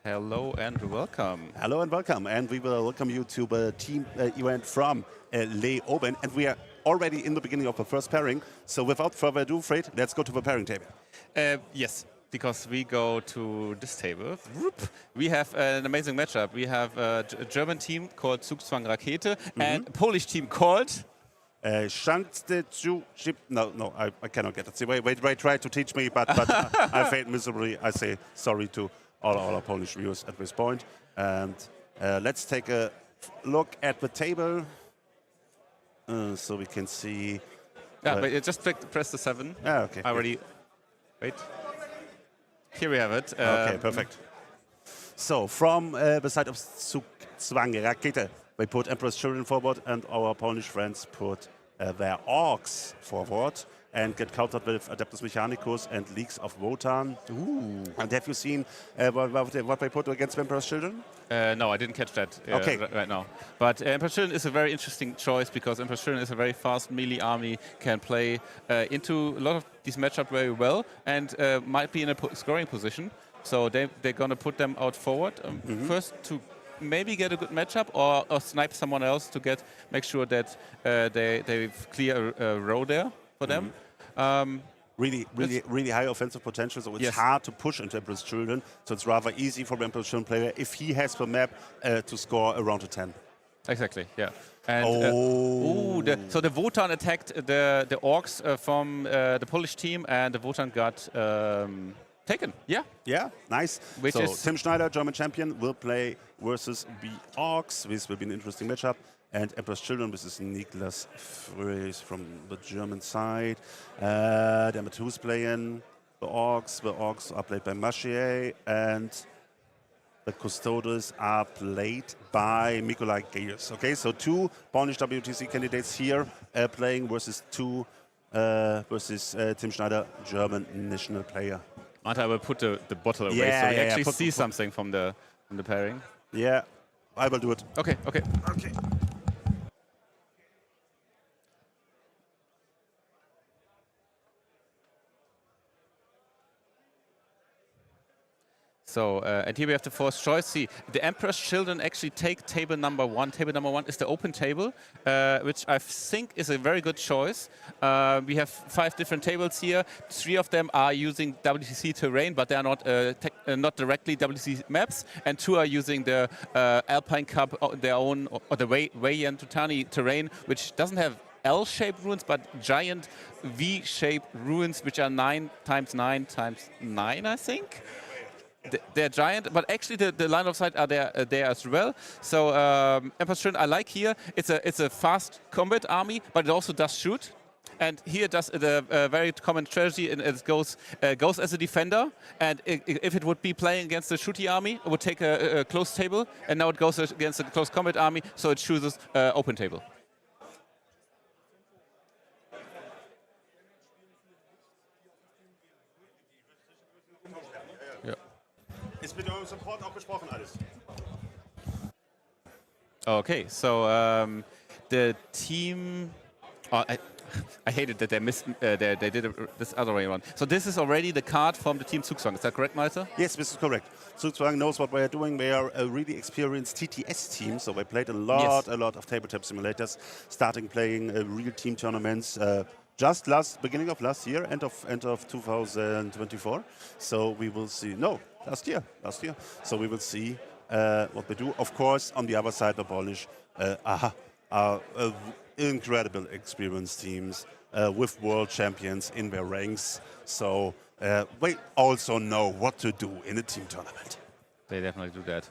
Hello and welcome. Hello and welcome, and we will welcome you to the team event from Leoben, and we are already in the beginning of the first pairing. So without further ado, Fred, let's go to the pairing table. Yes, because we go to this table. We have an amazing matchup. We have a German team called Zugzwang Rakete and a Polish team called... No, I cannot get it. Wait, try to teach me, but I failed miserably. I say sorry to all our Polish viewers at this point. And let's take a look at the table so we can see. Yeah, but just press the 7. Ah, okay. I already. Wait. Here we have it. Okay, perfect. So from the side of Zugzwang Rakete, we put Emperor's Children forward, and our Polish friends put their orcs forward and get countered with Adeptus Mechanicus and Leagues of Wotan. Ooh. And have you seen what they put against Emperor's Children? No, I didn't catch that right now. But Emperor's Children is a very interesting choice because Emperor's Children is a very fast melee army, can play into a lot of these matchups very well, and might be in a scoring position. So they're going to put them out forward first to maybe get a good matchup or snipe someone else to make sure that they clear a row there for them. Really high offensive potential, so it's hard to push into Emperor's Children. So it's rather easy for the Emperor's Children player if he has the map to score around a 10. Exactly, yeah. And, so the Wotan attacked the orcs from the Polish team, and the Wotan got taken. Yeah, nice. So Tim Schneider, German champion, will play versus the Orcs. This will be an interesting matchup. And Emperor's Children, this is Niklas Frös from the German side. Demet, who's playing the Orcs? The Orcs are played by Machier, and the Custodes are played by Mikolaj Gaius. Okay, so 2 Polish WTC candidates here playing versus Tim Schneider, German national player. I will put the bottle away so we actually see something from the pairing. Yeah, I will do it. Okay. So, and here we have the fourth choice. See, the Emperor's Children actually take table number 1. Table number 1 is the open table, which I think is a very good choice. We have 5 different tables here. 3 of them are using WTC terrain, but they are not directly WTC maps. And 2 are using the Alpine Cup, their own, or the Weyand Tutani terrain, which doesn't have L-shaped ruins, but giant V-shaped ruins, which are 9 times 9 times 9, I think. They're giant, but actually the line of sight are there as well. So Emperor's Children I like here. It's a fast combat army, but it also does shoot. And here it does the very common strategy, and it goes as a defender. And if it would be playing against the shooty army, it would take a close table. And now it goes against a close combat army, so it chooses open table. Ist mit eurem Support auch besprochen alles. Okay, so the team. Oh, I hated that they missed. They did this other way around. So this is already the card from the team Zugzwang. Is that correct, Malte? Yes, this is correct. Zugzwang knows what they are doing. They are a really experienced TTS team, so they played a lot of tabletop simulators, starting playing real team tournaments. Just beginning of last year, end of 2024. So we will see. No, last year. So we will see what they do. Of course, on the other side, the Polish are incredible experienced teams with world champions in their ranks. So they also know what to do in a team tournament. They definitely do that.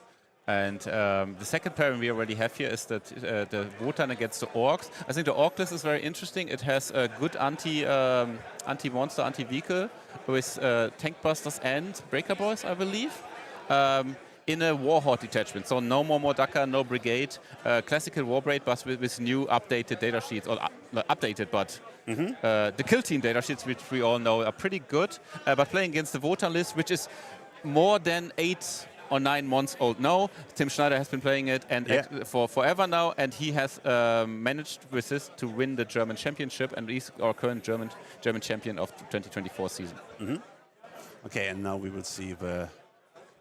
And the second pairing we already have here is the Wotan against the Orcs. I think the Orc list is very interesting. It has a good anti-monster, anti-vehicle with tank busters and breaker boys, I believe, in a warhorde detachment. So no more Mordaka, no brigade, classical warbraid, but with new updated data sheets, or not updated, but the kill team data sheets, which we all know are pretty good. But playing against the Wotan list, which is more than 8 or 9 months old now. Tim Schneider has been playing it for forever now, and he has managed with this to win the German championship, and he's our current German champion of 2024 season. Okay, and now we will see the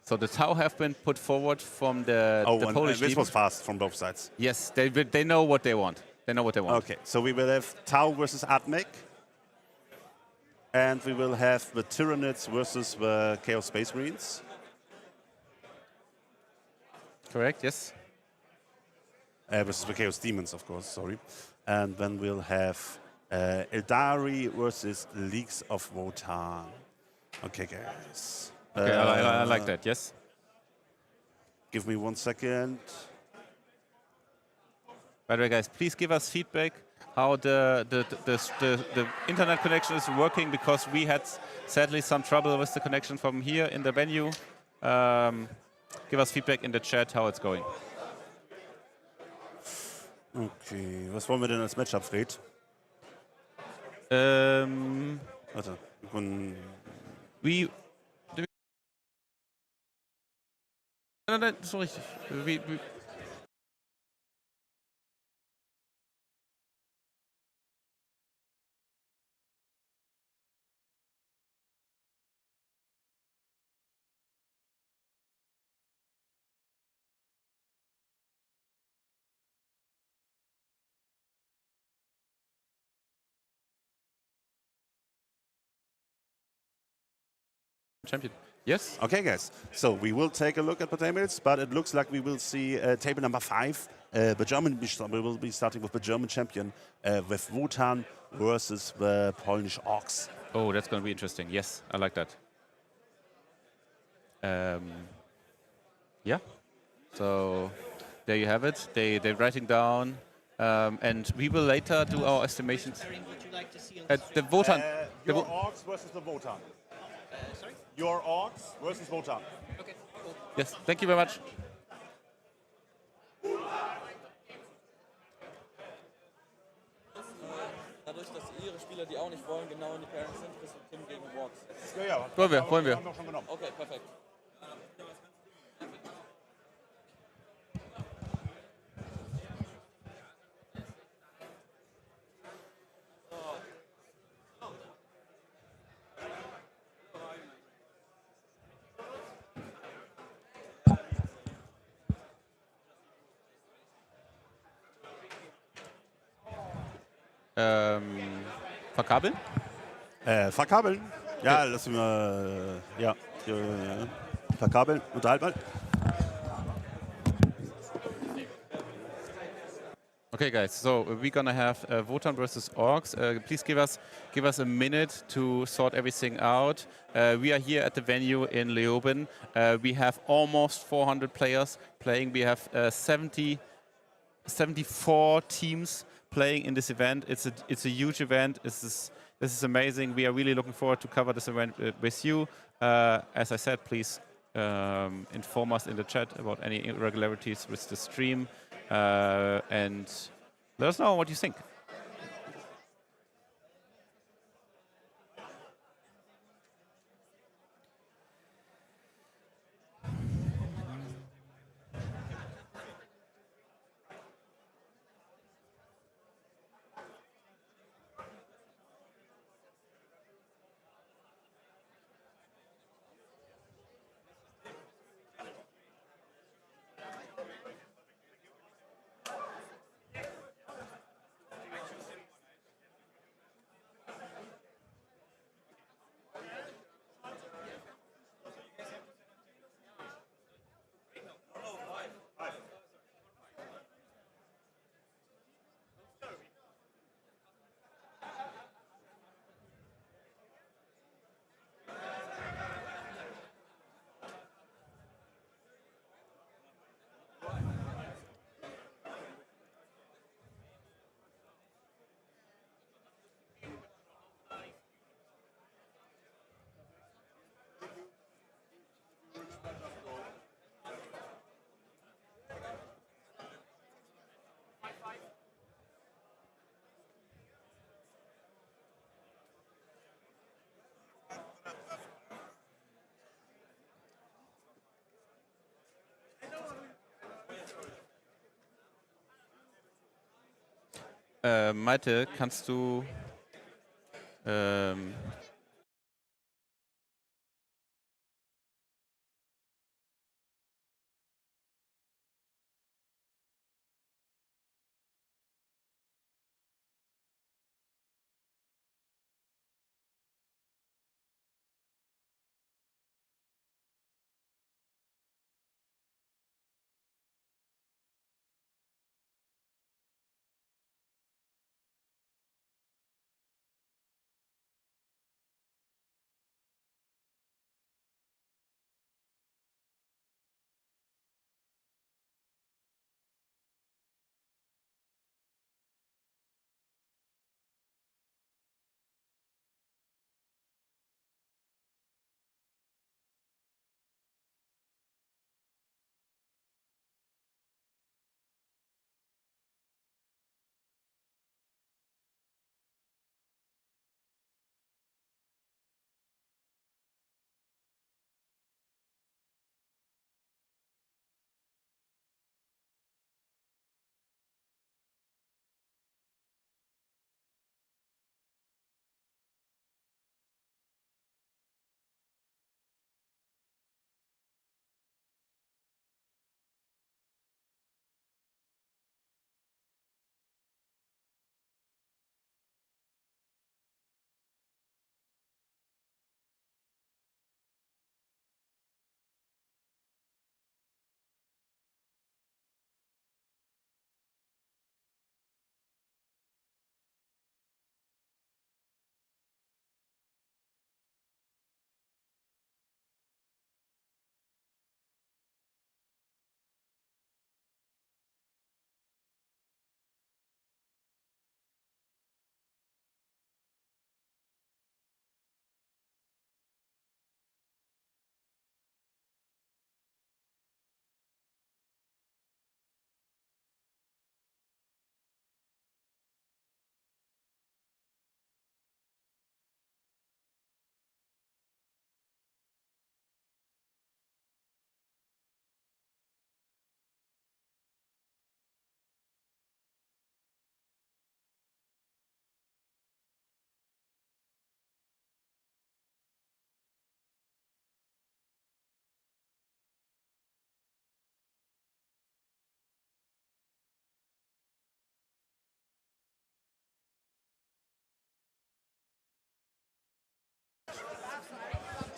So the Tau have been put forward from the Polish this team. was fast from both sides. Yes, they know what they want. They know what they want. Okay, so we will have Tau versus Atmec. And we will have the Tyranids versus the Chaos Space Marines. Correct, yes. Versus the Chaos Demons, of course, sorry. And then we'll have Eldari versus Leagues of Wotan. Okay, guys. Okay, I like that, yes. Give me 1 second. By the way, guys, please give us feedback how the internet connection is working, because we had sadly some trouble with the connection from here in the venue. Give us feedback in the chat how it's going. Okay, was wollen wir denn als Matchup, Fred? Warte, Nein, so richtig. Champion. Yes. Okay, guys. So we will take a look at the tables, but it looks like we will see table number 5. The German. We will be starting with the German champion, with Wotan versus the Polish Orcs. Oh, that's going to be interesting. Yes, I like that. Yeah. So there you have it. They're writing down, and we will later do our estimations. Would you like to see on The Wotan. Your Orcs versus the Wotan. sorry? Your Orcs versus Wotan. Okay, cool. Yes, thank you very much. Dadurch, dass ihre Spieler, die auch nicht wollen, genau in die Pairings sind, bist du Tim gegen Walks. Ja, Wollen wir. Haben wir schon genommen. Okay, perfekt. Verkabeln? Verkabeln. Ja, lassen wir. Ja. Verkabeln. Unterhalt mal. Okay, guys. So we're gonna have Wotan versus Orcs. Please give us a minute to sort everything out. We are here at the venue in Leoben. We have almost 400 players playing. We have 74 teams playing in this event. It's a huge event. This is amazing. We are really looking forward to cover this event with you. As I said, please inform us in the chat about any irregularities with the stream, and let us know what you think. Malte, kannst du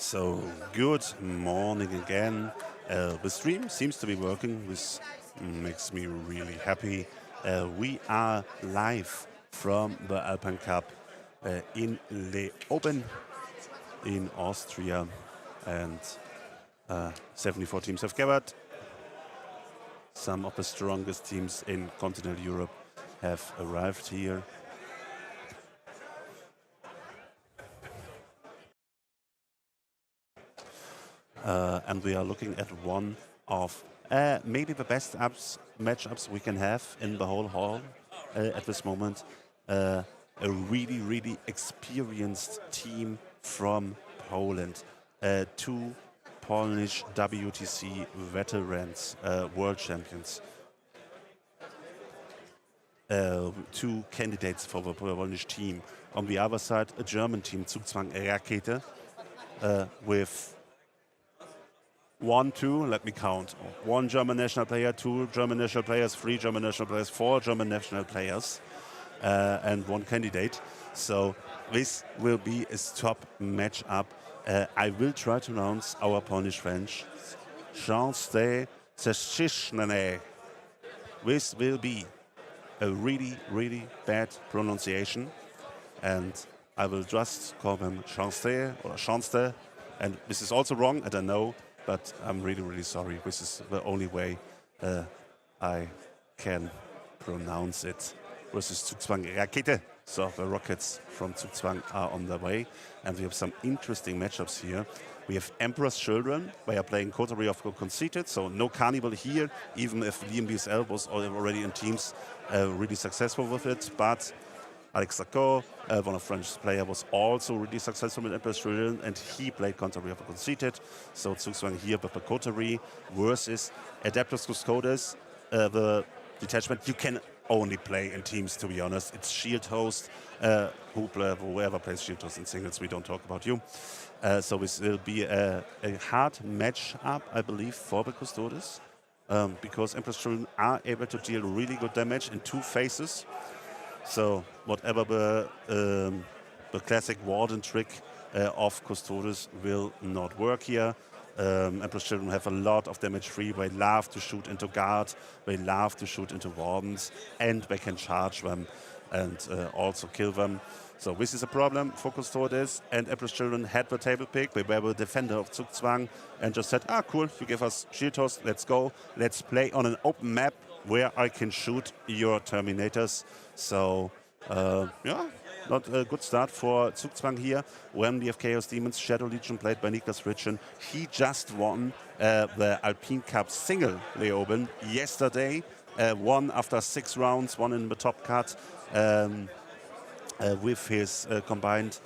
So, good morning again. The stream seems to be working, which makes me really happy. We are live from the Alpine Cup in Leoben in Austria, and 74 teams have gathered. Some of the strongest teams in continental Europe have arrived here. And we are looking at one of maybe the best matchups we can have in the whole hall at this moment. A really, really experienced team from Poland. Two Polish WTC veterans, world champions. Two candidates for the Polish team. On the other side, a German team, Zugzwang Rakete, with let me count. One German national player, two German national players, three German national players, four German national players, and one candidate. So this will be a top matchup. I will try to pronounce our Polish French. Chance Zeschischnene. This will be a really, really bad pronunciation. And I will just call them Chance or Chance. And this is also wrong, and I know, but I'm really, really sorry. This is the only way I can pronounce it. Versus Zugzwang Rakete. So the rockets from Zugzwang are on their way. And we have some interesting matchups here. We have Emperor's Children. They are playing coterie of conceited, so no carnival here, even if Leoben was already in teams really successful with it. But Alex Sacco, one of French players, was also really successful with Emperor's Children, and he played coterie of conceited. So Zugzwang here with the coterie versus Adeptus Custodes, the detachment. You can only play in teams, to be honest. It's Shield Host, whoever plays Shield Host in singles, we don't talk about you. So this will be a hard match-up, I believe, for the Custodes, because Emperor's Children are able to deal really good damage in two phases. So whatever the classic Warden trick of Custodes will not work here. Emperor's Children have a lot of damage free. They love to shoot into guard, they love to shoot into wardens, and they can charge them and also kill them. So this is a problem for Custodes, and Emperor's Children had the table pick. They were the defender of Zugzwang and just said, cool, you give us shield host, let's go. Let's play on an open map where I can shoot your Terminators. So, yeah, not a good start for Zugzwang here. When we have Chaos Demons, Shadow Legion played by Niklas Ritschen. He just won the Alpine Cup single Leoben yesterday. Won after 6 rounds, won in the top cut with his combined,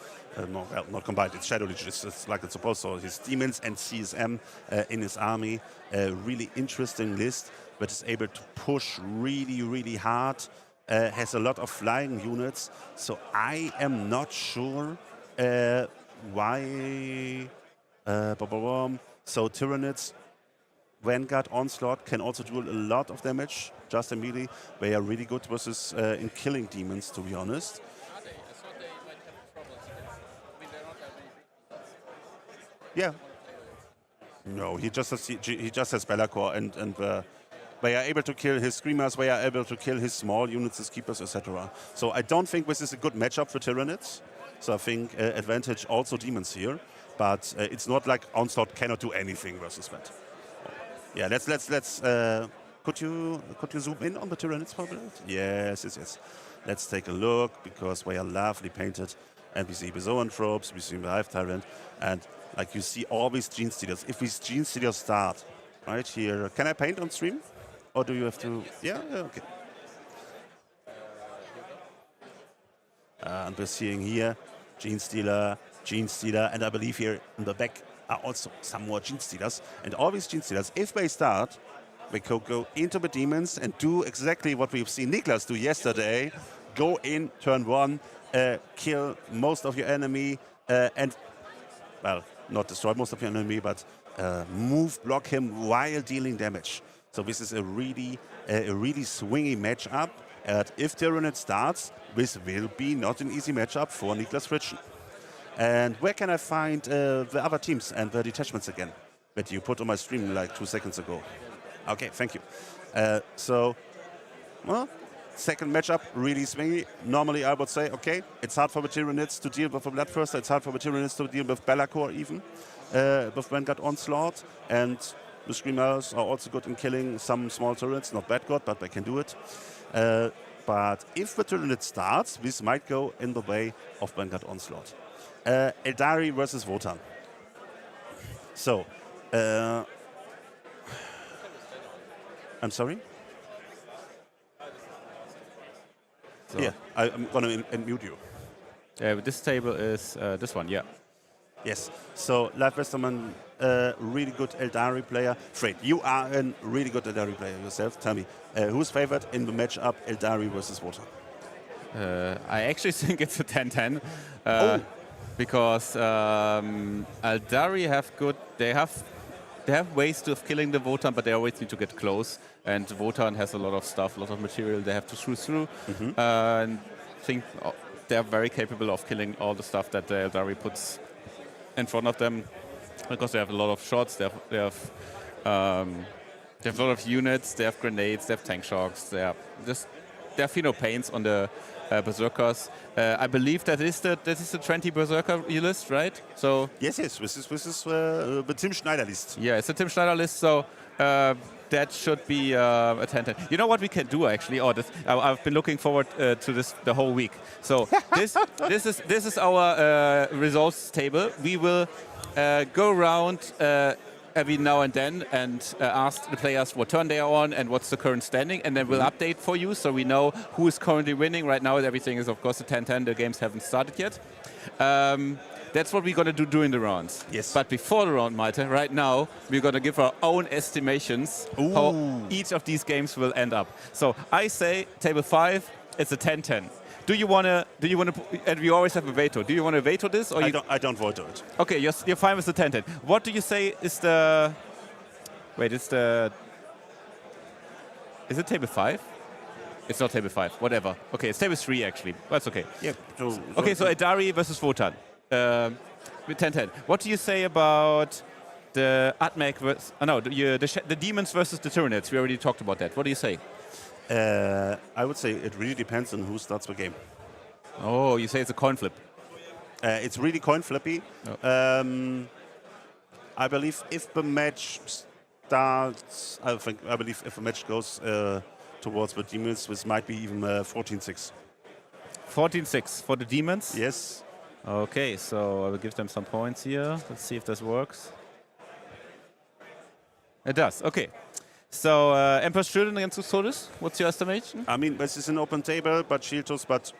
not combined, it's Shadow Legion, it's like it's supposed to, his Demons and CSM in his army. A really interesting list that is able to push really, really hard. Has a lot of flying units, so I am not sure why. So Tyranids, Vanguard, Onslaught can also do a lot of damage just immediately. They are really good versus in killing demons, to be honest. Are they? I thought they might have troubles against. I mean, they're not that many. Yeah. No, he just has Bellacore and they are able to kill his Screamers, they are able to kill his small units, his Keepers, etc. So I don't think this is a good matchup for Tyranids. So I think advantage also Demons here. But it's not like Onslaught cannot do anything versus that. Yeah, let's could you zoom in on the Tyranids for a minute? Yes. Let's take a look, because they are lovely painted. And we see the Zoanthropes, we see the Hive Tyrant, and like you see all these Gene Stealers. If these Gene Stealers start right here, can I paint on stream? Or do you have to? Yeah, okay. And we're seeing here Gene Stealer, and I believe here in the back are also some more Gene Stealers. And all these Gene Stealers, if they start, they could go into the Demons and do exactly what we've seen Niklas do yesterday. Go in, turn 1, kill most of your enemy, and, well, not destroy most of your enemy, but block him while dealing damage. So this is a really swingy matchup. And if Tyranid starts, this will be not an easy matchup for Niklas Ritschen. And where can I find the other teams and the detachments again that you put on my stream like 2 seconds ago? Okay, thank you. Well, second matchup, really swingy. Normally I would say, okay, it's hard for the Tyranids to deal with the Bloodthirster, it's hard for the Tyranids to deal with Bellacore even, with Vanguard Onslaught, and the Screamers are also good in killing some small turrets, not bad good, but they can do it. But if the Tyranid starts, this might go in the way of Vanguard Onslaught. Eldari versus Wotan. So, I'm sorry? So Yeah, I'm going to unmute you. this table is this one, yeah. Yes, so Live Westerman, really good Eldari player. Fred, you are a really good Eldari player yourself. Tell me, who's favored in the matchup Eldari versus Wotan? I actually think it's a 10-10. Because Eldari have good, they have ways of killing the Wotan, but they always need to get close. And Wotan has a lot of stuff, a lot of material they have to shoot through. And I think they're very capable of killing all the stuff that the Eldari puts in front of them, because they have a lot of shots, they have a lot of units, they have grenades, they have tank shocks, they have paints on the Berserkers. I believe that is the 20 Berserker list, right? So yes, this is the Tim Schneider list. yeah, it's a Tim Schneider list. So that should be a 10-10. You know what we can do actually? I've been looking forward to this the whole week. So this is our results table. We will go around every now and then and ask the players what turn they are on and what's the current standing, and then we'll update for you so we know who is currently winning. Right now everything is of course a 10-10, the games haven't started yet. That's what we're going to do during the rounds. Yes. But before the round, Malte, right now we're going to give our own estimations how each of these games will end up. So I say table 5, it's a 10-10. Do you want to, and we always have a veto. Do you want to veto this? Or I don't veto it. Okay, you're fine with the 10-10. What do you say is the... Wait, is it table 5? It's not table 5, whatever. Okay, it's table 3 actually. That's okay. Yeah. Okay, so Eldari versus Wotan. With 10-10. What do you say about the Atmec versus... the Demons versus the Tyranids? We already talked about that. What do you say? I would say it really depends on who starts the game. Oh, you say it's a coin flip. It's really coin flippy. Oh. I believe if the match starts, I believe if the match goes towards the Demons, this might be even 14-6. 14-6 for the Demons? Yes. Okay, so I will give them some points here. Let's see if this works. It does, okay. So, Emperor Student against Custodes, what's your estimation? I mean, this is an open table, but Shieldus, but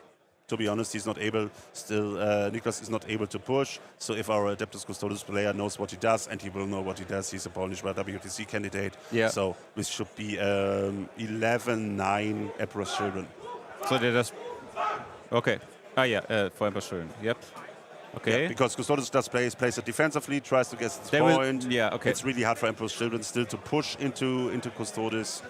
to be honest, he's not able, still, Niklas is not able to push. So if our Adeptus Custodes player knows what he does, and he will know what he does, he's a Polish WTC candidate. Yeah. So this should be 11-9 Emperor's Children. So they just... Okay. For Emperor's Children, yep. Okay. Yeah, because Custodes just plays it defensively, tries to get its point. Yeah, okay. It's really hard for Emperor's Children still to push into Custodes.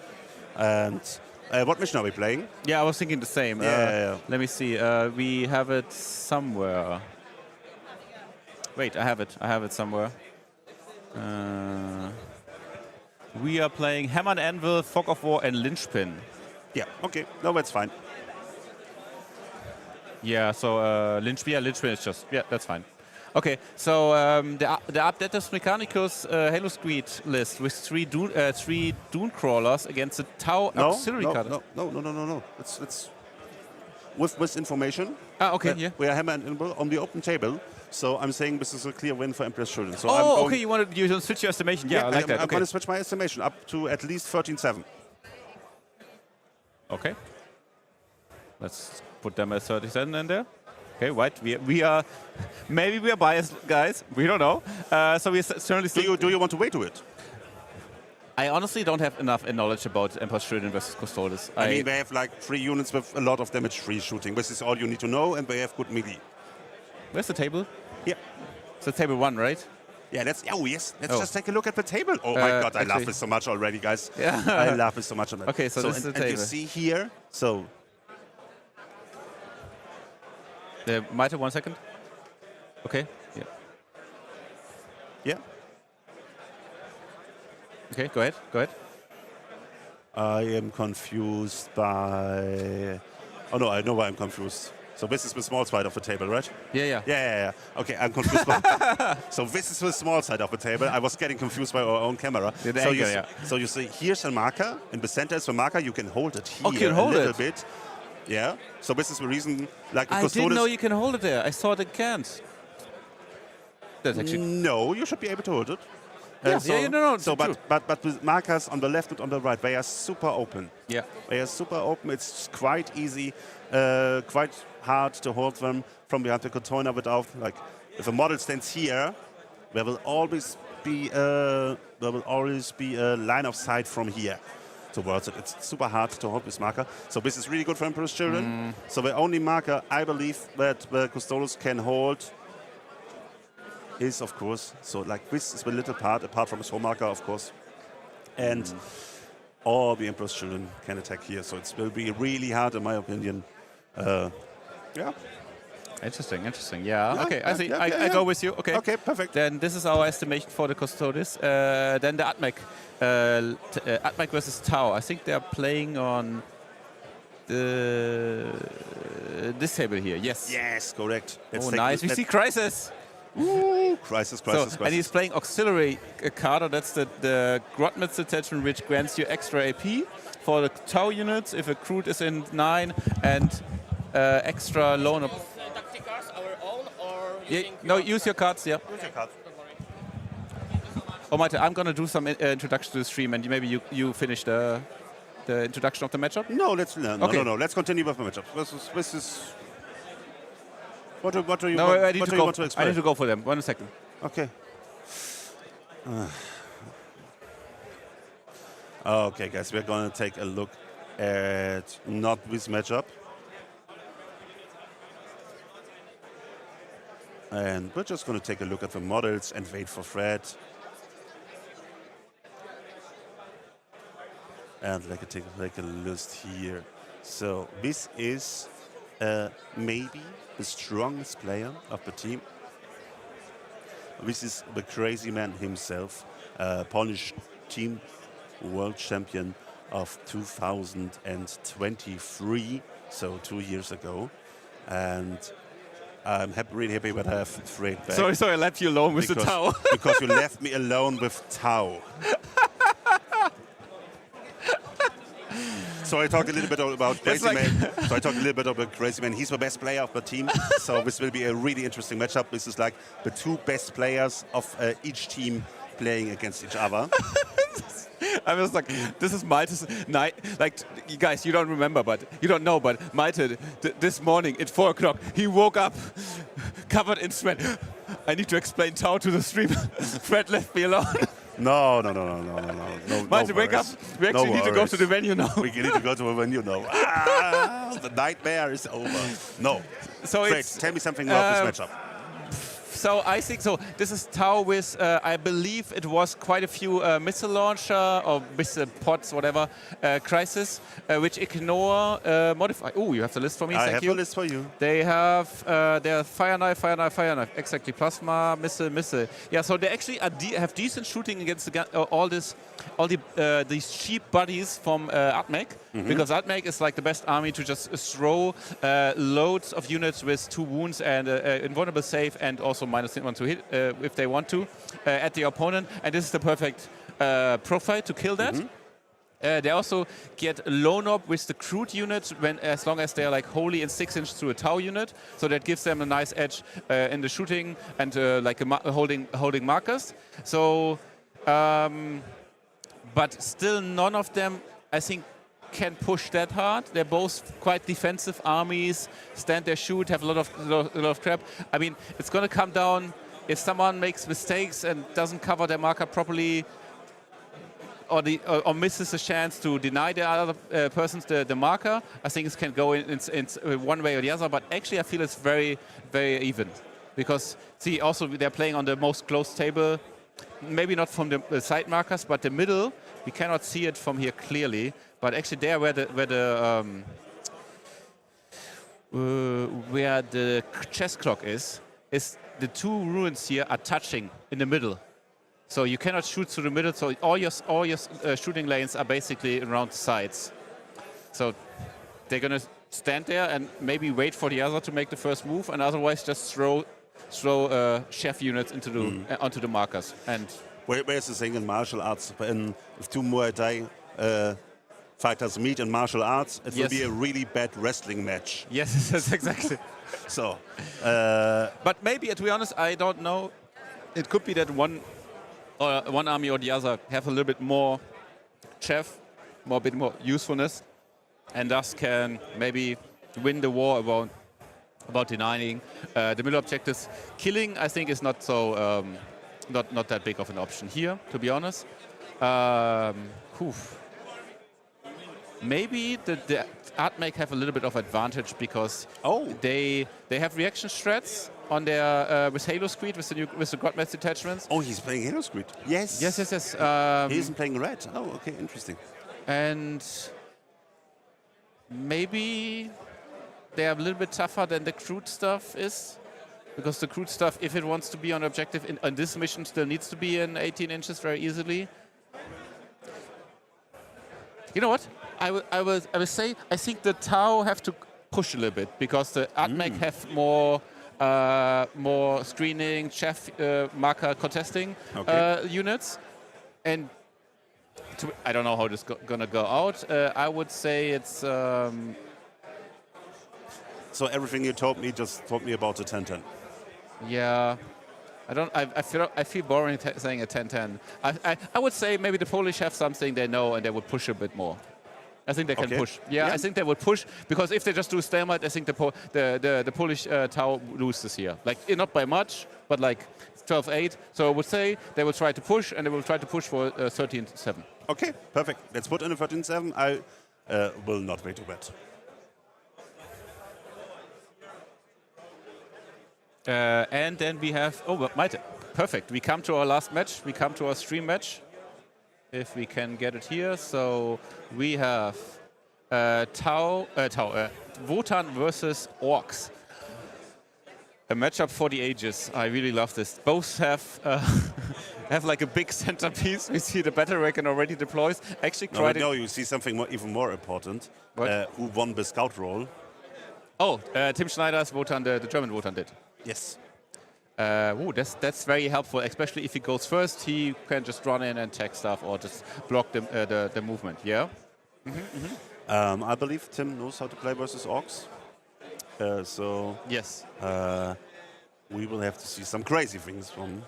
And what mission are we playing? Yeah, I was thinking the same. Yeah. Let me see. We have it somewhere. Wait, I have it somewhere. We are playing Hammer and Anvil, Fog of War, and Lynchpin. Yeah, okay. No, that's fine. Yeah, so Lynchpin is just, that's fine. Okay, so the Updatus Mechanicus Halo Squid list with three Dune Crawlers against the Tau Auxiliary card. No. It's with information. Okay, We are Hammer and Anvil on the open table. So I'm saying this is a clear win for Emperor's Children. So okay, you want to switch your estimation. Yeah, I like that. I'm going to switch my estimation up to at least 13-7. Okay. Let's put them at 37 in there. Okay, right. We are maybe we are biased, guys. We don't know. So we certainly still. Do you want to wait to it? I honestly don't have enough knowledge about Emperor's Children versus Custodes. I mean, they have like 3 units with a lot of damage-free shooting. This is all you need to know, and they have good melee. Where's the table? Yeah. It's table 1, right? Yeah, let's just take a look at the table. Oh my God, I love this so much already, guys. Yeah. I love this so much already. Okay, so this is the table. And you see here, Maite, 1 second. Okay. Yeah. Yeah. Okay. Go ahead. Go ahead. I am confused by... Oh no, I know why I'm confused. So this is the small side of the table, right? Yeah. Yeah. Okay, I'm confused. So this is the small side of the table. I was getting confused by our own camera. The so, angle, you yeah. so you see, here's a marker. In the center is the marker. You can hold it here Oh, you can hold a little it. bit. Yeah. So this is the reason. Like I didn't know you can hold it there. I thought it can't. That's actually... No, you should be able to hold it. No. So, true. but the markers on the left and on the right, they are super open. Yeah. They are super open. It's quite easy, quite hard to hold them from behind the container without, like, if a model stands here, there will always be a line of sight from here towards it. It's super hard to hold this marker. So this is really good for Emperor's Children. So the only marker I believe that the Custodians can hold is, of course, so like this is the little part, apart from his home marker, of course. And all the Emperor's Children can attack here. So it will be really hard, in my opinion. Yeah. Interesting. Yeah. Okay. I see. Yeah, I go with you. Okay. Okay, perfect. Then this is our estimation for the Custodes. Then the Atmec. Atmec versus Tau. I think they are playing on this table here. Yes. Yes, correct. Let's Oh, take nice. We see Crisis. Ooh, crisis. And he's playing auxiliary card. That's the Grotmitz attachment, which grants you extra AP for the Tau units if a crude is in 9 and extra loan. Tactic cards, our own, or No, use your cards. Yeah. Use your card. Oh, Maite, I'm gonna do some introduction to the stream, and maybe you finish the introduction of the matchup. No, let's no. Let's continue with the matchup. This is. What do you want to explain? I need to go for them. 1 second. Okay. Okay, guys, we're going to take a look at not this matchup. And we're just going to take a look at the models and wait for Fred. And take a list here. So this is maybe the strongest player of the team. This is the crazy man himself, Polish team world champion of 2023, so 2 years ago. And I'm really happy that I have Fred back. Sorry, I left you alone with the Tau. Because you left me alone with Tau. So I talked a little bit about Crazy Man. So I talked a little bit about Crazy Man. He's the best player of the team. So this will be a really interesting matchup. This is like the two best players of each team playing against each other. I was like, this is Maite's night. Like, you guys, you don't remember, but you don't know, but Maite, this morning at 4 o'clock, he woke up covered in sweat. I need to explain Tau to the stream. Fred left me alone. No. Maite, wake up. We actually need to go to the venue now. We need to go to the venue now. The nightmare is over. No. So Fred, tell me something about this matchup. So I think so. This is Tau with, I believe it was quite a few missile launcher or missile pods, whatever, crisis, which ignore modify. Oh, you have the list for me. I Thank have you. the list for you. They have their fire knife. Exactly, plasma, missile. Yeah, so they actually have decent shooting against these cheap buddies from Atmec, because Atmec is like the best army to just throw loads of units with 2 wounds and invulnerable save and also -1 to hit if they want to at the opponent, and this is the perfect profile to kill that. They also get loan up with the crude unit as long as they are like wholly in 6-inch through a Tau unit, so that gives them a nice edge in the shooting and like holding markers. So, but still none of them, I think, can push that hard. They're both quite defensive armies, stand there, shoot, have a lot of crap. I mean, it's going to come down if someone makes mistakes and doesn't cover their marker properly, or misses a chance to deny the other persons the marker. I think it can go in one way or the other. But actually, I feel it's very, very even, because see, also they're playing on the most closed table. Maybe not from the side markers, but the middle, we cannot see it from here clearly. But actually, there where the chess clock is the two ruins here are touching in the middle. So you cannot shoot through the middle, so all your shooting lanes are basically around the sides. So they're going to stand there and maybe wait for the other to make the first move, and otherwise just throw chef units into the onto the markers. And Where's the thing in martial arts? If two Muay Thai fighters meet in martial arts, it will be a really bad wrestling match. Yes, that's exactly. So, but maybe, to be honest, I don't know. It could be that one army or the other have a little bit more chef, a bit more usefulness, and thus can maybe win the war about denying the middle objectives. Killing, I think, is not so not that big of an option here, to be honest. Maybe the Artmake have a little bit of advantage because they have reaction strats on their with Halo Screed with the Godmatch detachments. Oh, he's playing Halo Screed. Yes. Yes. He isn't playing red. Oh, okay, interesting. And maybe they are a little bit tougher than the crude stuff is, because the crude stuff, if it wants to be on objective on this mission, still needs to be in 18 inches very easily. You know what? I will say I think the Tau have to push a little bit because the Artmake have more screening, chef marker contesting units, and I don't know how this gonna go out. I would say it's. So everything you told me just told me about the 10-10. Yeah, I feel boring saying a 10-10. I would say maybe the Polish have something they know and they would push a bit more. I think they can push. Yeah, I think they would push because if they just do stalemate, I think the Polish Tau loses here. Like not by much, but like 12-8. So I would say they will try to push, and they will try to push for 13-7. Okay, perfect. Let's put in a 13-7. I will not wait to bet. And then we have perfect. We come to our last match. We come to our stream match. If we can get it here. So we have Wotan versus Orcs. A matchup for the ages. I really love this. Both have like a big centerpiece. We see the battle wagon already deploys. Actually, no, you see something even more important. Who won the scout role? Oh, Tim Schneider's Wotan, the German Wotan did. Yes. That's very helpful, especially if he goes first. He can just run in and tech stuff or just block the movement. Yeah. I believe Tim knows how to play versus Orcs. Yes. We will have to see some crazy things from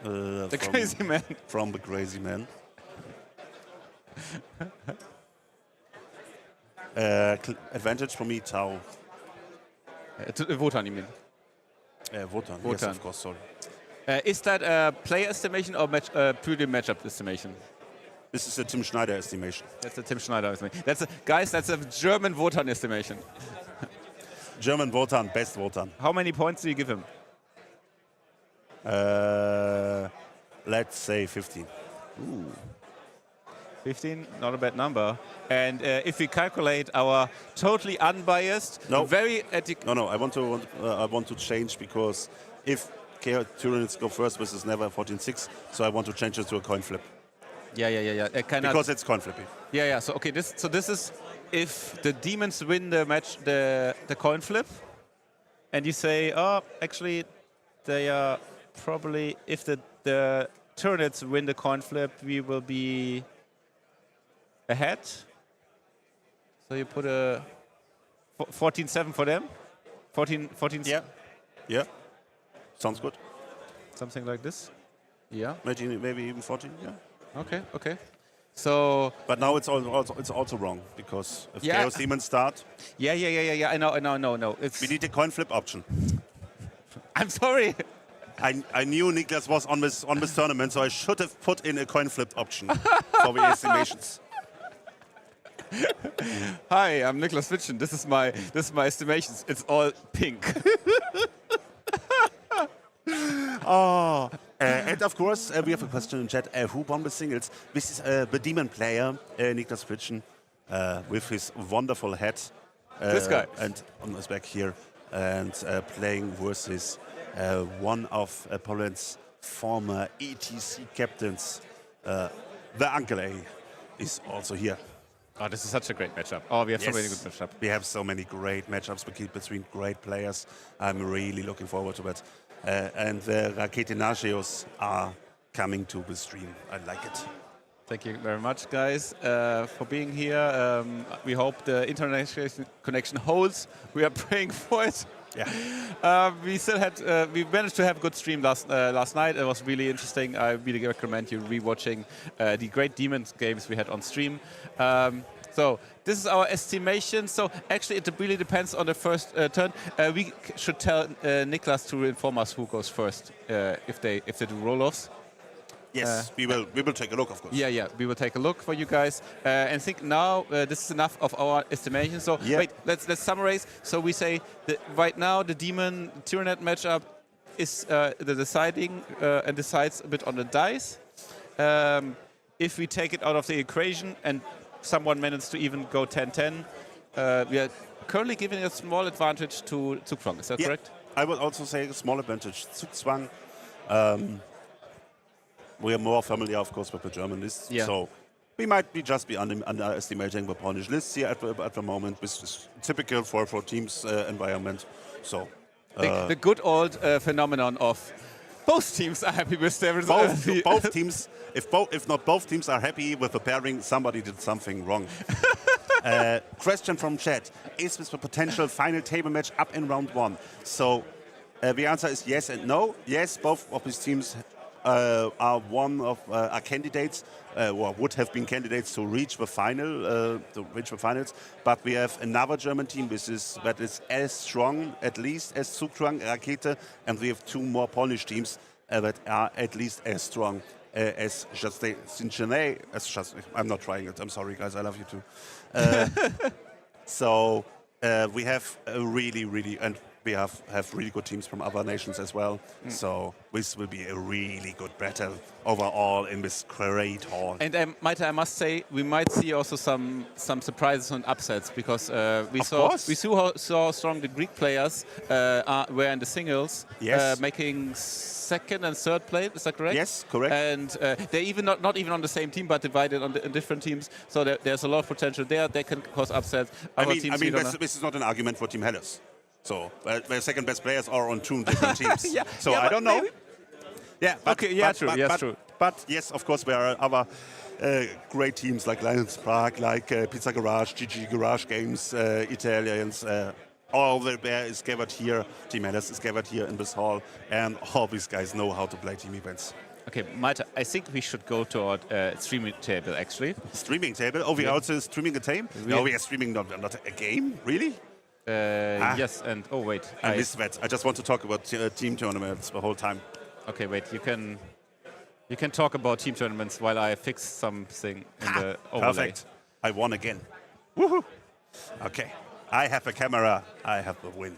the crazy man. From the crazy man. Advantage for me, Tau. Wotan, you mean? Wotan. Yes, of course, sorry. Is that a player estimation or purely matchup estimation? This is a Tim Schneider estimation. That's a Tim Schneider estimation. That's a German Wotan estimation. German Wotan, best Wotan. How many points do you give him? Let's say 15. Ooh. 15, not a bad number. And if we calculate our totally unbiased, very ethical. No, I want to change because if Tyranids go first, this is never 14-6, so I want to change it to a coin flip. Yeah. Because it's coin flipping. Yeah. So okay, this is if the demons win the match, the coin flip, and you say, oh, actually, they are probably if the Tyranids win the coin flip, we will be ahead. So you put a 14-7 for them? 14. Yeah. Sounds good. Something like this? Yeah. Maybe even 14, yeah. Okay. So... But now it's also wrong, because if Chaos Demons start... Yeah, I know. We need a coin flip option. I'm sorry. I knew Niklas was on this tournament, so I should have put in a coin flip option for the estimations. Hi, I'm Niklas Fitschen. This is my estimations. It's all pink. And of course, we have a question in chat. Who won the singles? This is the demon player, Niklas Fitschen, with his wonderful hat. This guy. And on his back here, and playing versus one of Poland's former ETC captains, the Uncle A, is also here. Oh, this is such a great matchup. Oh, we have so many Yes. good matchups. We have so many great matchups between great players. I'm really looking forward to it. And the Raketenagios are coming to the stream. I like it. Thank you very much, guys, for being here. We hope the internet connection holds. We are praying for it. Yeah. We managed to have a good stream last night. It was really interesting. I really recommend you rewatching the great Demons games we had on stream. So this is our estimation. So actually, it really depends on the first turn. We should tell Niklas to inform us who goes first if they do roll-offs. Yes, we will take a look, of course. Yeah, we will take a look for you guys and think now this is enough of our estimation. So wait, let's summarize. So we say that right now the Demon Tyrannet matchup is the deciding and decides a bit on the dice. If we take it out of the equation and someone manages to even go 10-10, we are currently giving a small advantage to Zugzwang. Is that correct? I would also say a small advantage. Zugzwang. We are more familiar, of course, with the German lists, so we might just be underestimating the Polish lists here at the moment, which is typical for teams' environment. So the good old phenomenon of both teams are happy with their results. Both teams, if not both teams are happy with the pairing, somebody did something wrong. Question from chat: is this a potential final table match up in round 1? So the answer is yes and no. Yes, both of these teams are candidates, or would have been candidates to reach the finals. But we have another German team that is as strong, at least as Zugzwang, Rakete, and we have 2 more Polish teams that are at least as strong as Cincinnati. I'm not trying it. I'm sorry, guys. I love you too. So we have we have really good teams from other nations as well. So this will be a really good battle overall in this great hall. And Maite, I must say, we might see also some surprises and upsets because we saw how strong the Greek players were in the singles, making second and third place. Is that correct? Yes, correct. And they're even not even on the same team, but divided on different teams. So there's a lot of potential there. They can cause upsets. This is not an argument for Team Hellas. So the second best players are on 2 different teams. I don't know. Maybe. True. But yes, of course, there are other great teams like Lions Prague, like Pizza Garage, GG Garage Games, Italians. All the bear is gathered here. Team Hellas is gathered here in this hall, and all these guys know how to play team events. Okay, Maite, I think we should go to our streaming table, actually. Streaming table? Oh, we are also streaming a game? No, we are streaming not a game? Really? Yes, and oh wait, I missed that. I just want to talk about team tournaments the whole time. Okay, wait. You can talk about team tournaments while I fix something in the overlay. Perfect. I won again. Woohoo! Okay, I have a camera. I have the win.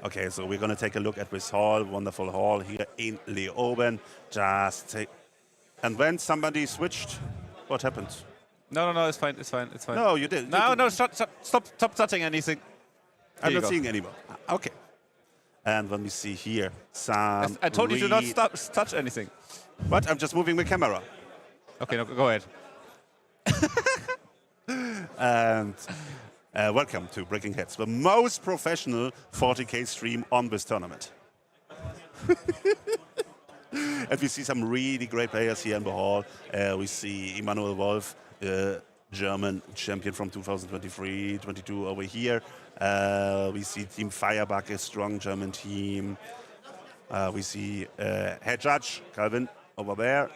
Okay, so we're gonna take a look at this hall, wonderful hall here in Leoben. And when somebody switched, what happened? No, it's fine. No, you did. No, stop touching anything. I'm not seeing anymore. Okay. And when we see here some... I told you to not touch anything. What? I'm just moving the camera. Okay, no, go ahead. And welcome to Breaking Heads, the most professional 40K stream on this tournament. And we see some really great players here in the hall. We see Emanuel Wolf, German champion from 2023-22 over here. We see Team Firebug, a strong German team. We see head judge Calvin over there.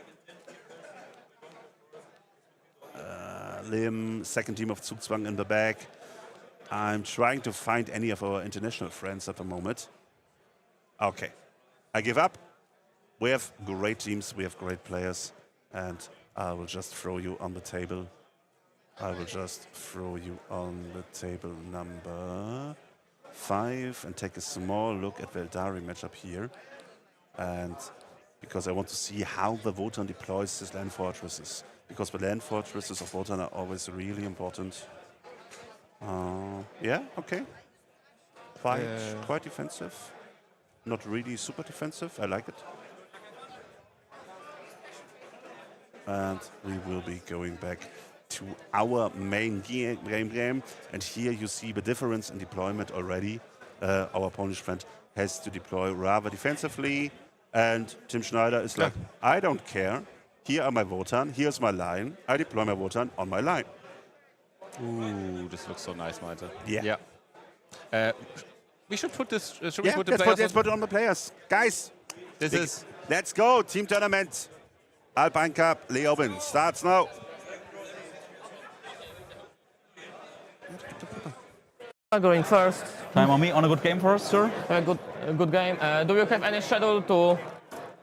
Lim, second team of Zugzwang in the back. I'm trying to find any of our international friends at the moment. Okay, I give up. We have great teams, we have great players, and I will just throw you on the table. I will just throw you on the table number 5 and take a small look at the Eldari matchup here. And because I want to see how the Wotan deploys his land fortresses. Because the land fortresses of Wotan are always really important. Yeah, okay. Quite defensive. not really super defensive. I like it. And we will be going back to our main game. And here you see the difference in deployment already. Our Polish friend has to deploy rather defensively. And Tim Schneider is like, I don't care. Here are my Wotan. Here's my line. I deploy my Wotan on my line. Ooh, this looks so nice, Malte. Yeah. We should put this. Should we Yeah, put the let's players put it on the players. Guys, This is. let's go. Team tournament. Alpine Cup, Leoben starts now. Going first. Time on me on a good game for us, sir. Good game. Do you have any schedule to?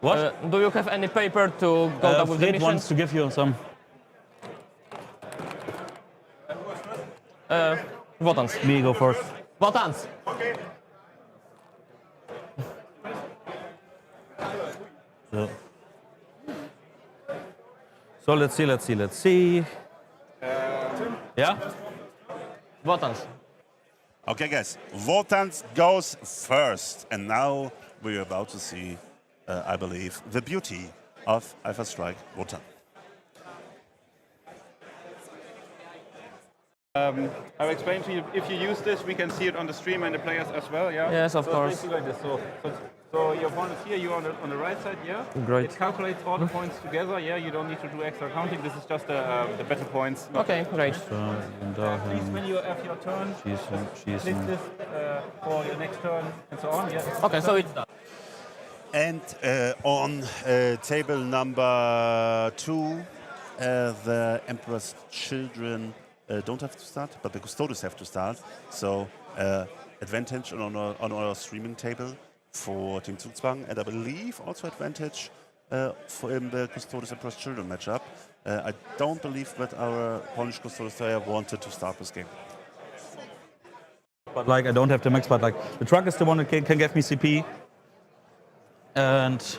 What? Do you have any paper to go up with the Fred mission? wants to give you some. Wotans. Me go first. Wotans. So let's see. Yeah? Wotans. Okay, guys. Wotans goes first. And now we're about to see, I believe, the beauty of Alpha Strike Wotan. I'll explain to you. If you use this, we can see it on the stream and the players as well. Yeah. Yes, of course. Basically like this. So your opponent is here. You're on the right side. Yeah. Great. It calculates all the points together. Yeah. You don't need to do extra counting. This is just the battle points. Okay, great. Please, when you have your turn, click this for your next turn and so on. Yeah. Okay, so it's done. And on table number 2, the Emperor's Children don't have to start, but the Custodes have to start. So advantage on our streaming table for Team Zugzwang, and I believe also advantage for in the Custodes Emperor's Children matchup. I don't believe that our Polish Custodes player wanted to start this game. But like I don't have the max, but like the truck is the one that can give me CP. And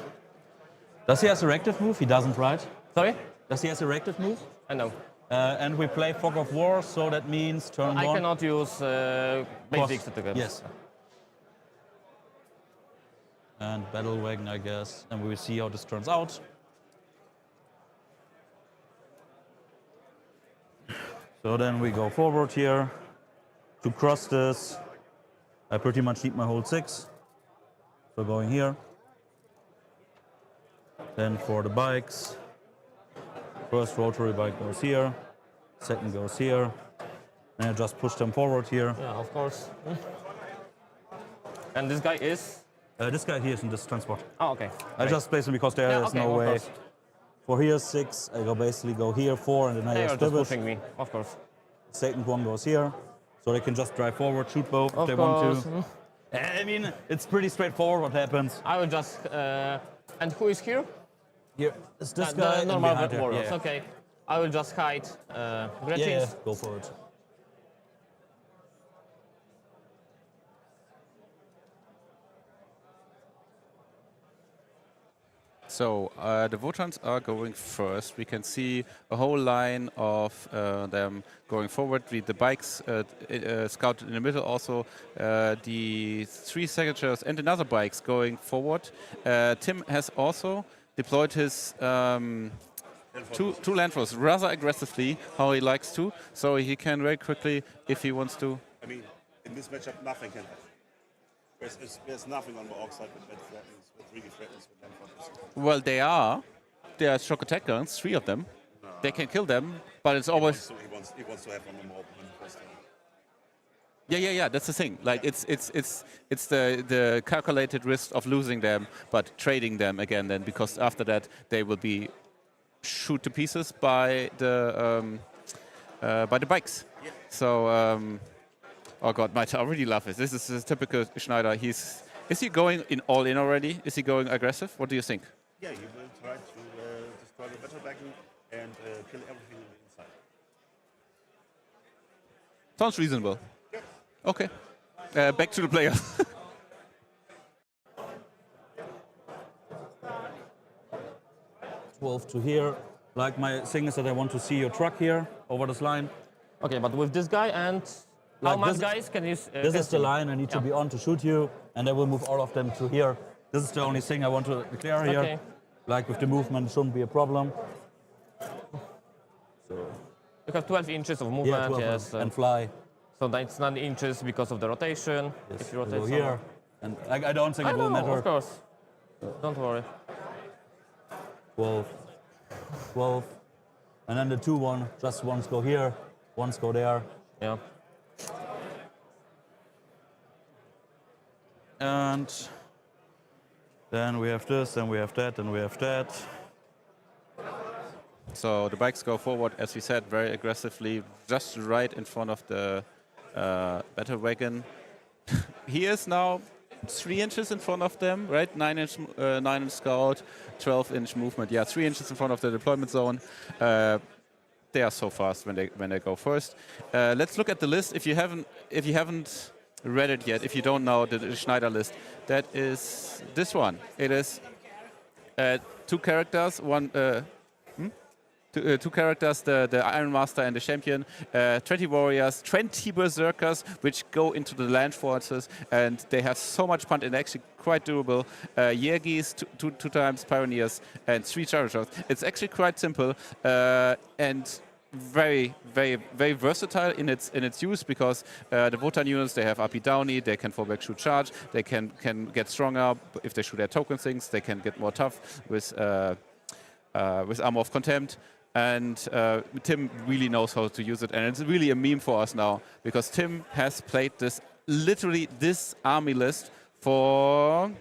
does he have a reactive move? He doesn't, right? Sorry? Does he have a reactive move? I know. And we play Fog of War, so that means turn I one. cannot use basics together. Yes. And Battle Wagon, I guess. And we will see how this turns out. So then we go forward here. To cross this, I pretty much need my whole 6. So going here. Then for the bikes, first rotary bike goes here, second goes here, and I just push them forward here. Yeah, of course. And this guy is? This guy here is in this transport. Oh, okay. I just place him because there is okay, no of way. course. For here 6, I go basically go here 4, and then I They are just just pivot. pushing me, of course. Second one goes here, so they can just drive forward, shoot both if they want to. I mean, it's pretty straightforward what happens. I will just. And who is here? Here is this The guy. and normal behind there. warriors. Yeah. Okay. I will just hide greetings. Yeah, go for it. So the Wotans are going first. We can see a whole line of them going forward. The bikes scouted in the middle. Also the 3 signatures and another bikes going forward. Tim has also deployed his two Landforce rather aggressively, how he likes to. So he can very quickly, if he wants to. I mean, in this matchup, nothing can happen. There's nothing on the Orc side that really threatens with them. Well, they are shock attack guns, 3 of them. No. They can kill them, but it's always. He wants to have them more open first time. Yeah. That's the thing. Like it's the calculated risk of losing them, but trading them again. Then because after that they will be shoot to pieces by the bikes. Yeah. So. Oh God, Malte, I really love this. This is a typical Schneider. Is he going all in already? Is he going aggressive? What do you think? Yeah, he will try to destroy the battle wagon and kill everything on the inside. Sounds reasonable. Yep. Okay. Back to the players. Wolf to here. Like my thing is that I want to see your truck here over this line. Okay, but with this guy and how Like much this- guys can you? This is the line I need to be on to shoot you. and I will move all of them to here. This is the only thing I want to declare here. Okay. Like with the movement, shouldn't be a problem. So You have 12 inches of yeah, movement, 12 yes. and fly. So that's 9 inches because of the rotation. Yes, If you we rotate go somewhere. here, and I don't think I it will know, matter. of course. Don't worry. 12, 12, and then the 2-1. Just ones go here, ones go there. Yeah. And then we have this, and we have that, and we have that. So the bikes go forward, as we said, very aggressively, just right in front of the battle wagon. He is now 3 inches in front of them, right? 9-inch scout, 12-inch movement. Yeah, 3 inches in front of the deployment zone. They are so fast when they go first. Let's look at the list. If you haven't read it yet, if you don't know the Schneider list, that is this one. It is 2 characters, two characters, the Iron Master and the Champion, 20 warriors, 20 berserkers, which go into the land forces, and they have so much punch and actually quite durable. Yergis, two times Pioneers, and 3 Chargers. It's actually quite simple and very, very, very versatile in its use, because the Wotan units, they have RP Downey, they can fall back, shoot, charge, they can get stronger if they shoot their token things, they can get more tough with Armor of Contempt. And Tim really knows how to use it, and it's really a meme for us now, because Tim has played literally this army list for,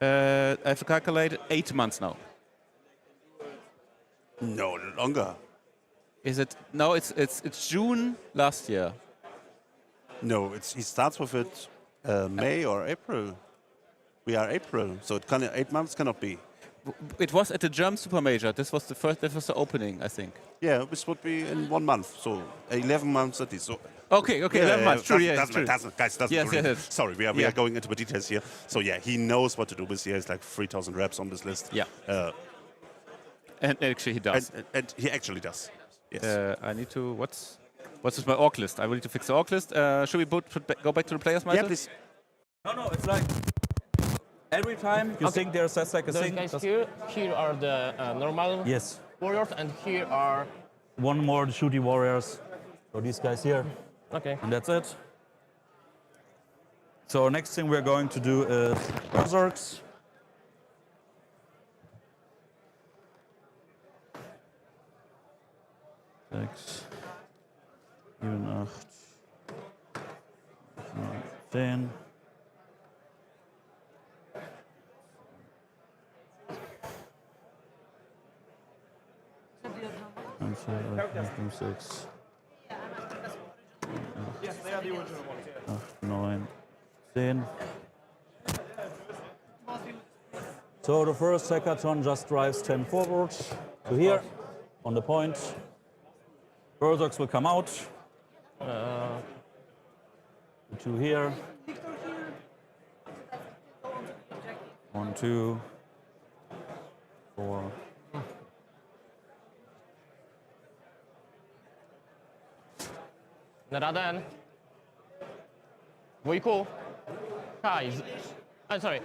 I have to calculate, 8 months now. No, longer. Is it? No, it's June last year. No, he starts with it May or April. We are April, so 8 months cannot be. It was at the German Super Major. This was the opening, I think. Yeah, this would be in 1 month, so 11 months at least. So Okay, 11 months. True, yeah, doesn't, true. guys, doesn't Yes, really. yes. Sorry, we are going into the details here. So yeah, he knows what to do with. He has like 3,000 reps on this list. Yeah. And actually he does. And he actually does. Yes. I need to. What's with my orc list? I will need to fix the orc list. Should we go back to the players, Michael? Yeah, please. No, it's like every time you think there's just like a Those thing. guys here are the normal Yes. warriors, and here are... One more the shooty warriors. So these guys here, Okay. and that's it. So next thing we're going to do is berserks. Six, 7, 8, 9, 10. And 6, 8, 9, 10. So the first hackathon just drives 10 forward to here on the point. Berserks will come out. 2 here. 1, 2, 4. Naraden. Wojku. Hi. I'm sorry.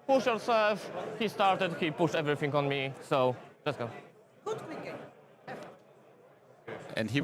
Push yourself. He started, he pushed everything on me, so let's go. And here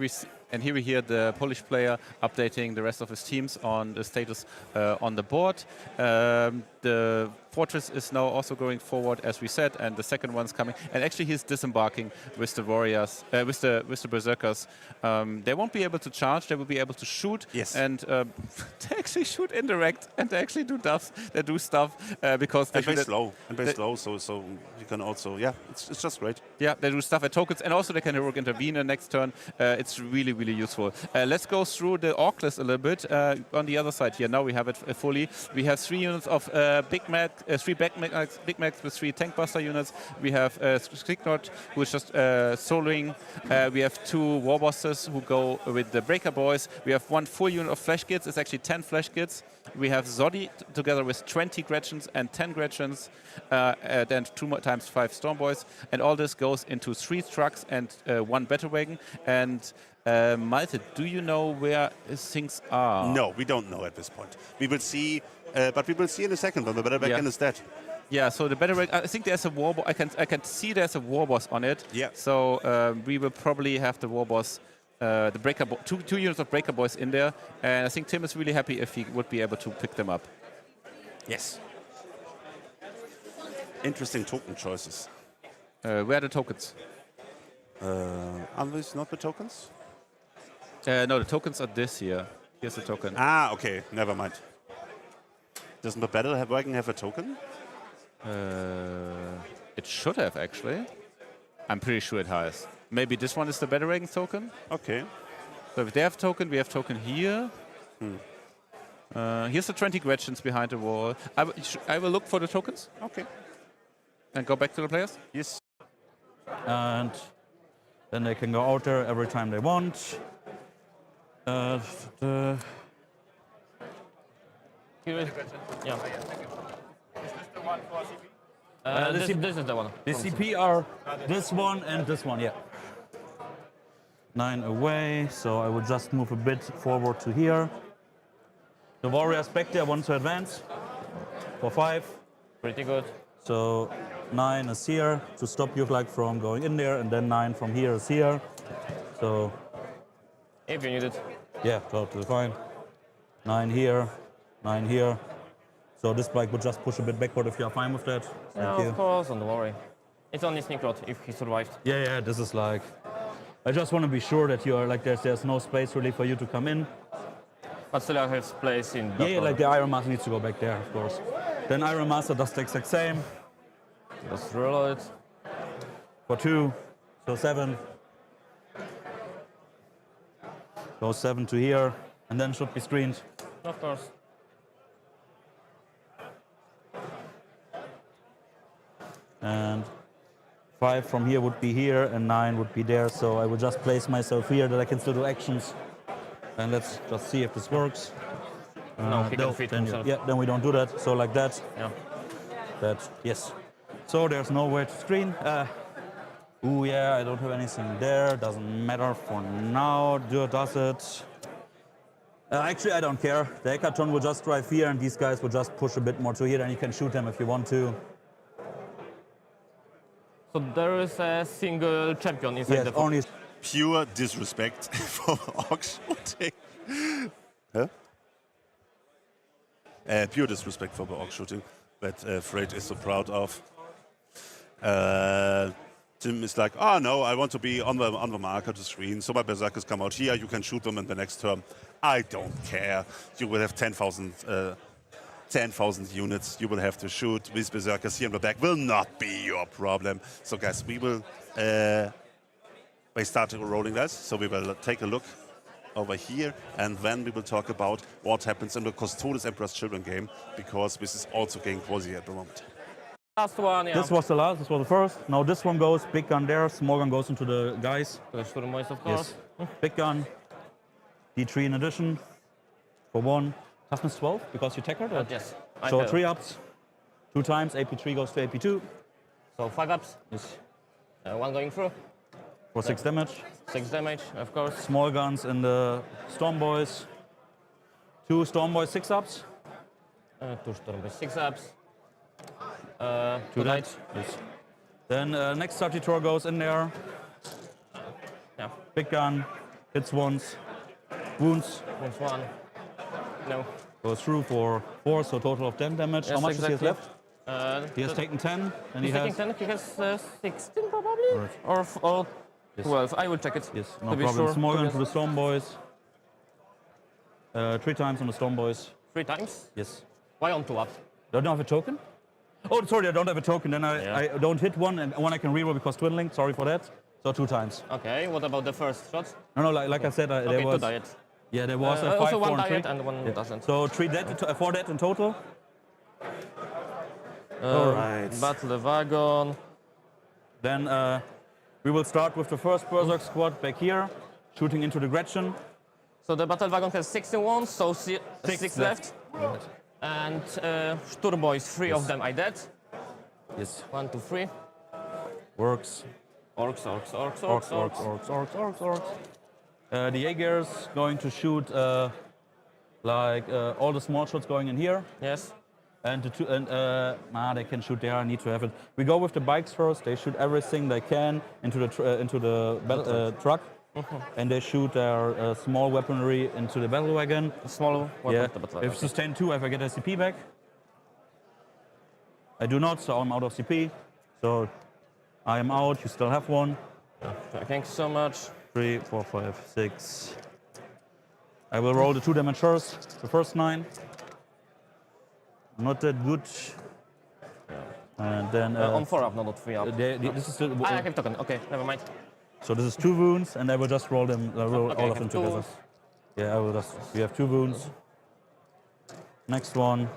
we hear the Polish player updating the rest of his teams on the status on the board. The Fortress is now also going forward, as we said, and the second one's coming. And actually, he's disembarking with the warriors, with the berserkers. They won't be able to charge; they will be able to shoot. Yes. And they actually shoot indirect, and they actually do stuff because they And shoot very slow, so you can also, it's just great. Yeah, they do stuff at tokens, and also they can heroic intervene the next turn. It's really, really useful. Let's go through the orc list a little bit. On the other side here, now we have it fully. We have 3 units of Big Mac, 3 Big Macs with 3 Tank Buster units. We have Skrignot, who is just soloing. We have 2 War Bosses who go with the Breaker Boys. We have 1 full unit of Flash Kits. It's actually 10 Flash Kits. We have Zodi together with 20 Gretchens and 10 Gretchens, then 2 times 5 Storm Boys. And all this goes into 3 trucks and 1 Battle Wagon. And Malte, do you know where things are? No, we don't know at this point. We will see but we will see in a second when the better wagon is dead. Yeah, so the better I think there's a war boss. I can see there's a war boss on it. Yeah. So we will probably have the war boss, the breaker, two units of breaker boys in there, and I think Tim is really happy if he would be able to pick them up. Yes. Interesting token choices. Where are the tokens? Are these not the tokens? No, the tokens are this here. Here's the token. Ah, okay. Never mind. Doesn't the battle wagon have a token? It should have, actually. I'm pretty sure it has. Maybe this one is the Battle Wagon token? Okay. So if they have token, we have token here. Here's the 20 questions behind the wall. I will look for the tokens. Okay. And go back to the players? Yes. And then they can go out there every time they want. Here is, yeah. This is the one. The CP are this one and this one, yeah. 9 away, so I will just move a bit forward to here. The warriors back there want to advance for 5. Pretty good. So 9 is here to stop you like from going in there, and then 9 from here is here. So If you need it. yeah, totally fine. 9 here, 9 here. So this bike would just push a bit backward if you're fine with that. Yeah, Thank you. of course, don't worry. It's only sneak rod if he survived. Yeah, this is like, I just want to be sure that you are like there's no space really for you to come in. But still I have place in Yeah, like the Iron Master needs to go back there, of course. Then Iron Master does the exact same Just reload it. for 2, so 7. Goes 7 to here, and then should be screened. Of course. And 5 from here would be here, and 9 would be there. So I would just place myself here that I can still do actions. And let's just see if this works. No, he can fit then himself. yeah, then we don't do that. So like that, Yeah. that, yes. So there's nowhere to screen. Ooh, yeah, I don't have anything there. Doesn't matter for now. Does it? Actually, I don't care. The Hackathon will just drive here, and these guys will just push a bit more to here, and you can shoot them if you want to. So there is a single champion inside Yes, the only. Pure disrespect for orc shooting. Huh? Pure disrespect for the orc shooting that Freight is so proud of. Tim is like, oh no, I want to be on the marker to screen, so my berserkers come out here, you can shoot them in the next turn. I don't care. You will have 10,000 units you will have to shoot. These berserkers here in the back will not be your problem. So guys, we will start rolling this, so we will take a look over here, and then we will talk about what happens in the Custodes Emperor's Children game, because this is also getting quasi at the moment. last one, yeah. This was the last, this was the first. Now this one goes, big gun there, small gun goes into the guys. The Sturmboys, of course. Yes. Big gun, D3 in addition, for 1. Toughness 12, because you tackled it? Yes. So have. 3 ups, 2 times, AP3 goes to AP2. So 5 ups. Yes. 1 going through. For 6 damage. 6 damage, of course. Small guns in the Stormboys. 2 Stormboys 6 ups. 2 Sturmboys, 6 ups. 2 Good light. Yes. Then next 30 goes in there. Yeah. Big gun, hits once, wounds, Once 1. No. goes through for 4, so total of 10 damage. How Yes, much does he have exactly. left? He has taken 10, and he He's has. taking 10, he has 16 probably? Right. Or 12, I will check it. Yes, to no be problem. sure. Small gun Yes. to the Stormboys. 3 times on the Stormboys. 3 times? Yes. Why on 2 ups? Don't have a token? Oh, sorry, I don't have a token. Then Yeah. I don't hit one, and one I can reroll because twinning. Sorry for that. So 2 times. Okay, what about the first shot? No, like I said, Okay, there 2 was. diets. Yeah, there was a 5, Also 4, 1 and 3. diet and 1 doesn't. So 4 dead in total. Alright. Battle the wagon. Then we will start with the first Berserk squad back here, shooting into the Gretchen. So the battle wagon has 61, so 6 left. And Sturmboys, 3 of them I dead. Yes. 1, 2, 3. Works. Orcs. Orcs. The Jaegers going to shoot like all the small shots going in here. Yes. And they can shoot there. I need to have it. We go with the bikes first. They shoot everything they can into the truck, and they shoot their small weaponry into the battle wagon. Small weapon. Yeah. The battle If wagon. sustain 2, if I get a CP back. I do not, so I'm out of CP. So I am out. You still have one. Thanks so much. 3, 4, 5, 6. I will roll the 2 damage first. The first 9. Not that good. And then On 4 up, not 3 up. this is the, I have token. Okay, never mind. so this is 2 wounds, and I will just roll them, roll Okay, all I of them have 2 together. wounds. Yeah, I will just. You have 2 wounds. Next one,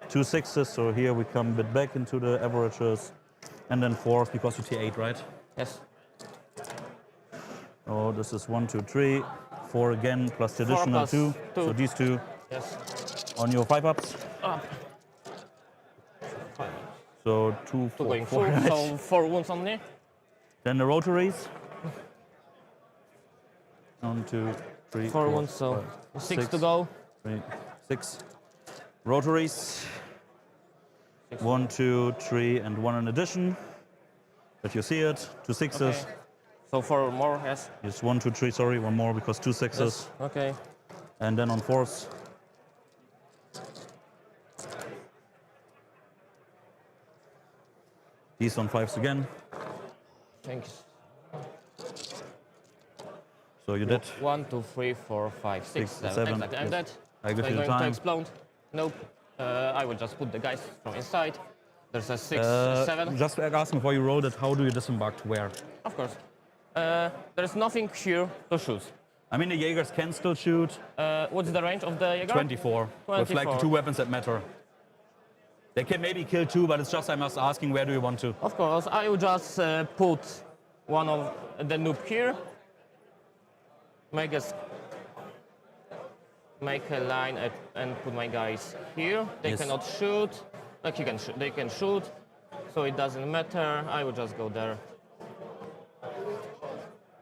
2 6s. So here we come a bit back into the averages, and then 4 because you T8, right? Yes. Oh, this is 1, 2, 3, 4 again plus the 4 additional plus 2. 2. So these 2 Yes. on your 5 ups. Up. So 2, 4, Going 4. full. So 4 wounds only. Then the rotaries. 1, 2, 3, 4 wounds, so 6 to go. 3, 6. Rotaries. 1, 2, 3, and 1 in addition. But you see it. 2 6s. Okay. So 4 more, yes. Yes, 1, 2, 3. Sorry, 1 more because 2 6s. Yes. Okay. And then on 4s. These on 5s again. Thanks. So you did. 1, 2, 3, 4, 5, 6, 6, 7. 7. Exactly. I'm Yes. dead. I give They're you the going to time. explode. Nope. I will just put the guys from inside. There's a 6, 7. Just ask me before you rolled it, how do you disembark to where? Of course. There's nothing here to shoot. I mean, the Jaegers can still shoot What's the range of the Jaeger? 24, with like the 24. 2 weapons that matter. They can maybe kill 2, but it's just I'm just asking where do you want to? Of course, I will just put one of the noob here. Make a line and put my guys here. They Yes. cannot shoot. Like they can shoot, so it doesn't matter. I will just go there.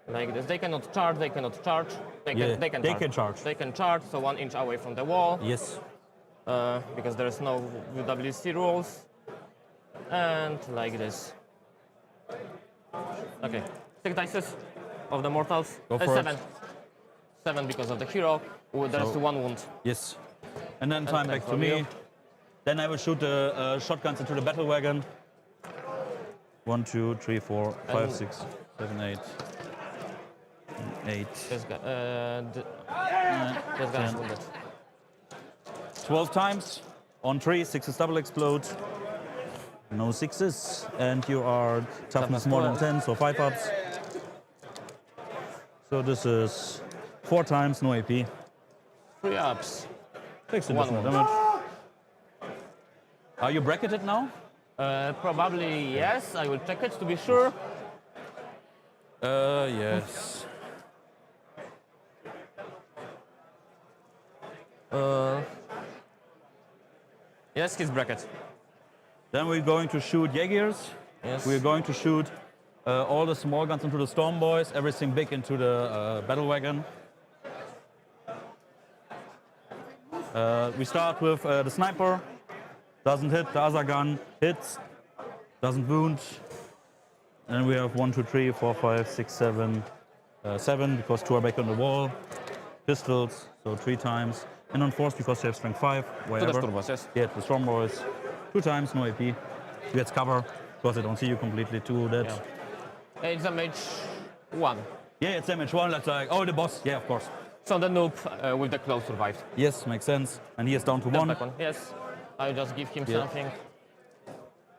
Like this. They cannot charge. They cannot charge. They can charge. They can charge. So 1 inch away from the wall. Yes. Because there's no WC rules. And like this. Okay. 6 dices of the mortals. Go for 7. it. 7 because of the hero. There's So- 1 wound. Yes. And then time back to from me. you. Then I will shoot the shotguns into the battle wagon. 1, 2, 3, 4, 5, And- 6, 7, 8. 8. This guy is wounded. 12 times on 3, 6s double explode. No 6s. And you are toughness more than 10, so 5 ups. So this is 4 times, no AP. 3 ups. 6 One additional wound. damage. Are you bracketed now? Probably yes. I will check it to be sure. Yes. Yes, he's bracket. Then we're going to shoot Jaegers. Yes. We're going to shoot all the small guns into the Storm Boys, everything big into the battle wagon. We start with the sniper. Doesn't hit, the other gun hits, doesn't wound. And we have 1, 2, 3, 4, 5, 6, 7, 7 because 2 are back on the wall. Pistols, so 3 times. And on force because they have strength 5, To the wherever. Stormboys, yes. Yeah, the Storm Boys. 2 times, no AP. You get cover because they don't see you completely. 2 dead. Yeah. It's damage 1. Yeah, it's damage 1. That's like, oh, the boss. Yeah, of course. So the noob with the close survived. Yes, makes sense. And he is down to That's 1. back one. Yes. I'll just give him Yeah. something.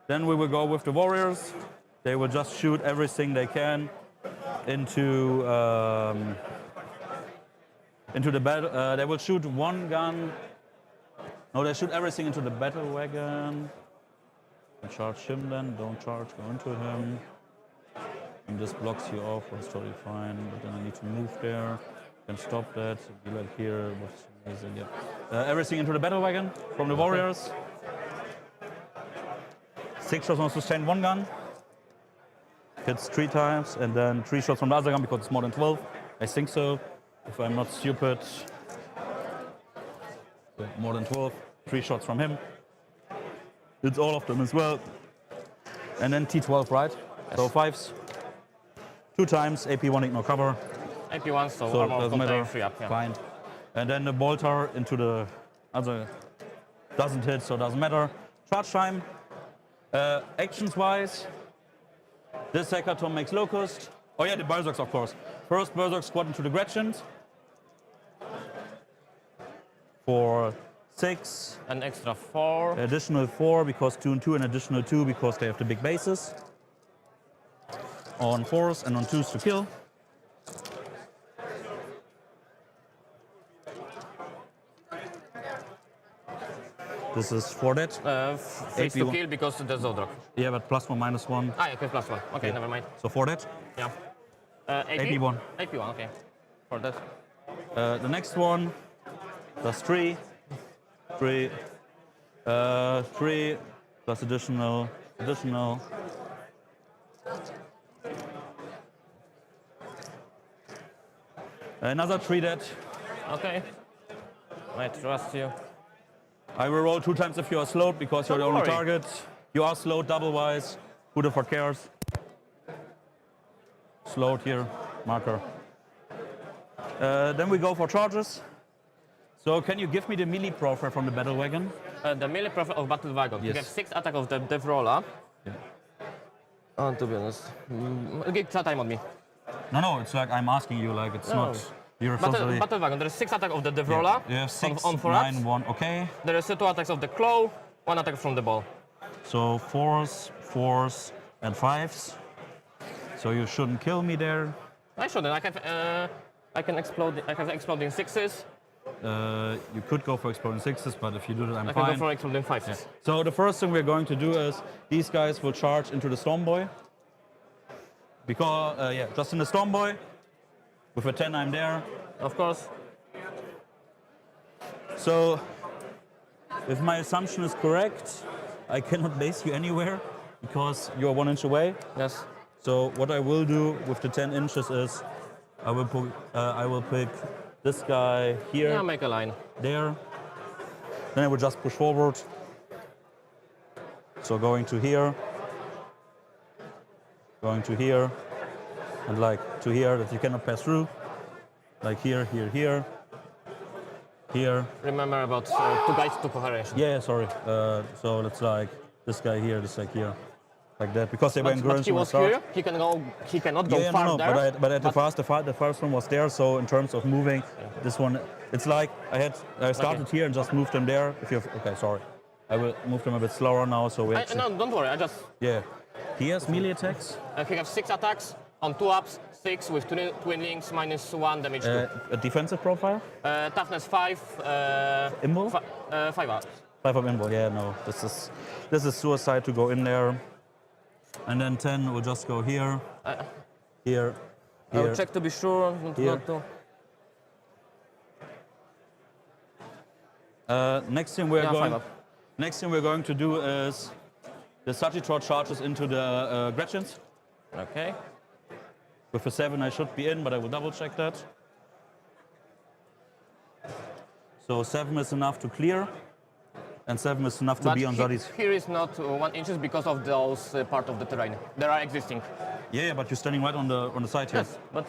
Then we will go with the warriors. They will just shoot everything they can into the battle. They will shoot 1 gun. No, they shoot everything into the battle wagon. And charge him then. Don't charge. Go into him. And this blocks you off. That's totally fine. But then I need to move there. Can stop that. Be like here. What's amazing? Yeah. Everything into the battle wagon from the warriors. 6 shots on sustain 1 gun. Hits 3 times, and then 3 shots from the other gun because it's more than 12. I think so, if I'm not stupid. More than 12. 3 shots from him. It's all of them as well. And then T12, right? So 5s. 2 times, AP1 ignore cover. AP1, so So armor doesn't matter. contain 3 up. Yeah. Fine. And then the bolter into the other. Doesn't hit, so doesn't matter. Charge time. Actions-wise, this hackathon makes Locust. Oh yeah, the Berserks, of course. First Berserk squad into the Gretchens. For 6. An extra 4. Additional 4 because 2 and 2, and additional 2 because they have the big bases. On 4s and on 2s to kill. This is for that. Freeze to AP1. kill because there's Zodrok. Yeah, but +1, -1. Ah, okay, +1. Okay, never mind. So for that. Yeah. AP? AP1. AP1, okay. For that. The next one does 3. 3. 3 plus additional. Another 3 dead. Okay. I trust you. I will roll 2 times if you are slowed because you're the Don't only worry. target. You are slowed double-wise. Who the fuck cares? Slowed here, marker. Then we go for charges. So can you give me the melee profile from the battle wagon? The melee profile of Battle Wagon. You Yes. have 6 attack of the Death Roller. Yeah. To be honest. Get time on me. No, it's like I'm asking you, like it's No. not your responsibility. Battle Wagon, there is 6 attack of the Death Roller. You have 6, on 4 9, ups. 1, okay. There is 2 attacks of the Claw, 1 attack from the ball. So 4s, and 5s. So you shouldn't kill me there. I shouldn't. I can explode. I have exploding 6s. You could go for exploding 6s, but if you do that, I'm I can fine. go for exploding 5s. So the first thing we're going to do is these guys will charge into the Stormboy. Because, just in the Stormboy. With a 10, I'm there. Of course. So, if my assumption is correct, I cannot base you anywhere because you're 1 inch away. Yes. So what I will do with the 10 inches is I will pick this guy here, Yeah, make a line. there. Then I will just push forward. So going to here, and like to here that you cannot pass through. Like here, here. Remember about 2 guys to coheration. Yeah, sorry. So it's like this guy here, this guy here. Like that, because they were in But Grunge he from the was start. here. He cannot go Yeah, farther. but at the first one was there. So in terms of moving, this one, it's like I started here and just moved them there. Okay, sorry, I will move them a bit slower now. So we No, don't worry. yeah. He has melee attacks. He has 6 attacks on 2 ups, 6 with twin links, -1 damage. A defensive profile. Toughness 5. Immo? 5 ups. 5 of Immo. Yeah, no, this is suicide to go in there. And then 10 will just go here, here, I'll here. check to be sure. Here. Not to. Next thing we're Yeah, going. 5 up. Next thing we're going to do is the Sagittor charges into the Gretchens. Okay. With a 7 I should be in, but I will double check that. So 7 is enough to clear, and 7 is enough to be on Zadis. Here is not 1 inches because of those part of the terrain. They are existing. Yeah, but you're standing right on the side here. Yes, but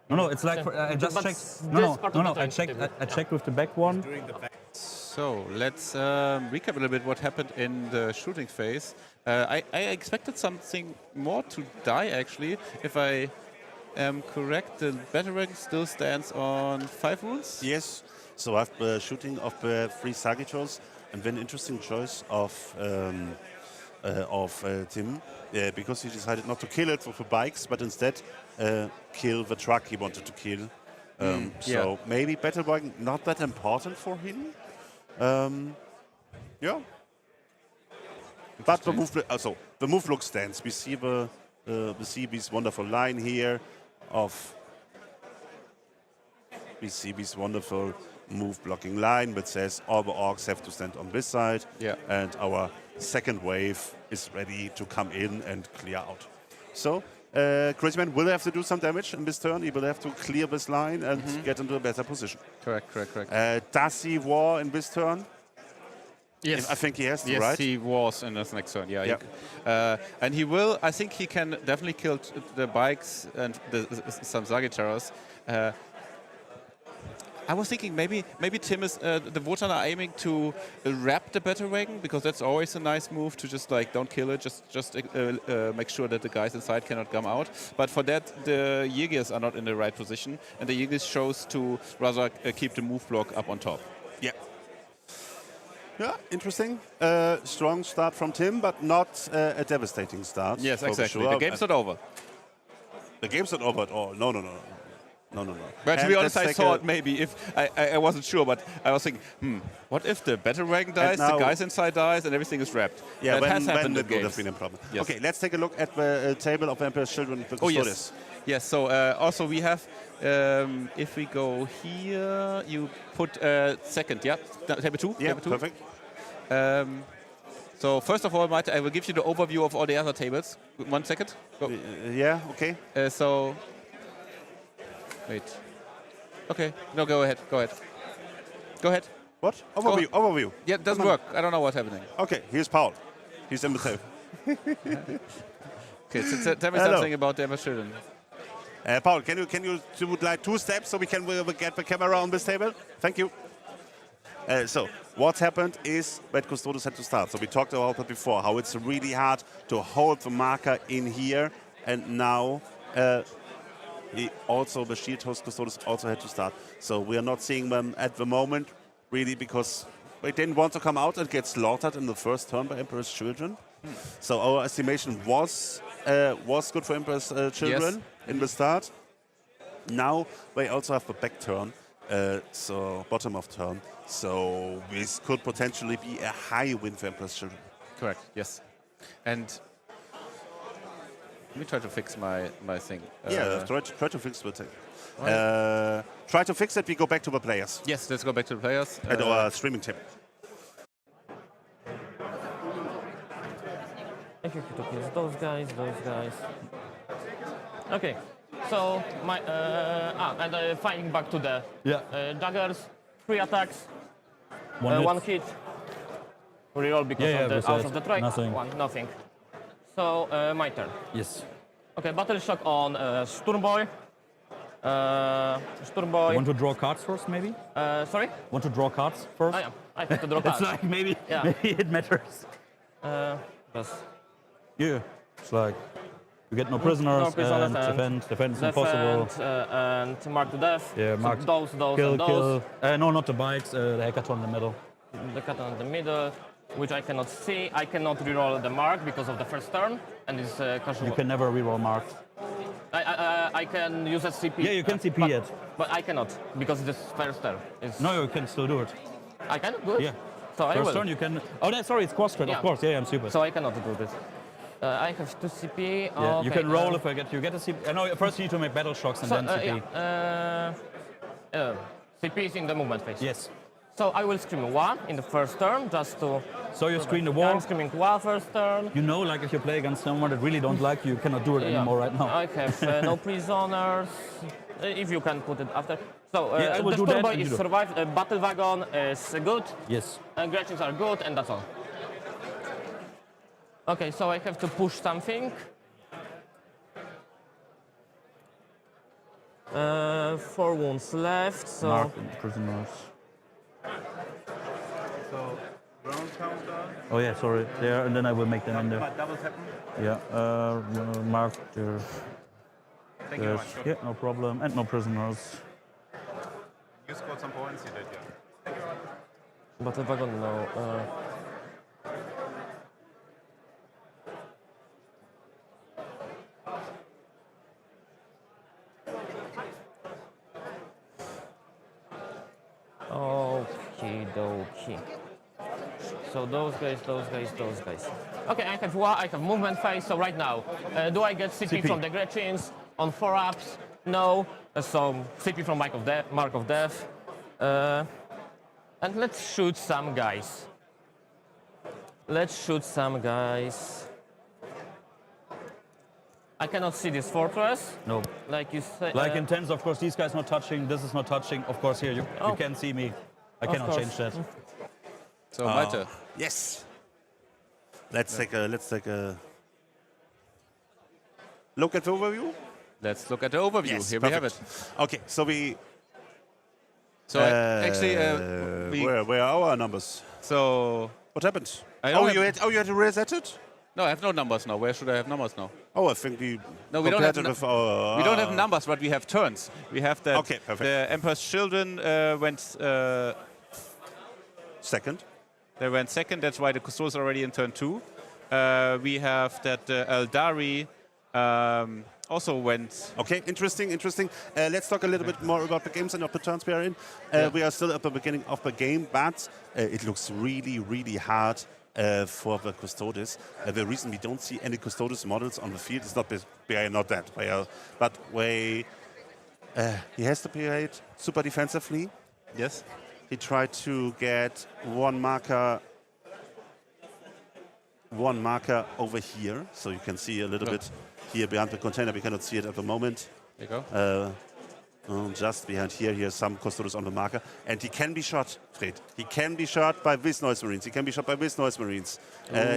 No, it's like I just But checked. this No, part no, of no. the I terrain checked. I checked with the back one. So let's recap a little bit what happened in the shooting phase. I expected something more to die actually. If I am correct, the battle rank still stands on 5 wounds. Yes. So I've shooting of 3 Sagittors, and then interesting choice of Tim, because he decided not to kill it with the bikes, but instead kill the truck he wanted to kill. So maybe battle bike not that important for him. Yeah. But the move looks dense. We see this wonderful line here of. We see this wonderful move blocking line that says all the orcs have to stand on this side, and our second wave is ready to come in and clear out. So Crazy Man will have to do some damage in this turn. He will have to clear this line and get into a better position. Correct, correct, correct. Does he war in this turn? Yes. I think he has to, yes, right? he was in this next turn. Yeah. Yeah. And he will. I think he can definitely kill the bikes and some Sagittarius. I was thinking maybe Tim is the Wotan are aiming to wrap the battle wagon, because that's always a nice move to just like don't kill it, just make sure that the guys inside cannot come out. But for that the Jägers are not in the right position, and the Jägers chose to rather keep the move block up on top. Yeah. Yeah, interesting. Strong start from Tim, but not a devastating start. Yes, for exactly. sure. The game's not over. The game's not over at all. No. But to And be honest, let's I take thought maybe if I wasn't sure, but I was thinking, what if the battle wagon dies, the now- guys inside dies, and everything is wrapped? Yeah, that has when happened in it would have games. been a problem. Yes. Okay, let's take a look at the table of Emperor's Children. Oh yes, yes. So also we have, if we go here, you put second, yeah, table two. Yeah, table two. perfect. So first of all, Maite, I will give you the overview of all the other tables. 1 second. Go. Yeah, okay. So wait. Okay, no, go ahead. Go ahead. Go ahead. What? Overview. Overview. Yeah, it doesn't work. I don't know what's happening. Okay, here's Paul. He's in the table. Okay, so tell me Hello. something about the Emperor's Children. Paul, can you do like 2 steps so we can get the camera on this table? Thank you. So what happened is that Custodes had to start. So we talked about that before, how it's really hard to hold the marker in here, and now the shield host Custodes also had to start. So we are not seeing them at the moment, really, because they didn't want to come out and get slaughtered in the first turn by Emperor's Children. So our estimation was good for Emperor's Children in the start. Now they also have the back turn, so bottom of turn. So this could potentially be a high win for Emperor's Children. Correct, yes. And let me try to fix my thing. Try to fix the thing. Try to fix it, we go back to the players Yes, let's go back to the players. at our streaming table. I have to kill those guys. Okay, so my fighting back to the daggers, 3 attacks, one hit. Reroll because of the out of the try. nothing. Nothing. So my turn. Yes. Okay, battle shock on Sturmboy. Sturmboy. Want to draw cards first, maybe? Sorry? Want to draw cards first? I have to draw It's cards. like maybe it matters. Yes. Yeah. It's like you get no prisoners, and defend is impossible. And mark to death. Yeah, So mark. those, Kill, and those. kill. No, not the bikes. The hackathon in the middle. The cut in the middle, which I cannot see. I cannot reroll the mark because of the first turn, and it's casual. You can never reroll marked. I can use a CP. Yeah, you can CP it. But I cannot because this first turn is. No, you can still do it. I cannot do it. Yeah. So I First will. turn you can. Oh, no, sorry, it's cross trade. Yeah. Of course. Yeah, I'm stupid. So I cannot do this. I have 2 CP. Yeah, you Okay, can roll if you get a CP. No, first you need to make battle shocks and then CP. CP is in the movement phase. Yes. So I will scream 1 in the first turn just to. So you screen the Yeah, I'm wall. screaming 1 first turn. You know, like if you play against someone that really don't like you, you cannot do it anymore right now. I have no prisoners. If you can put it after. So Yeah, I will the do that Sturmboy and is you do. survived. Battle wagon is good. Yes. Gretchens are good, and that's all. Okay, so I have to push something. 4 wounds left. So Mark prisoners. So round counter. Oh yeah, sorry. There, and then I will make them in there. Doubles happen. Yeah. Mark there. Thank you very much. Yeah, no problem. And no prisoners. You scored some points, you did, yeah. battle wagon no. Okie dokie. So those guys. Okay, I have movement phase. So right now, do I get CP from the Gretchens on 4 ups? No. So CP from Mark of Death. And let's shoot some guys. I cannot see this fortress. No. Like you said. Like in tens, of course, these guys not touching. This is not touching. Of course, here you Oh. can see me. I cannot course. change that. So Malte. Yes. Let's take a look at the overview. Let's look at the overview. Yes, Here we have it. perfect. Okay, so we So actually, where are our numbers? so What happened? I don't You have- had to reset it? no, I have no numbers now. Where should I have numbers now? Oh, I think we No, we don't compared have it with our, We don't have numbers, but we have turns. We have that Okay, perfect. the Emperor's Children went second. they went second. That's why the Custodes are already in turn 2. We have that Eldari also went. Okay, interesting. Let's talk a little bit more about the games and of the turns we are in. We are still at the beginning of the game, but it looks really, really hard for the Custodes. The reason we don't see any Custodes models on the field is not they are not that, but he has to play it super defensively. Yes. He tried to get one marker over here, so you can see a little bit here behind the container. We cannot see it at the moment. There you go. Just behind here, here's some Custodes on the marker. And he can be shot, Fred. He can be shot by this Noise Marines. He can be shot by this Noise Marines.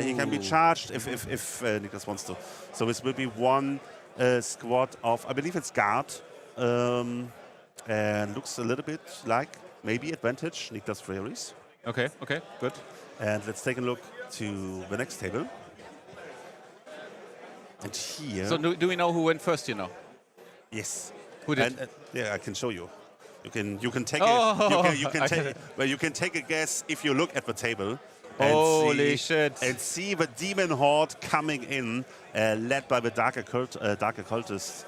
He can be charged if Niklas wants to. So this will be one squad of, I believe it's guard. And looks a little bit like maybe advantage Niklas Freris. Okay, good. And let's take a look to the next table. And here, So do we know who went first, you know? yes. Who did? And, yeah, I can show you. You can take Oh, you can take a guess if you look at the table. Holy see, shit. And see the demon horde coming in, led by the dark occultist,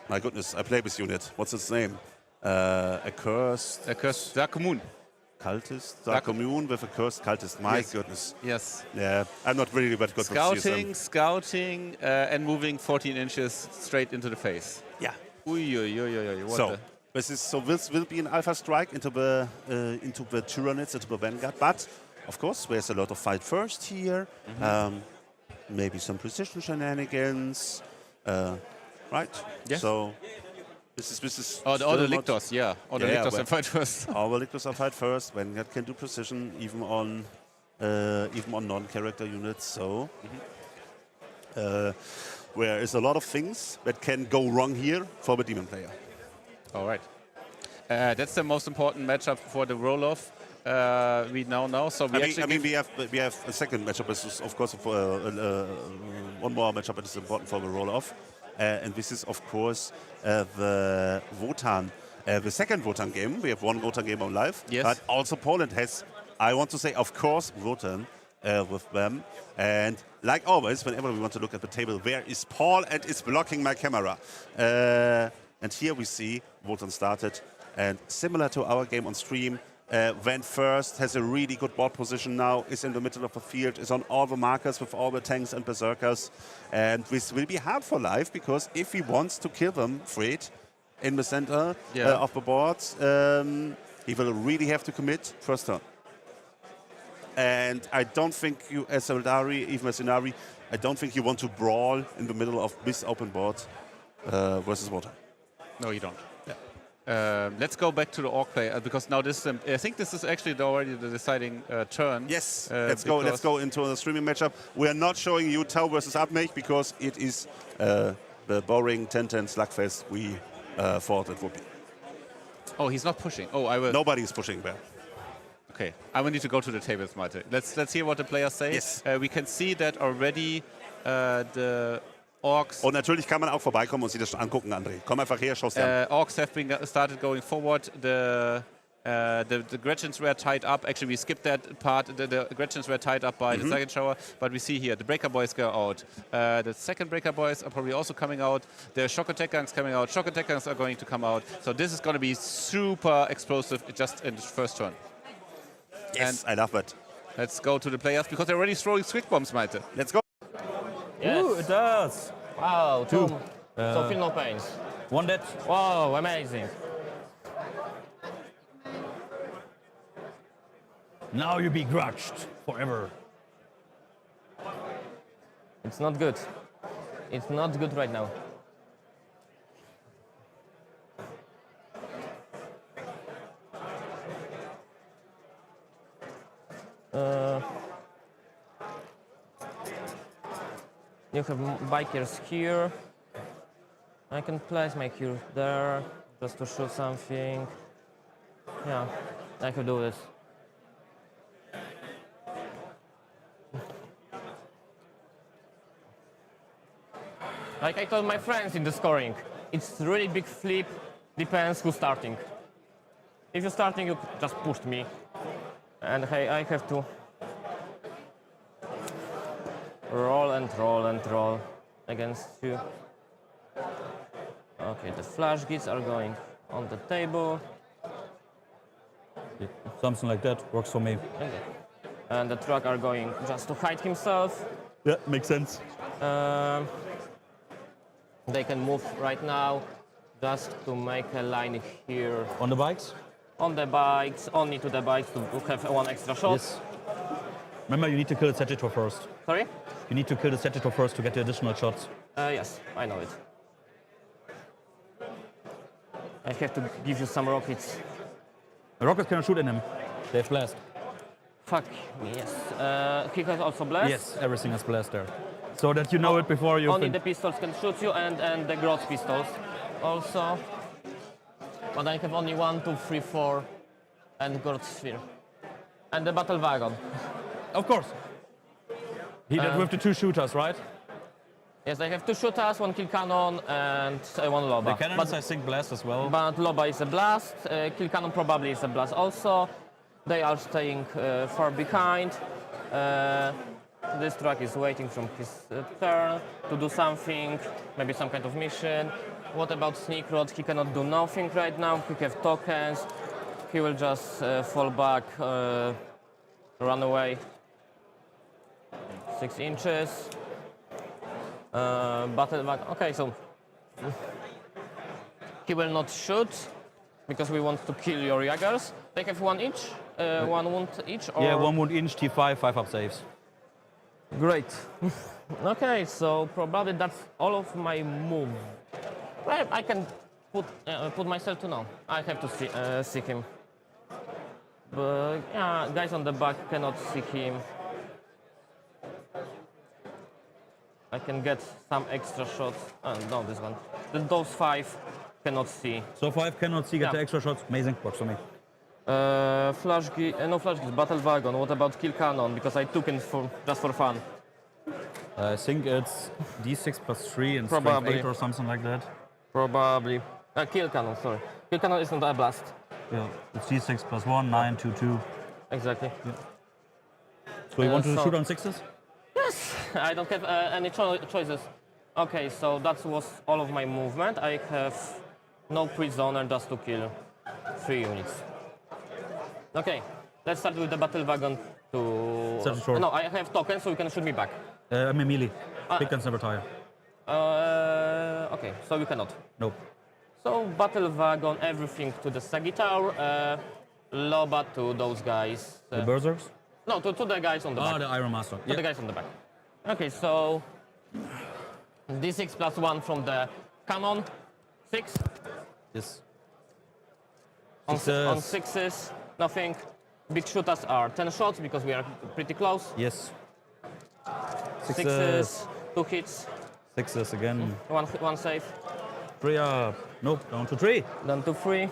my goodness, I play this unit. What's its name? Accursed Dark Moon. cultist, dark commune with a cursed cultist. My Yes. goodness. Yes. Yeah, I'm not really that good with Scouting, and moving 14 inches straight into the face. Yeah. Ui. What So the? this will be an alpha strike into the Tyranids, into the Vanguard. But of course, there's a lot of fight first here. Maybe some precision shenanigans, right? Yes. So this is. All the still not- Lictors, yeah. All the Yeah, Lictors well- and fight first. Our Lictors are fight first. Vanguard can do precision even on non-character units. So there is a lot of things that can go wrong here for the demon player. All right. That's the most important matchup for the roll-off. We now know. So we we have a second matchup. This is of course one more matchup that is important for the roll-off, and this is of course the Wotan, the second Wotan game. We have one Wotan game on live, Yes. but also Poland has. I want to say, of course, Wotan with them. And like always, whenever we want to look at the table, where is Paul and is blocking my camera? And here we see Wotan started, and similar to our game on stream. Went first, has a really good board position now, is in the middle of the field, is on all the markers with all the tanks and berserkers. And this will be hard for life, because if he wants to kill them, Fred, in the center of the board, he will really have to commit first turn. And I don't think you, as Eldari, even as Inari, I don't think you want to brawl in the middle of this open board versus Wotan. No, you don't. Let's go back to the orc play because now this. I think this is actually already the deciding turn. Yes, let's go into the streaming matchup. We are not showing you Tau versus Abmech because it is the boring 10-10 slugfest we thought it would be. Oh, he's not pushing. Oh, I will. Nobody is pushing there. Okay, I will need to go to the tables, Malte. Let's hear what the players say. Yes. We can see that already the orcs. Und natürlich kann man auch vorbeikommen und sich das angucken, André. Komm einfach her, schau's dir an. Orcs have been started going forward. The Gretchens were tied up. Actually, we skipped that part. The Gretchens were tied up by the second shower, but we see here the Breaker Boys go out. The second Breaker Boys are probably also coming out. The Shock Attack Gangs coming out. Shock Attack Gangs are going to come out. So this is going to be super explosive just in the first turn. Yes, I love that. Let's go to the players because they're already throwing Squid Bombs, Malte. Let's go. Yes. Ooh, it does. Wow, two. So feel no pains. One dead. Wow, amazing. Now you be grudged forever. It's not good. It's not good right now. You have bikers here. I can place my cure there just to shoot something. Yeah, I could do this. Like I told my friends in the scoring, it's really big flip, depends who's starting. If you're starting, you just pushed me. And hey, I have to roll and roll and roll against you. Okay, the flash kits are going on the table. Something like that works for me. And the truck are going just to hide himself. Yeah, makes sense. They can move right now just to make a line here. On the bikes? On the bikes, only to the bikes to have one extra shot. Yes. Remember, you need to kill the Settito first. Sorry? You need to kill the Settito first to get the additional shots. Yes, I know it. I have to give you some rockets. The rockets cannot shoot in him. They have blast. Fuck me, yes. He has also blast? Yes, everything has blast there. So that you know it before you... Only the pistols can shoot you and the Gross pistols also. But I have only 1, 2, 3, 4 and Gord Sphere. And the battle wagon. Of course. He did with the 2 shooters, right? Yes, I have 2 shooters, 1 kill cannon and 1 Loba. The cannons, I think, blast as well. But Loba is a blast, kill cannon probably is a blast also. They are staying far behind. This truck is waiting from his turn to do something, maybe some kind of mission. What about Sneak Rod? He cannot do nothing right now. He have tokens. He will just fall back, run away. 6 inches. Battle wagon. Okay, so he will not shoot because we want to kill your Jaggers. They have 1 each, 1 wound each. Or... Yeah, 1 wound each, T5, 5 up saves. Great. Okay, so probably that's all of my move. Well, I can put myself to know. I have to see him. But yeah, guys on the back cannot see him. I can get some extra shots. No, this one. Those 5 cannot see. So 5 cannot see, get Yeah. the extra shots. Amazing, works for me. No flash kits, battle wagon. What about kill cannon? Because I took it just for fun. I think it's D6 plus 3 and strength Probably. 8 or something like that. Probably. Kill cannon, sorry. Kill cannon is not a blast. Yeah, it's D6 plus 1, 9, 2, 2. Exactly. So you want to so- shoot on 6s? Yes, I don't have any choices. Okay, so that was all of my movement. I have no prisoner just to kill 3 units. Okay, let's start with the battle wagon to... Set it short. No, I have tokens, so you can shoot me back. I'm a melee. Big guns never tire. Okay, so you cannot. Nope. So battle wagon, everything to the Sagitar, Loba to those guys. The Berserks? No, to the guys on the back. Oh, the Iron Master. To the guys on the back. Okay, so D6 plus 1 from the cannon. 6. Yes. On Sixes. 6s, nothing. Big shooters are 10 shots because we are pretty close. Yes. 6s, 2 hits, 6s again. 1 save. 3 up. Nope, down to 3. Then to 3.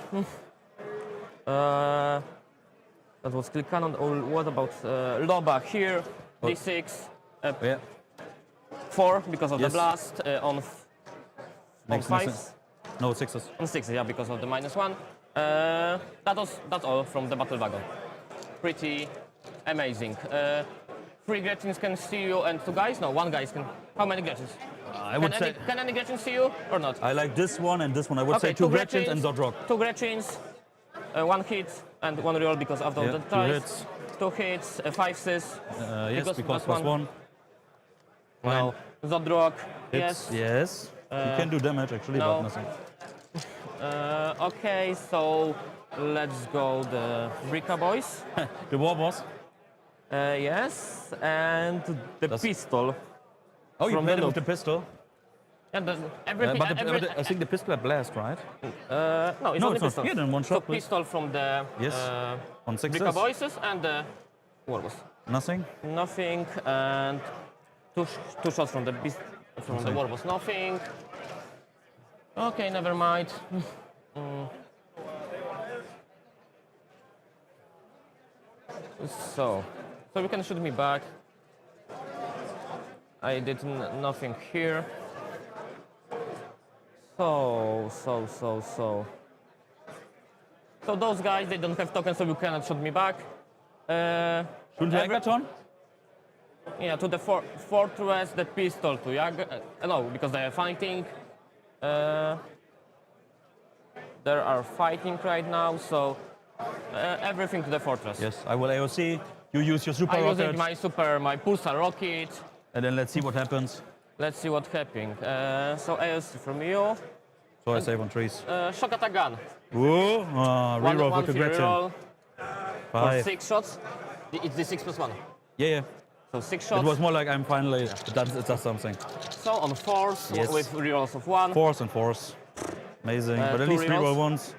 That was kill cannon. Oh, what about Loba here? D6. Yeah. 4 because of Yes. the blast. On Makes no 5s. sense. No, 6s. On 6, yeah, because of the -1. That's all from the battle wagon. Pretty amazing. 3 Gretchins can see you and 2 guys? No, 1 guy can. How many Gretchins? I would say Can any Gretchins see you or not? I like this one and this one. I would say 2 Gretchens and Dodrock. 2 Gretchins, 1 hit and 1 reroll because of Yeah, the 2 tries. hits. 2 hits, 5 sis. Yes, because plus 1. No. Zodrock, Hits. yes. Yes. You can do damage actually, no. but nothing. Okay, so let's go the Bricka boys. The War Boss. Yes, and the Das- pistol. Oh, you from played the it with the loop. pistol? And everything. I think the pistol had blast, right? No, it's No, only it's not. pistol. Yeah, then one So shot, please. pistol from the Yes. On sixes? Vika voices and the Warboss. Nothing? Nothing, and two shots from the Nothing. Warboss. Nothing. Okay, never mind. So you can shoot me back. I did nothing here. So those guys, they don't have tokens, so you cannot shoot me back. Shouldn't you Hackathon? Yeah, to the fortress, the pistol to no, because they are fighting. They are fighting right now, so everything to the fortress. Yes, I will AOC. You use your super I'm rocket. using my pulsar rocket. And then let's see what happens. Let's see what's happening. So AOC from you. So I save on trees. Shock attack gun. Whoa, reroll One with the free Gretchen. reroll for 5. 6 shots. It's the 6+1. Yeah. So 6 It shots. was more like I'm finally, it does something. So on 4s Yes. with rerolls of 1. Force and force. Amazing, but at 2 least reroll rerolls. once.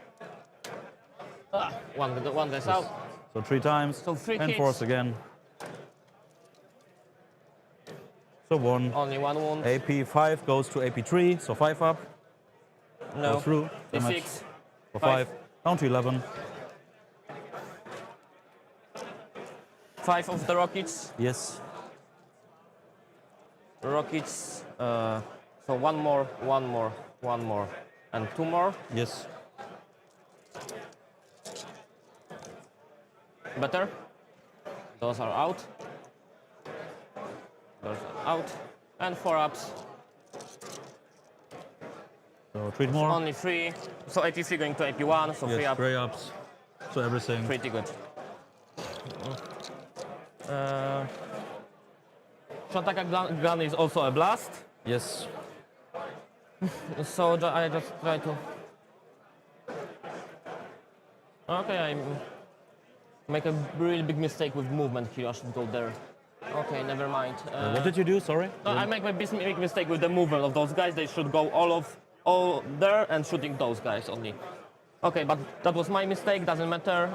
One gets out. So 3 times. So 3 and hits. force again. So 1. Only 1 wound. AP 5 goes to AP 3, so 5 up. No. Go through. Damage D6. for 5. 5. Down to 11. 5 of the rockets. Yes. Rockets. So 1 more, 1 more, 1 more, and 2 more. Yes. Better. Those are out. Those are out. And 4 ups. So 3 more. Only 3. So AP3 going to AP1, so 3 Yes, up. 3 ups. So everything. Pretty good. Shot attack gun is also a blast. Yes. So I just try to. Okay, I make a really big mistake with movement here. I should go there. Okay, never mind. What did you do? Sorry? No, I make a big mistake with the movement of those guys. They should go all there and shooting those guys only. Okay, but that was my mistake. Doesn't matter.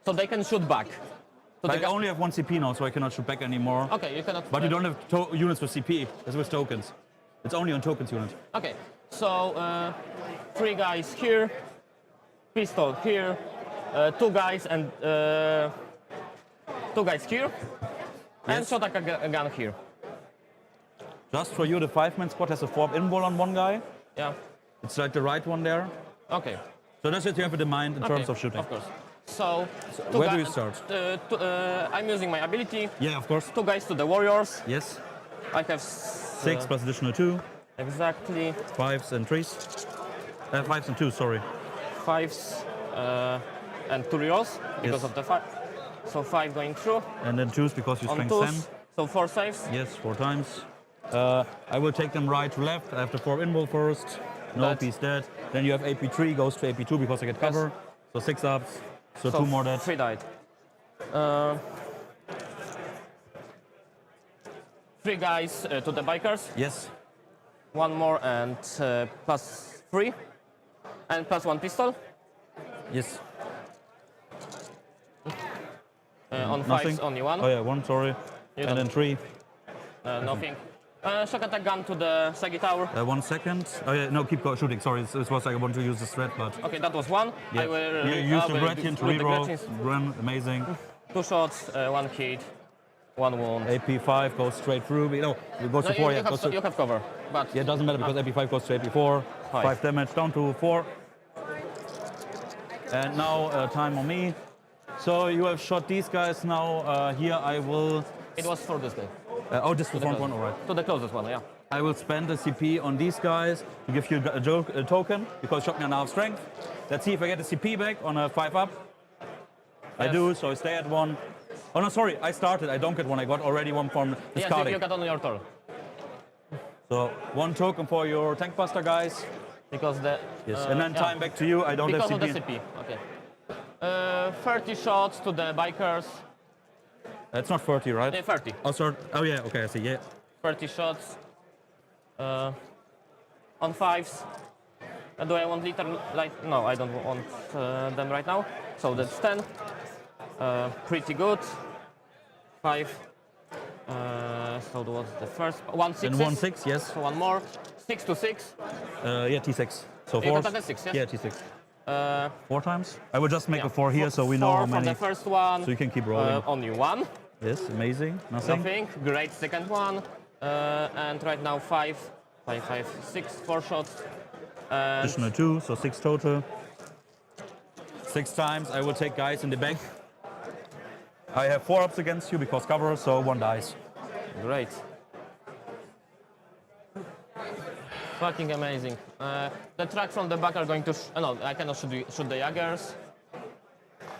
So they can shoot back. So I only have 1 CP now, so I cannot shoot back anymore. Okay, you cannot. But you don't have units with CP. It's with tokens. It's only on tokens unit. Okay, so 3 guys here, pistol here, 2 guys and 2 guys here, and Yes. shot a gun here. Just for you, the 5-man squad has a 4-up invul on 1 guy. Yeah. It's like the right one there. Okay. So that's what you have in mind in terms of shooting. Of course. So where do you start? I'm using my ability. Yeah, of course. 2 guys to the warriors. Yes. I have 6 plus additional 2. exactly 5s and 3s. 5s and 2, sorry. 5s and 2 rerolls because Yes. of the 5. So 5 going through And then 2s because you on strength 2s. 10. So 4 saves. Yes, 4 times. I will take them right to left. I have the 4 invul first. Nope, he's dead. Then you have AP3 goes to AP2 because I get cover. So 6 ups. So 2 more dead. 3 died. 3 guys to the bikers. Yes. 1 more and plus 3. And plus 1 pistol. Yes. On 5s, Nothing. only 1. Oh yeah, 1, sorry. You And then 3. Nothing. Shock attack gun to the Sagi Tower. 1 second. Oh yeah, no, keep shooting. Sorry, it was like I want to use the thread, but Okay, that was 1. yeah. I will You use the Gretchen to with the reroll. Gretchens. Run, amazing. 2 shots, 1 hit, 1 wound. AP5 goes straight through. No, it goes No, to 4. you, Yeah, goes to, you have cover, but yeah, it doesn't matter because AP5 goes to AP4. 5. 5 damage down to 4. And now time on me. So you have shot these guys now. Here I will. it was for this guy. Oh, just the front one, all right. To the closest one, yeah. I will spend a CP on these guys to give you a token because shotgun now have strength. Let's see if I get a CP back on a 5 up. I Yes. do, so I stay at 1. Oh no, sorry, I started. I don't get 1. I got already 1 from Yes, discarding. you got on your turn. So 1 token for your tank buster guys. Because the. Yes, and then time back to you. I don't Because have of CP. the CP, okay. 30 shots to the bikers. It's not 30, right? 30. Oh, sorry. Oh, yeah, okay, I see, yeah. 30 shots. On fives. Do I want liter light? No, I don't want them right now. So that's 10. Pretty good. 5. So that was the first 1 6. And 1 6, yes. So one more. 6 to 6. Yeah, T6. So You 4. got that 6, yes? Yeah, T6. 4 times? I will just make a 4 here so we know 4 how from many. the first one. So you can keep rolling. Only 1. Yes, amazing. Nothing. Nothing. Great second one. And right now 5. 5, 5, 6. 4 shots. And Additional 2, so 6 total. 6 times. I will take guys in the back. I have 4 ups against you because cover, so 1 dice. great. Fucking amazing. The track from the back are going to... no, I cannot shoot the Jaggers.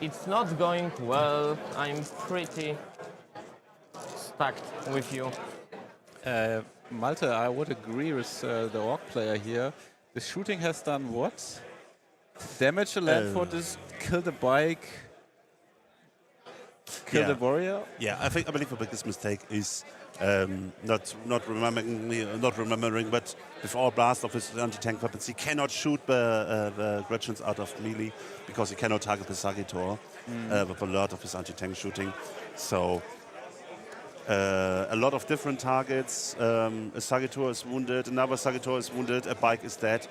It's not going well. I'm pretty stacked with you. Malte, I would agree with the orc player here. The shooting has done what? Damage the land fortress, kill the bike, kill Yeah. the warrior. Yeah, I believe the biggest mistake is not remembering, but with all blast of his anti-tank weapons, he cannot shoot the Gretchens out of melee because he cannot target the Sagittor with a lot of his anti-tank shooting. So a lot of different targets. A Sagittor is wounded, another Sagittor is wounded, a bike is dead.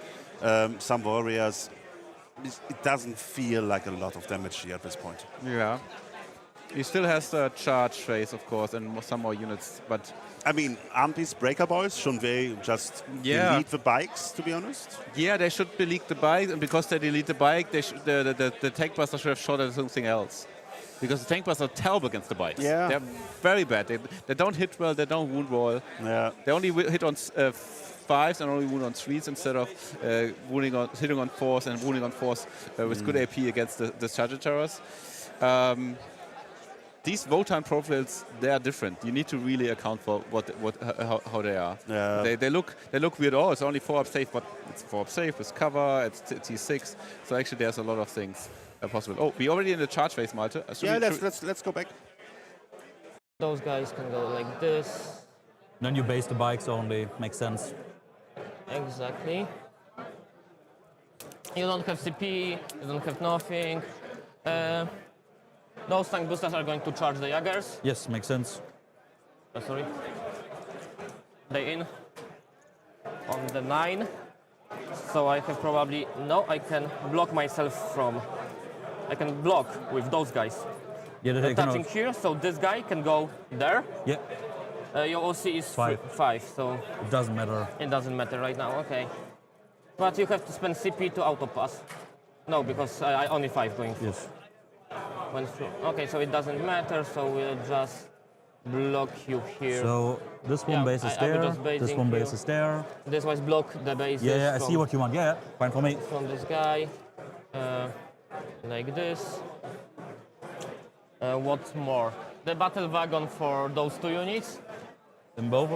Some warriors. It doesn't feel like a lot of damage here at this point. Yeah. He still has the charge phase, of course, and some more units, but I mean, aren't these breaker boys? Shouldn't they just delete the bikes, to be honest? yeah, they should delete the bike, and because they delete the bike, they the tank buster should have shot at something else. Because the tank busters are terrible against the bikes. Yeah. They're very bad. They don't hit well, they don't wound well. Yeah. They only hit on 5s and only wound on 3s instead of hitting on 4s and wounding on 4s with good AP against the Sagittarius. These Votan profiles, they are different. You need to really account for how they are. Yeah. They look weird. Oh, it's only 4-up safe, but it's 4-up safe with cover. It's T6. So actually, there's a lot of things possible. Oh, we already in the charge phase, Malte. Yeah, let's go back. Those guys can go like this. Then you base the bikes only. Makes sense. Exactly. You don't have CP, you don't have nothing. Those tank boosters are going to charge the Jaggers. Yes, makes sense. Sorry. They in on the 9. So I have probably... No, I can block myself from... I can block with those guys. Yeah, They're they touching cannot. here, so this guy can go there. Yeah, Your OC is 5. 5, so it doesn't matter. it doesn't matter right now, okay. But you have to spend CP to auto pass. No, because I only 5 going through. Yes. Went through. Okay, so it doesn't matter, so we'll just block you here. So this one Yeah, base is I will there. just This basing one base you. is there. This was block the bases Yeah, I from, see what you want. Yeah, fine for me. from this guy. Like this. What more? The battle wagon for those 2 units. In both,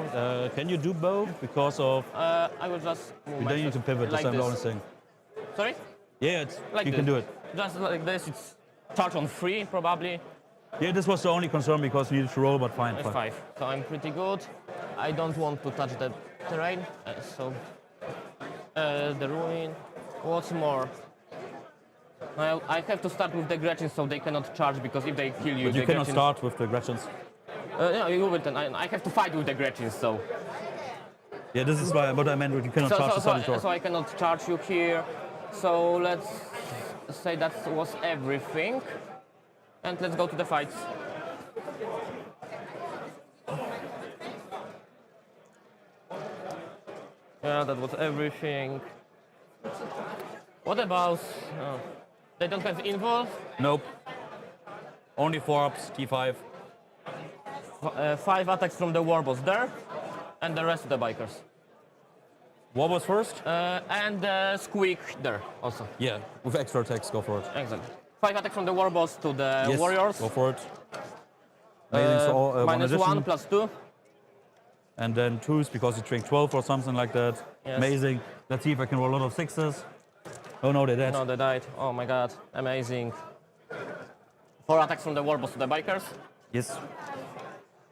can you do both? Because of I will just move you don't need to pivot. like That's the only this. thing. Sorry? Yeah, Like you this. can do it. Just like this, it's charge on 3 probably. Yeah, this was the only concern because you needed to roll, but fine. It's fine. 5. So I'm pretty good. I don't want to touch the terrain. The ruin. What's more? I have to start with the Gretchens so they cannot charge because if they kill you, But you the cannot Gretchens- start with the Gretchens. No, you will then. I have to fight with the Gretchens, so. Yeah, this is what I meant. You cannot charge the Sagittarius. So I cannot charge you here. So let's say that was everything. And let's go to the fights. Yeah, that was everything. What about... they don't have involve? Nope. Only 4-ups, T5. 5 attacks from the warboss there. And the rest of the bikers. What was first? And the squeak there also. Yeah, with extra attacks, go for it. Exactly. 5 attacks from the warboss to the Yes, warriors. go for it. Amazing, so one minus addition. 1 plus 2. And then 2s because you drink 12 or something like that. Yes. Amazing. Let's see if I can roll a lot of 6s. Oh no, they did. No, they died. Oh my god, amazing. 4 attacks from the warboss to the bikers. Yes.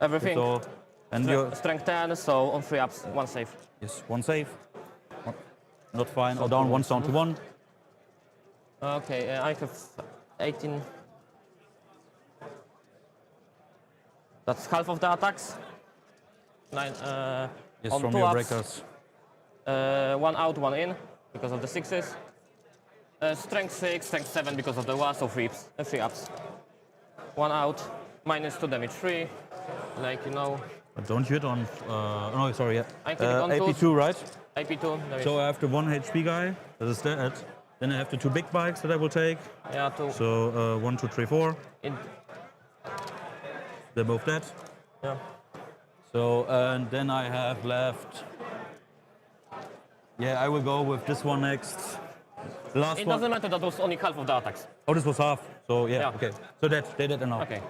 Everything. So, and you're Strength 10, so on 3 ups, 1 save. yes, one save. Not fine. Or down, one's down to 1. Okay, I have 18. That's half of the attacks. 9. Yes, on from 2 your ups. breakers. 1 out, 1 in because of the 6s. Strength 6, strength 7 because of the 1, so 3 ups. 1 out, -2 damage 3, like you know. But don't hit on. No, sorry, yeah. I think on AP2, right? AP2 damage. So I have the 1 HP guy that is dead. Then I have the 2 big bikes that I will take. yeah, 2. So 1, 2, 3, 4. They're both dead. Yeah. So and then I have left. Yeah, I will go with this one next. The last It one. doesn't matter, that was only half of the attacks. Oh, this was half. So yeah, Yeah. okay. So they did enough. Okay.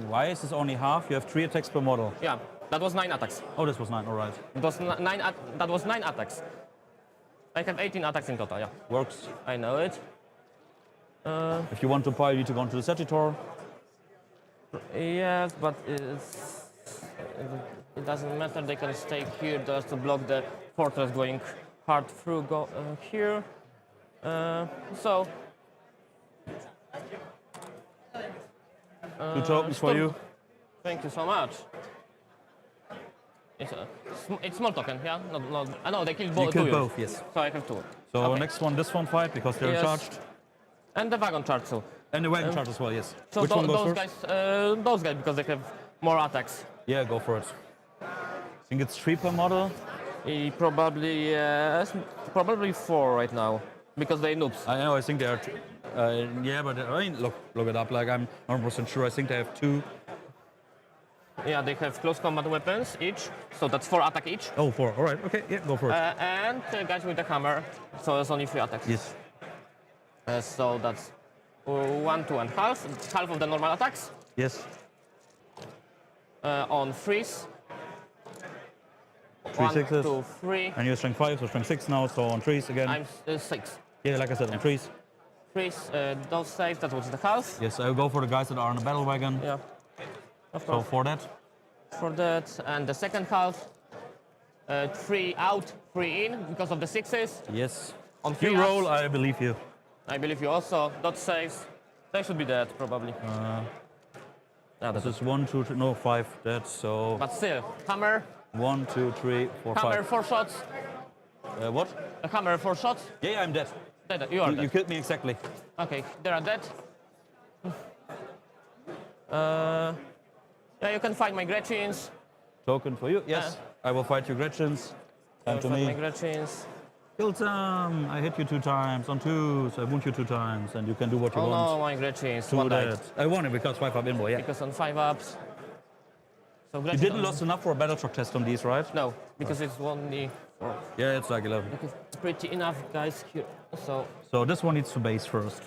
Why is this only half? You have 3 attacks per model. Yeah, that was 9 attacks. Oh, this was 9. All right. It was that was 9 attacks. I have 18 attacks in total, yeah. Works. I know it. If you want to pile, you need to go into the Sagittor. Yes, but it doesn't matter. They can stay here just to block the fortress going hard through here. So. 2 tokens for you. Thank you so much. It's small token, yeah? No, they killed You both. killed both, yes. So I have 2. So Okay. next one, this one fight because they're Yes. charged. And the wagon charge too. And the wagon charge as well, yes. So Which one goes those first? those guys because they have more attacks. Yeah, go for it. I think it's 3 per model. Probably yes, probably 4 right now because they noobs. I know, I think they are. Yeah, but I mean, look it up. Like I'm 100% sure. I think they have 2. Yeah, they have close combat weapons each, so that's 4 attack each. Oh, 4. All right. Okay. Yeah, go for it. And guys with the hammer, so it's only 3 attacks. Yes. So that's 1, 2 and half of the normal attacks. Yes. On freeze. 3 1, sixes. 2, 3. And you're strength 5, so strength 6 now. So on 3s again. I'm 6. Yeah, like I said, on 3s. Freeze, those saves, that was the half. Yes, I will go for the guys that are on the battle wagon. Yeah, of So course. for that, For that, and the second half, 3 out, 3 in because of the 6s. yes. On 3 You roll, ups, I believe you. I believe you also. Dot saves, they should be dead probably. Yeah, This that's is 1, 2, 3, no 5. That's so But still, hammer, 1, 2, 3, 4, hammer 5. 4 shots. What? A hammer 4 shots. Yeah, I'm dead. Dead. You are You dead. killed me exactly. Okay, they are dead. Yeah, you can fight my Gretchins. Token for you. Yes, I will fight your Gretchens. Time to Fight my me. Gretchins. Kill some. I hit you 2 times on 2s. I wound you 2 times, and you can do what you Oh want. no, my Gretchins. Do One died. that. I won it because 5 up inboy. Yeah. Because on 5 ups. So You Gretchen didn't lose enough for a battle truck test on these, right? No, because it's only Yeah, it's like 11. pretty enough guys here. So So this one needs to base first.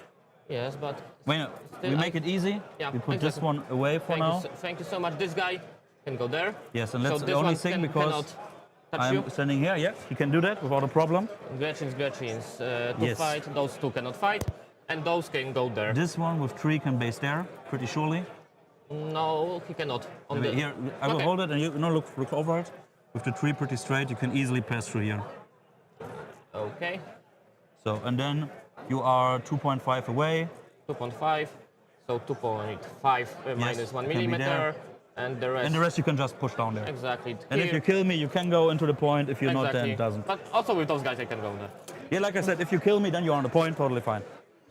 yes, but Wait, we Still, make it easy. Yeah, We put this exactly. one away for now. thank you so much. This guy can go there. Yes, and So that's the this only one thing cannot because touch you. I'm standing here. Yeah, he can do that without a problem. Gretchins, to Yes. fight. Those 2 cannot fight, and those can go there. This one with 3 can base there, pretty surely. No, he cannot. On the Here, I will Okay. hold it, and you look over it. With the 3 pretty straight, you can easily pass through here. Okay, So, and then you are 2.5 away. 2.5. So 2.5 minus 1 can be millimeter, there. and the rest. And the rest you can just push down there. Exactly. And if you kill me, you can go into the point. If you're not, then it doesn't. But also with those guys, I can go there. Yeah, like I said, if you kill me, then you're on the point, totally fine.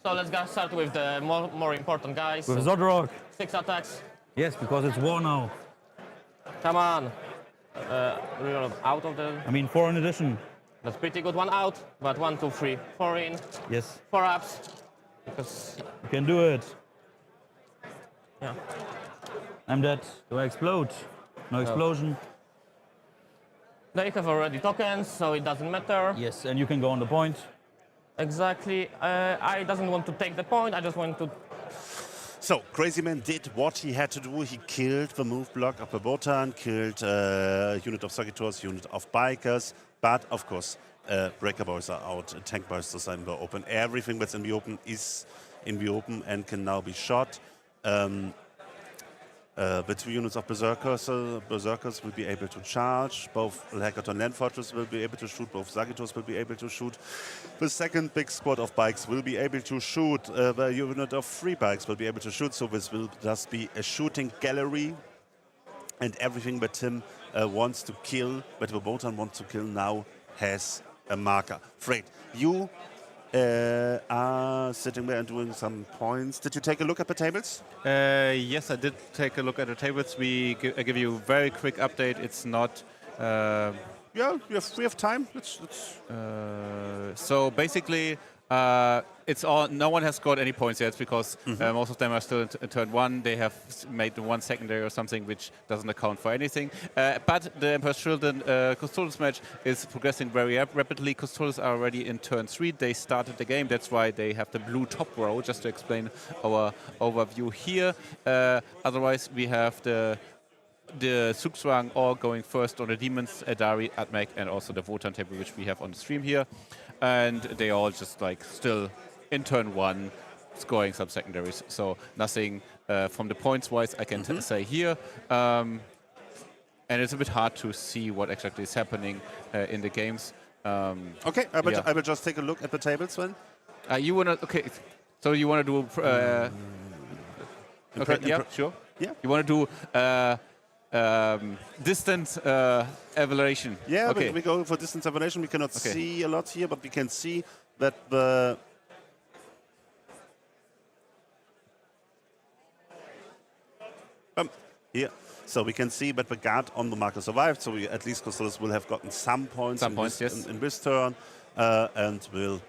So let's go start with the more important guys. With So Zodrog, 6 attacks. yes, because it's war now. Come on. We're out of the. I mean, 4 in addition. That's pretty good. 1 out, but 1, 2, 3, 4 in, Yes, 4 ups. Because you can do it. yeah, I'm dead. Do I explode? No explosion. they have already tokens, so it doesn't matter. Yes, and you can go on the point. Exactly. I doesn't want to take the point. I just want to. So, Crazy Man did what he had to do. He killed the move block of the Botan, killed a unit of Sagitors, unit of Bikers, but of course, Breaker Boys are out, Tank Boys are in the open. Everything that's in the open is in the open and can now be shot. The 2 units of Berserkers will be able to charge. Both Hackathon Land Fortress will be able to shoot. Both Sagittars will be able to shoot. The second big squad of bikes will be able to shoot. The unit of 3 bikes will be able to shoot. So this will just be a shooting gallery. And everything that Tim wants to kill, that the Wotan wants to kill now, has a marker. Fred, you are sitting there and doing some points. Did you take a look at the tables? Yes, I did take a look at the tables. I give you a very quick update. It's not. Yeah, we have time. So basically, it's all. No one has scored any points yet because most of them are still in turn 1. They have made the 1 secondary or something, which doesn't account for anything. But the Emperor's Children Custodes match is progressing very rapidly. Custodes are already in turn 3. They started the game. That's why they have the blue top row. Just to explain our overview here. Otherwise, we have the Zugzwang all going first on the Demons, Adari, Admec, and also the Wotan table, which we have on the stream here. And they all just like still in turn 1 scoring some secondaries. So nothing from the points wise I can say here. And it's a bit hard to see what exactly is happening in the games. Okay, I will just take a look at the tables then. You wanna so you wanna do okay, yeah, sure. Yeah. You wanna do distance evaluation. Yeah, okay. we go for distance evaluation. We cannot see a lot here, but we can see that the here. So we can see that the guard on the marker survived. So we, at least Custodes will have gotten some points, in this turn, and will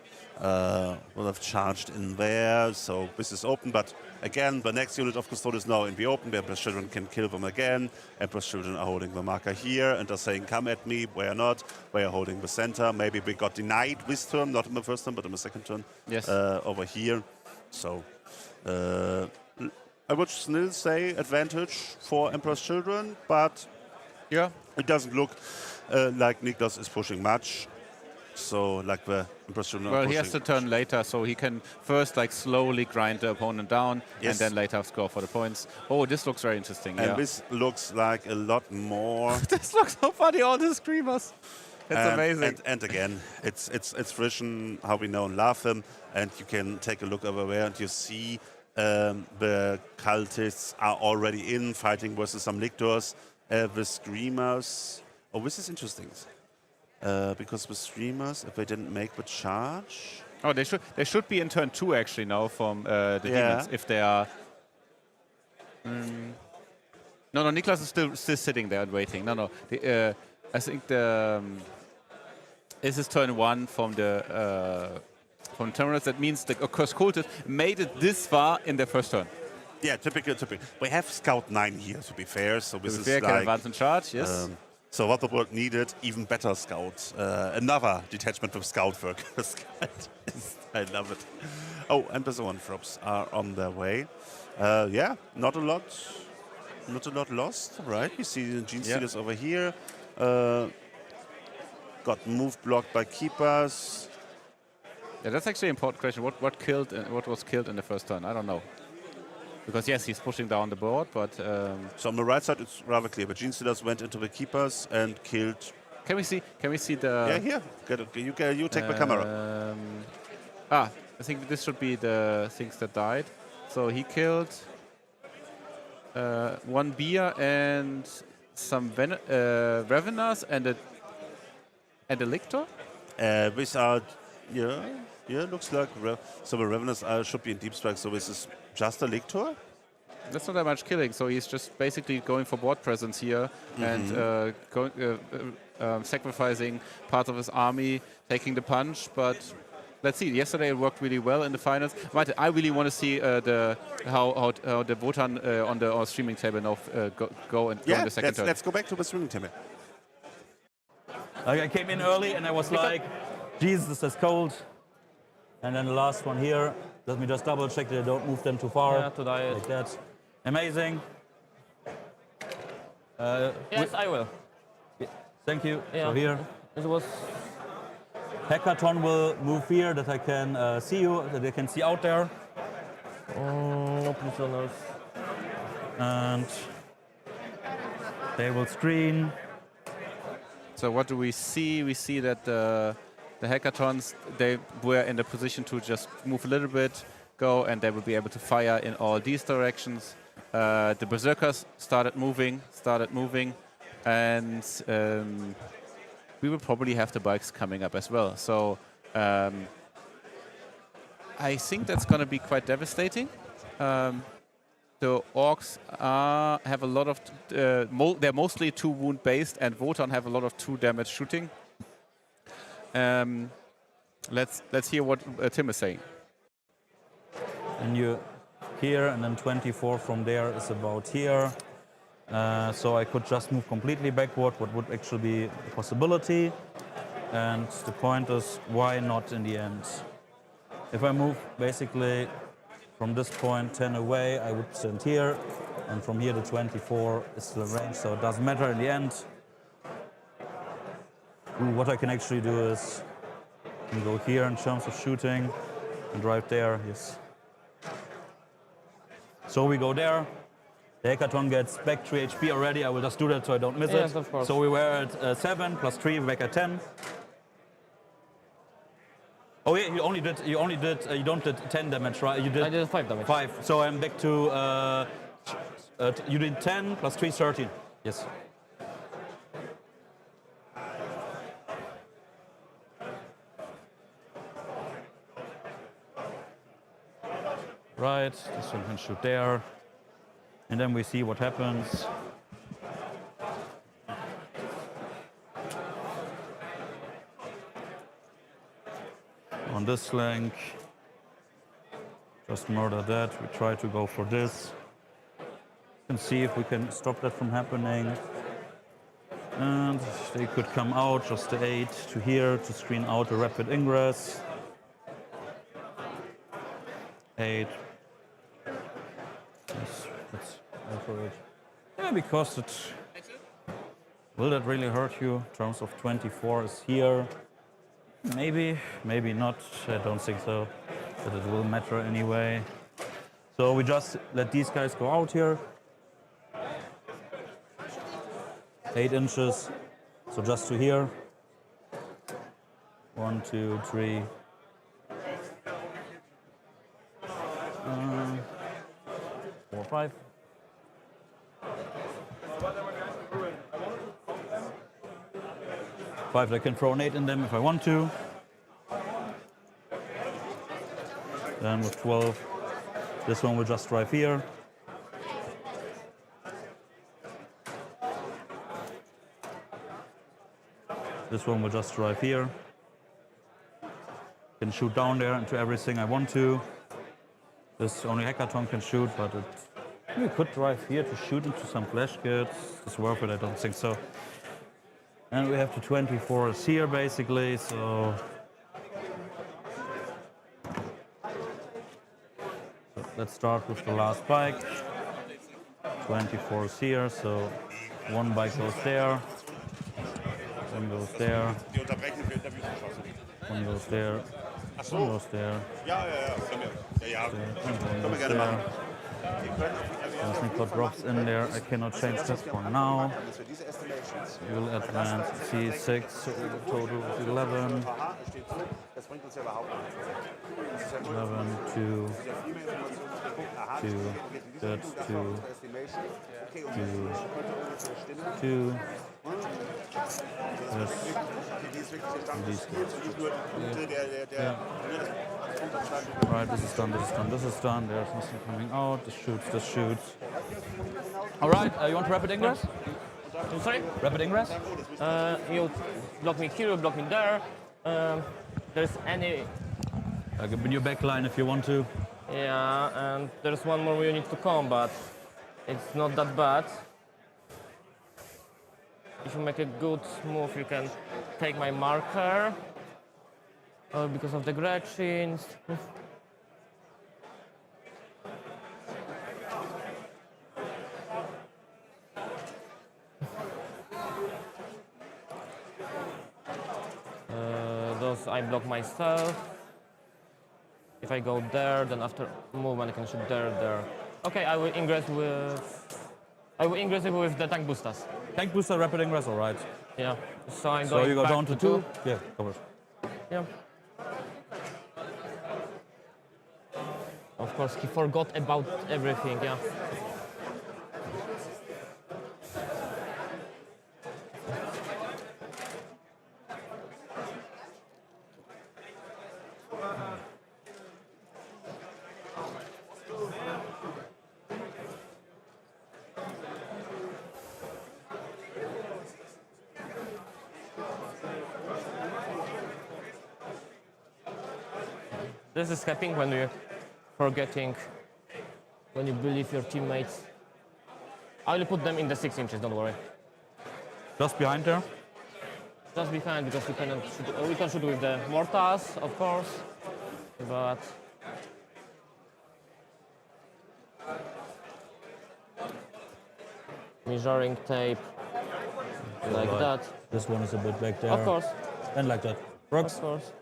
have charged in there. So this is open, but again, the next unit of Custodes now in the open. The Emperor's Children can kill them again. Emperor's Children are holding the marker here and are saying, come at me. Where not? They are holding the center. Maybe we got denied this turn, not in the first turn, but in the second turn. Yes. Over here. So I would still say advantage for Emperor's Children, but Yeah. it doesn't look like Niklas is pushing much. So, like the Emperor's Children are Well, pushing. he has to turn later, so he can first like slowly grind the opponent down and then later score for the points. Oh, this looks very interesting. And yeah. this looks like a lot more. This looks so funny, all the screamers. That's amazing. And again, it's Frischen, how we know and love him. And you can take a look over there and you see the cultists are already in fighting versus some lictors. The screamers. Oh, this is interesting. Because the streamers, if they didn't make the charge. Oh, they should be in turn 2 actually now from the demons if they are. No, Niklas is still sitting there and waiting. No. I think this is turn 1 from the terminals. That means the cultists made it this far in their first turn. Yeah, typical. We have Scout 9 here, to be fair. So this is can like advance and charge. Yes. So what the world needed, even better Scout. Another detachment of Scout workers. I love it. Oh, and the one drops are on their way. Yeah, not a lot lost, right? You see the Gene Stealers over here. Got move blocked by Keepers. Yeah, that's actually an important question. What was killed in the first turn? I don't know. Because yes, he's pushing down the board, but so on the right side it's rather clear. But Gene Stealers went into the Keepers and killed. Can we see the? Yeah, here. You take the camera. I think this should be the things that died. So he killed 1 beer and some Raveners and a lictor. These are looks like so the Raveners should be in deep strike. So this is just a lictor. That's not that much killing. So he's just basically going for board presence here and sacrificing parts of his army, taking the punch. But let's see. Yesterday it worked really well in the finals. But I really want to see how the Wotan on the streaming table now go in the second turn. Let's go back to the streaming table. I came in early and I was like, Jesus, that's cold. And then the last one here, let me just double check that I don't move them too far. Yeah, to die. Like that. Amazing. Yes, I will. Thank you. Yeah. So here. It was. Hackathon will move here that I can see you, that they can see out there. No prisoners. And Table screen. So what do we see? We see that the hackathons, they were in the position to just move a little bit, go, and they will be able to fire in all these directions. The berserkers started moving, and we will probably have the bikes coming up as well. So I think that's going to be quite devastating. The orcs have a lot of, they're mostly 2 wound based, and Wotan have a lot of 2 damage shooting. Let's hear what Tim is saying. And you here, and then 24 from there is about here. So I could just move completely backward, what would actually be a possibility. And the point is, why not in the end? If I move basically from this point 10 away, I would stand here, and from here to 24 is the range, so it doesn't matter in the end. What I can actually do is I can go here in terms of shooting, and right there, yes. So we go there. The hackathon gets back 3 HP already. I will just do that so I don't miss it. Yes, of course. So we were at 7 plus 3, back at 10. Oh yeah, you don't did 10 damage, right? You did I did 5 damage. 5. So I'm back to, you did 10 plus 3, 13. Yes. Right, this one can shoot there. And then we see what happens. On this flank, just murder that. We try to go for this. And see if we can stop that from happening. And they could come out, just the 8 to here to screen out a rapid ingress. 8. Let's go for it. Yeah, because it will that really hurt you? In terms of 24 is here. Maybe, maybe not. I don't think so. But it will matter anyway. So we just let these guys go out here. 8 inches. So just to here. 1, 2, 3. 4, 5. I can throw an 8 in them if I want to. Then with 12, this one will just drive here. This one will just drive here. Can shoot down there into everything I want to. This only hackathon can shoot, but we could drive here to shoot into some flash kits. It's worth it, I don't think so. And we have the 24 is here basically, so let's start with the last bike. 24 is here, so one bike goes there, one goes there, one goes there, one goes there. One goes there. Technical drops in there. I cannot change that for now. We will advance C6, so total is 11. 11, 2, 2, that's 2, 2, 2. Yes. Yeah. Right, this is done, this is done, this is done. There's nothing coming out. This shoots, this shoots. All right, you want rapid ingress? I'm sorry? Rapid ingress? You block me here, you block me there. There's any... I can be your backline if you want to. Yeah, and there's one more you need to combat. It's not that bad. If you make a good move, you can take my marker. Because of the Gretchins. Those I block myself. If I go there, then after movement I can shoot there, there. Okay, I will ingress with it with the tank boosters. Tank booster, rapid ingress, all right. Yeah. So I'm So going you go back down to 2? Yeah, covered. Yeah. Of course, he forgot about everything, yeah. This is happening when you're forgetting, when you believe your teammates. I will put them in the 6 inches, don't worry. Just behind there. Just behind, because we cannot shoot, we can shoot with the mortars, of course, but measuring tape like Right. that. This one is a bit back there. Of course, And like that. Works. of course.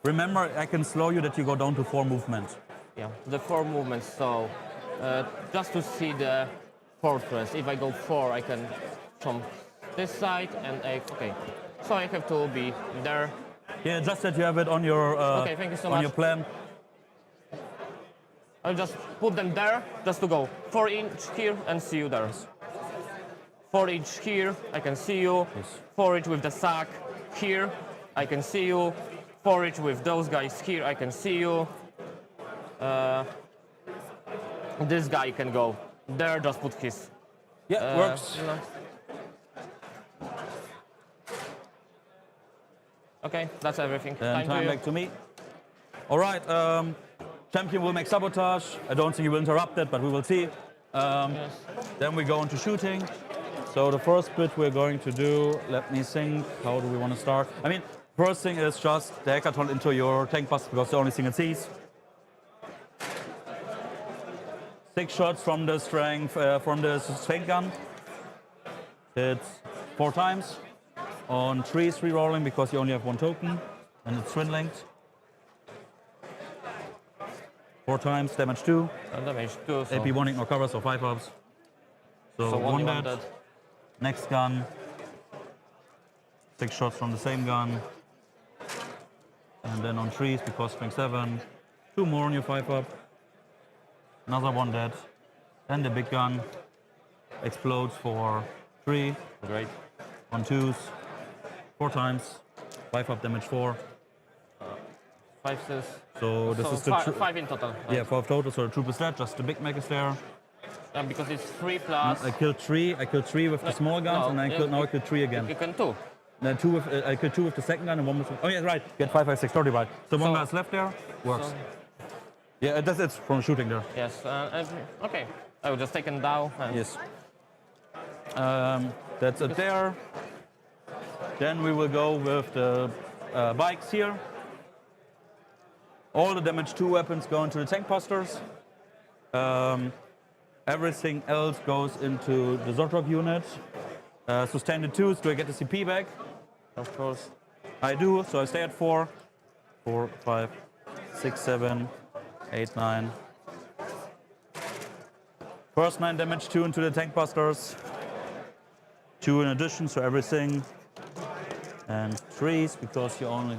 Remember, I can slow you that you go down to 4 movements. Yeah, the 4 movements. So just to see the fortress, if I go 4, I can from this side and okay. So I have to be there. Yeah, just that you have it on your Okay, thank you so on much. your plan. I'll just put them there, just to go 4 inch here and see you there. 4 inch here, I can see you. 4 inch with the sack here, I can see you. 4 inch with those guys here, I can see you. This guy can go there, just put his. Yeah, works. You know. Okay, that's everything. Then to time you. back to me. All right, champion will make sabotage. I don't think he will interrupt it, but we will see. Yes. Then we go into shooting. So the first bit we're going to do, let me think, how do we want to start? I mean, first thing is just the hackathon into your tank bus, because the only thing it sees. 6 shots from the strength gun. It's 4 times. On 3 re-rolling because you only have 1 token, and it's twin linked. 4 times, damage 2. Damage 2. So, AP 1 ignore cover, so 5 ups. So only 1 one dead. dead. Next gun. 6 shots from the same gun. And then on 3s because strength 7. 2 more on your 5 up. Another 1 dead. Then the big gun explodes for 3. Great. On 2s. 4 times. 5 up damage 4. 5 says. So this is the 5 in total. Right? yeah, 5 total. So the troop is dead. Just the big mech is there. Yeah, because it's 3 plus. I killed 3. I killed 3 with the small guns, no, and yeah, now I killed 3 again. You can 2. Then 2 with I killed 2 with the second gun and 1 with. Oh yeah, right. Get 5, 5, 6, 30 right. So 1 So- guy's left there. Works. So, Yeah, that's it from shooting there. yes. Okay. I will just take them down. And Yes. That's it there. Then we will go with the bikes here. All the damage 2 weapons go into the tank posters. Everything else goes into the Zotrop unit. Sustain the 2s, do I get the CP back? Of course. I do, so I stay at 4. 4, 5, 6, 7, 8, 9. First 9 damage 2 into the tank busters. 2 in addition, so everything. And 3s because you only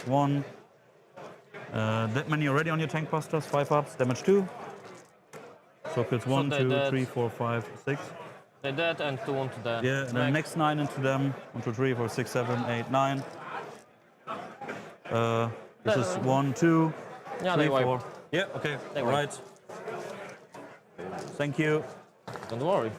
1. That many already on your tank busters. 5 ups, damage 2. So it's 1, they're 2, dead. 3, 4, 5, 6. They're dead and 2 onto the. Yeah, and then mech. next 9 into them. 1, 2, 3, 4, 6, 7, 8, 9. This is 1, 2, Yeah, 3, they wipe. 4. Yeah, okay, They all wipe. right. Thank you. Don't worry.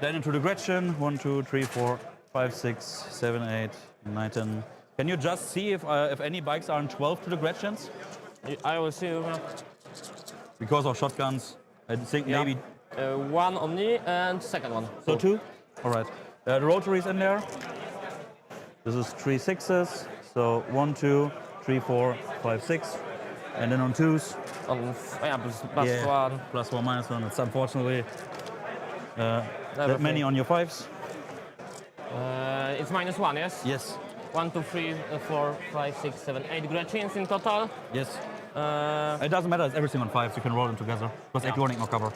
Then into the Gretchen. 1, 2, 3, 4, 5, 6, 7, 8, 9, 10. Can you just see if any bikes are in 12 to the Gretchens? I will see you. Because of shotguns, I think Yeah. maybe. 1 on me and second one. So 2? All right. The rotary's in there. This is 3 6s. So 1, 2, 3, 4, 5, 6. And then on 2s. Yeah, plus yeah, 1. plus 1, minus 1. It's unfortunately that Everything. many on your 5s. It's minus 1, yes? Yes. 1, 2, 3, 4, 5, 6, 7, 8 Gretchens in total. Yes. Uh, It doesn't matter. It's everything on 5s. You can roll them together. Because Yeah. ignore no cover.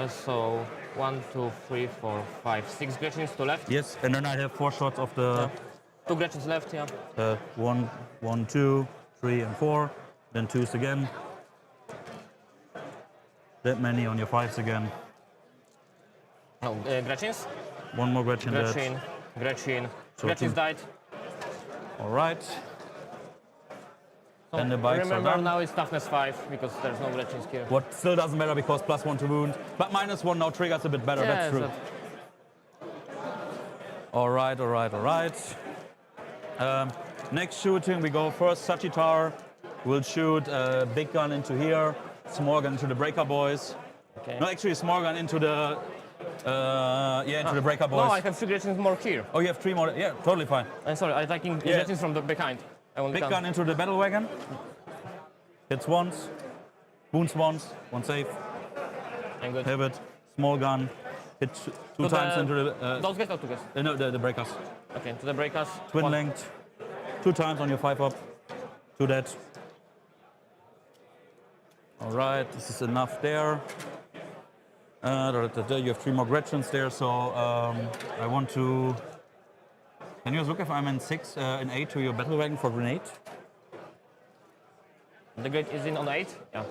so 1, 2, 3, 4, 5, 6 Gretchens to left. Yes, and then I have 4 shots of the 2 Gretchens left, yeah. 1, 1, 2, 3, and 4. Then 2s again. That many on your 5s again. No, Gretchens. One more Gretchen dead. Gretchen. So Gretchens 2. died. All right. Then the bikes are Remember, done. now it's toughness 5 because there's no Gretchens here. What still doesn't matter because +1 to wound. But -1 now triggers a bit better, that's true. All right, all right, all right. Next shooting, we go first Sagitar. We'll shoot a big gun into here, small gun into the breaker boys. Okay. No, actually small gun into the, into the breaker boys. No, I have 3 Gretchens more here. Oh, you have 3 more, yeah, totally fine. I'm sorry, I'm taking Gretchens from the behind. I want Big gun into the battle wagon. Hits once, wounds once, one safe. I'm good. Have it. Small gun. Hits 2 times into the. Those guys or 2 guys? No, the breakers. Okay, to the breakers. Twin One. linked. 2 times on your 5 up. 2 dead. All right, this is enough there. You have 3 more Gretchens there, so I want to. Can you look if I'm in 6, in 8 to your battle wagon for grenade? The gate is in on 8? Yeah.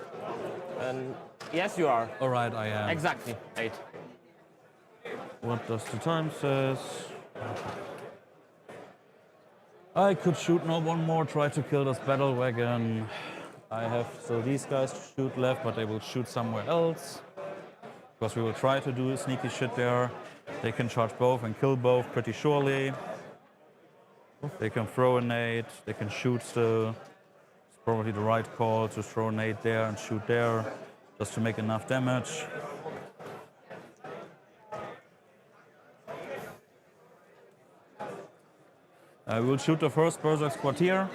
And yes, you are. All right, I am. Exactly, 8. What does the time says? I could shoot one more, try to kill this battle wagon. I have still these guys to shoot left, but they will shoot somewhere else. Because we will try to do sneaky shit there. They can charge both and kill both pretty surely. They can throw a nade, they can shoot still. It's probably the right call to throw a nade there and shoot there, just to make enough damage. I will shoot the first Berserk squad here.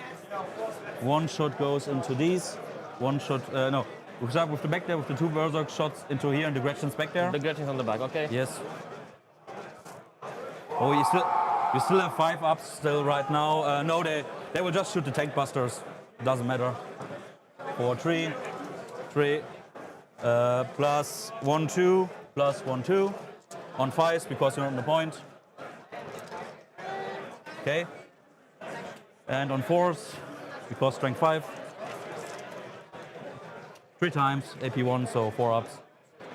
1 shot goes into these. 1 shot, no. We start with the back there with the 2 Berserk shots into here and the Gretchen's back there. The Gretchens on the back, okay? Yes. Oh, you still have 5 ups still right now. No, they will just shoot the tank busters. Doesn't matter. 4, 3, 3, plus 1, 2, plus 1, 2. On 5s because you're on the point. Okay. And on 4s because strength 5. 3 times AP1, so 4 ups.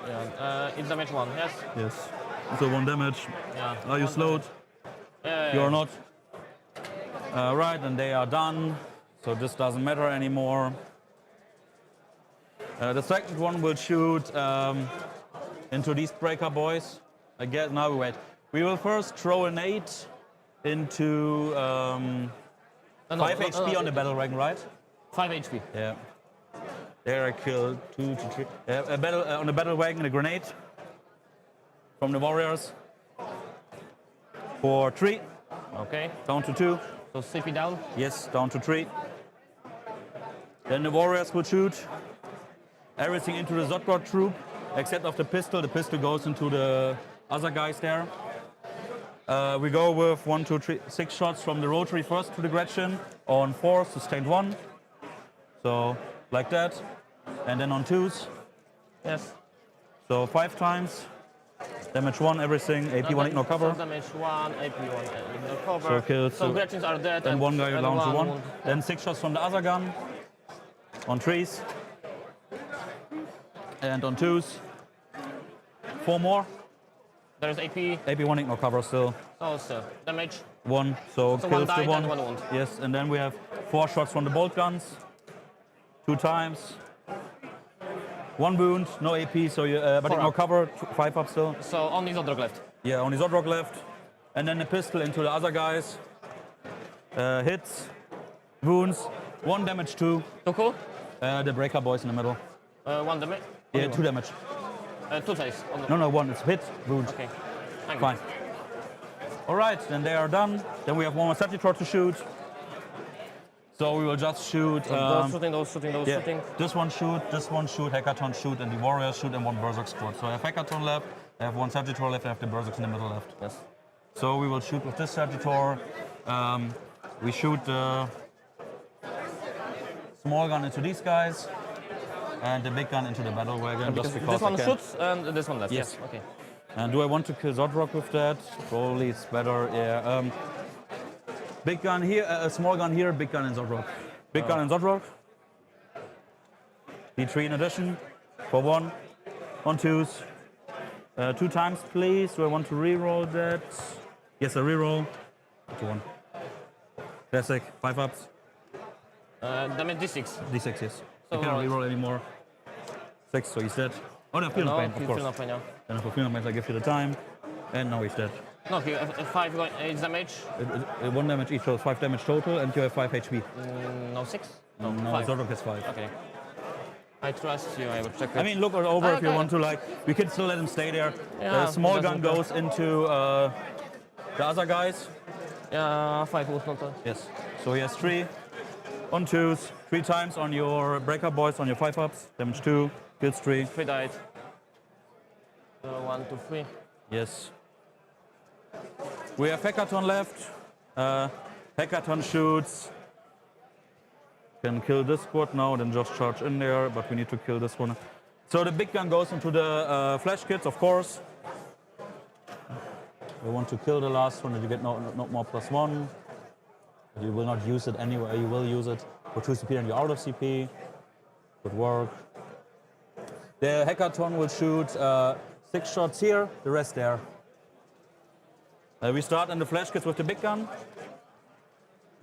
Yeah. It's damage 1, yes? Yes. So 1 damage. Yeah. Are you slowed? You're not. Right, and they are done. So this doesn't matter anymore. The second one will shoot into these breaker boys. I guess now we wait. We will first throw a nade into 5 HP on the battle wagon, right? 5 HP. Yeah. There I killed 2 to 3. On the battle wagon, a grenade from the warriors. For 3. Okay. Down to 2. So CP down. Yes, down to 3. Then the warriors will shoot everything into the Zodgod troop, except of the pistol. The pistol goes into the other guys there. We go with 1, 2, 3, 6 shots from the rotary first to the Gretchen. On 4, sustained 1. So like that. And then on 2s. Yes. So 5 times. Damage 1, everything. AP1 ignore cover. So damage 1, AP1 ignore cover. So kills. So Gretchens are dead. Then 1 guy down to 1. wound. Then 6 shots from the other gun. On 3s. And on 2s. 4 more. There's AP. AP1 ignore cover still. Oh, so damage. 1. So So kills 1 died the and 1. 1 wound. Yes, and then we have 4 shots from the bolt guns. 2 times. 1 wound, no AP, so you, but 4 ignore up. cover. 5 up still. So only Zodrog left. Yeah, only Zodrog left. And then the pistol into the other guys. Hits. Wounds. 1 damage 2. Too cool? The breaker boys in the middle. 1 damage? Yeah, 2 damage. 2 dice. On the... No, 1. It's hit, wound. Okay. I'm Fine. All right, then they are done. Then we have 1 more Sagitar to shoot. So we will just shoot. Those shooting, those shooting, those Yeah, shooting. this one shoot, Hackathon shoot, and the Warriors shoot, and 1 Berserk squad. So I have Hackathon left, I have 1 Sagitar left, I have the Berserks in the middle left. Yes. So we will shoot with this Sagitar. We shoot the small gun into these guys, and the big gun into the battle wagon. Just because This one I can. shoots and this one left. Yes. Yeah. Okay. And do I want to kill Zodrock with that? Probably it's better, yeah. Big gun here, small gun here, big gun in Zodrock. Big gun in Zodrock. D3 in addition, for 1. 1 twos. 2 times, please. Do I want to reroll that? Yes, I reroll. 1. Classic, 5 ups. Damage D6. D6, yes. So I cannot right. reroll anymore. 6, so he's dead. Oh, no, feel no pain, of he course. feel no pain, yeah. And for feel no pain, I give you the time. And now he's dead. No, he 5 8 damage. 1 damage each, so 5 damage total, and you have 5 HP. No 6? No, 5. Zodrock has 5. Okay. I trust you, I will check it. I mean, look it over if you Okay. want to, like, we can still let him stay there. Yeah, The small it gun doesn't goes into the other guys. Yeah, 5 would not. Yes. So he has 3 on 2s, 3 times on your breaker boys, on your 5 ups. Damage 2, kills 3. 3 died. 1, 2, 3. Yes. We have Hackathon left. Hackathon shoots. Can kill this squad now, then just charge in there, but we need to kill this one. So the big gun goes into the flash kits, of course. We want to kill the last one, and you get not more +1. You will not use it anyway, you will use it for 2 CP and you're out of CP. Good work. The Hackathon will shoot 6 shots here, the rest there. We start in the flash kits with the big gun.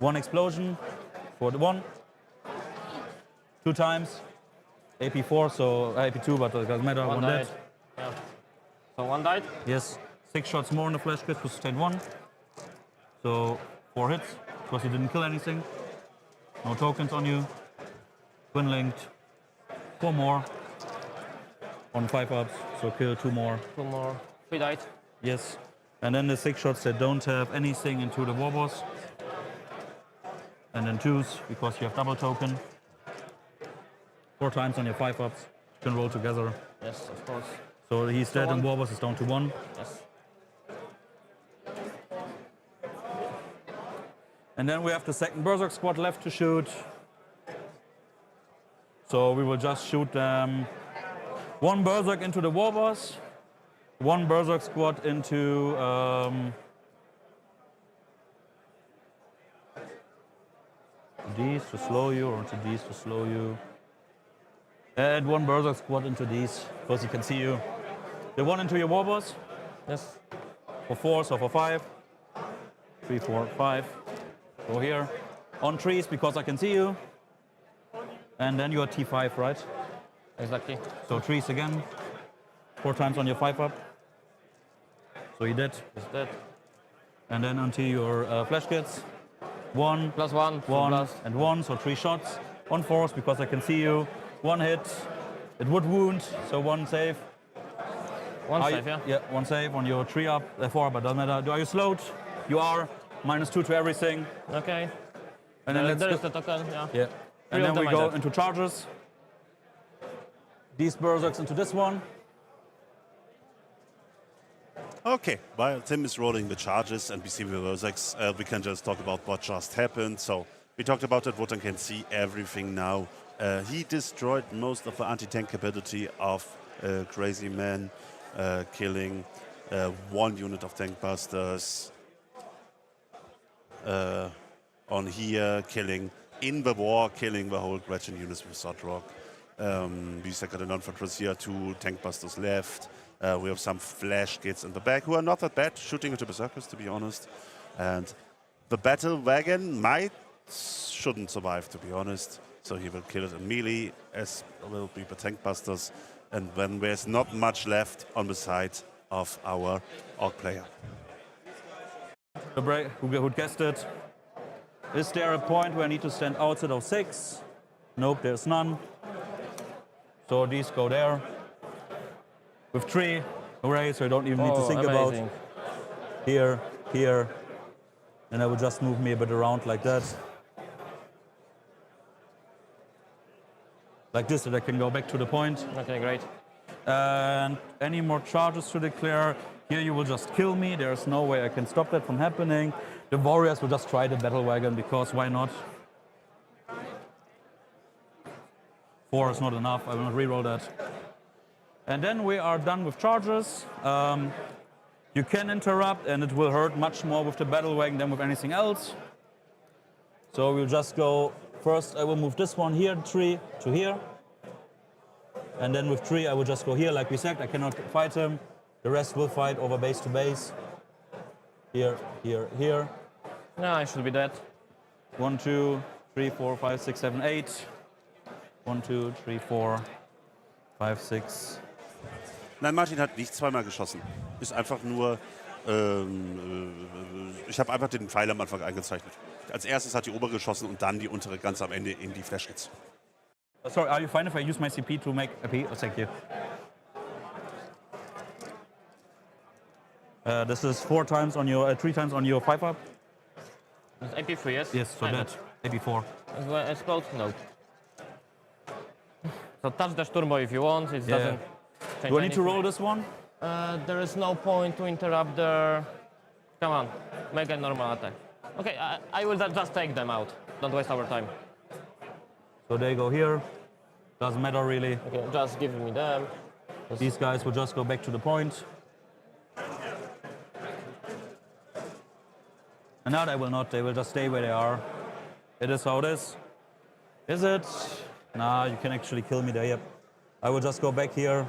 1 explosion for the 1. 2 times. AP4, so AP2, but it doesn't matter. 1 died. dead. Yeah. So 1 died? Yes. 6 shots more in the flash kit to sustain 1. So 4 hits, because you didn't kill anything. No tokens on you. Twin linked. 4 more. On 5 ups, so kill 2 more. 2 more. 3 died. Yes. And then the 6 shots that don't have anything into the war boss. And then 2s, because you have double token. 4 times on your 5 ups. You can roll together. Yes, of course. So he's dead and 1. war boss is down to 1. Yes. And then we have the second Berserk squad left to shoot. So we will just shoot them. 1 Berserk into the war boss. 1 Berserk squad into these to slow you, or into these to slow you. And 1 Berserk squad into these, because he can see you. The 1 into your war boss. Yes. For 4, so for 5. 3, 4, 5. Go here. On trees, because I can see you. And then you're T5, right? Exactly. So trees again. 4 times on your 5 up. So you did. He's dead. And then onto your flash kits. 1, +1. 1, Plus. and 1. So 3 shots. On force, because I can see you. 1 hit. It would wound, so 1 save. 1 Are save, you- yeah? Yeah, 1 save on your 3 up. 4, but doesn't matter. Are you slowed? You are. -2 to everything. Okay. And then let's there go. is the token, yeah. Yeah. And of then we them I go did. into charges. These Berserks into this one. Okay, while Tim is rolling the charges and we see the Berserks, we can just talk about what just happened. So we talked about it, Wotan can see everything now. He destroyed most of the anti-tank capability of Crazy Man, killing 1 unit of tank busters. On here, killing in the war, killing the whole Gretchen units with Zodrock. We second an infantry here, 2 tank busters left. We have some flash kits in the back who are not that bad, shooting into berserkers, to be honest. And the battle wagon shouldn't survive, to be honest. So he will kill it in melee, as will be the tank busters. And then there's not much left on the side of our orc player. Who guessed it? Is there a point where I need to stand outside of 6? Nope, there's none. So these go there. With 3, hooray, so I don't even need to think amazing. about here, here. And I will just move me a bit around like that. Like this, so that I can go back to the point. Okay, great. And any more charges to declare? Here you will just kill me. There's no way I can stop that from happening. The warriors will just try the battle wagon, because why not? 4 is not enough. I will not reroll that. And then we are done with charges. You can interrupt and it will hurt much more with the battle wagon than with anything else. So we'll just go, first I will move this one here, 3 to here. And then with 3 I will just go here, like we said, I cannot fight him. The rest will fight over base to base. Here, here, here. No, I should be dead. 1, 2, 3, 4, 5, 6, 7, 8. 1, 2, 3, 4, 5, 6. Nein, Martin hat nicht zweimal geschossen. Ist einfach nur, ich habe einfach den Pfeil am Anfang eingezeichnet. Als erstes hat die obere geschossen und dann die untere ganz am Ende in die Flash-Hits. Sorry, are you fine if I use my CP to make a P? Oh, thank you. This is 3 times on your 5-up. It's AP3, yes? Yes, so that AP4. Explode? No. So touch the Sturmboy if you want, it doesn't change Do I need to anything. roll this one? There is no point to interrupt there. Come on, make a normal attack. Okay, I will just take them out. Don't waste our time. So they go here. Doesn't matter really. Okay, just give me them. These guys will just go back to the point. And now they will not, they will just stay where they are. It is how it is. Is it? Nah, you can actually kill me there, yep. I will just go back here.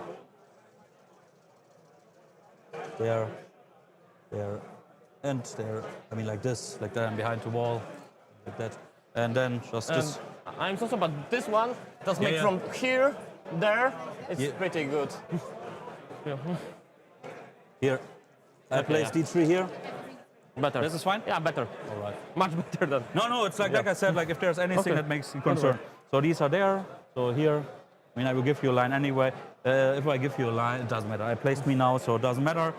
There, there, and there. I mean like this, like that, I'm behind the wall, like that. And then just this. I'm so sorry, but this one does make yeah. from here, there, it's Yeah. pretty good. Here. I Okay, place yeah. D3 here. Better. This is fine? Yeah, better. All right. Much better than. No, it's like I said, like if there's anything Okay. that makes you concerned. So these are there, so here. I mean, I will give you a line anyway. If I give you a line, it doesn't matter. I placed me now, so it doesn't matter.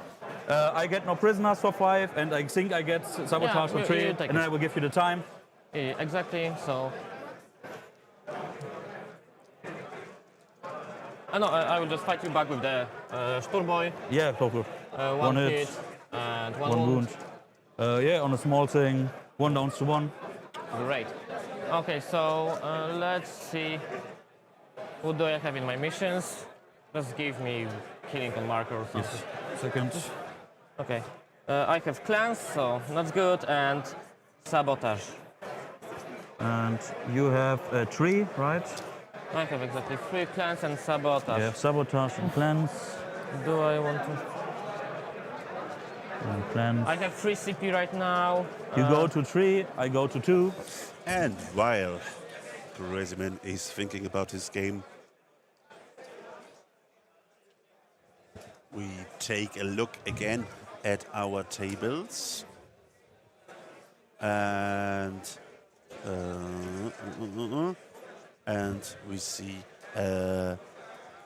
I get no prisoners for 5, and I think I get sabotage for 3, you and take then it. I will give you the time. Yeah, exactly, so. No, I will just fight you back with the Sturmboy. Yeah, go good. One hit, hit and one one wound. Yeah, on a small thing, 1 down to 1. Great. Okay, so let's see. Who do I have in my missions? Just give me killing on marker or something. Second. Okay. I have clans, so that's good, and sabotage. And you have 3, right? I have exactly 3 clans and sabotage. You have sabotage and plans. Do I want to? And plans. I have 3 CP right now. You go to 3, I go to 2. And while Crazy Man is thinking about his game, we take a look again at our tables. And we see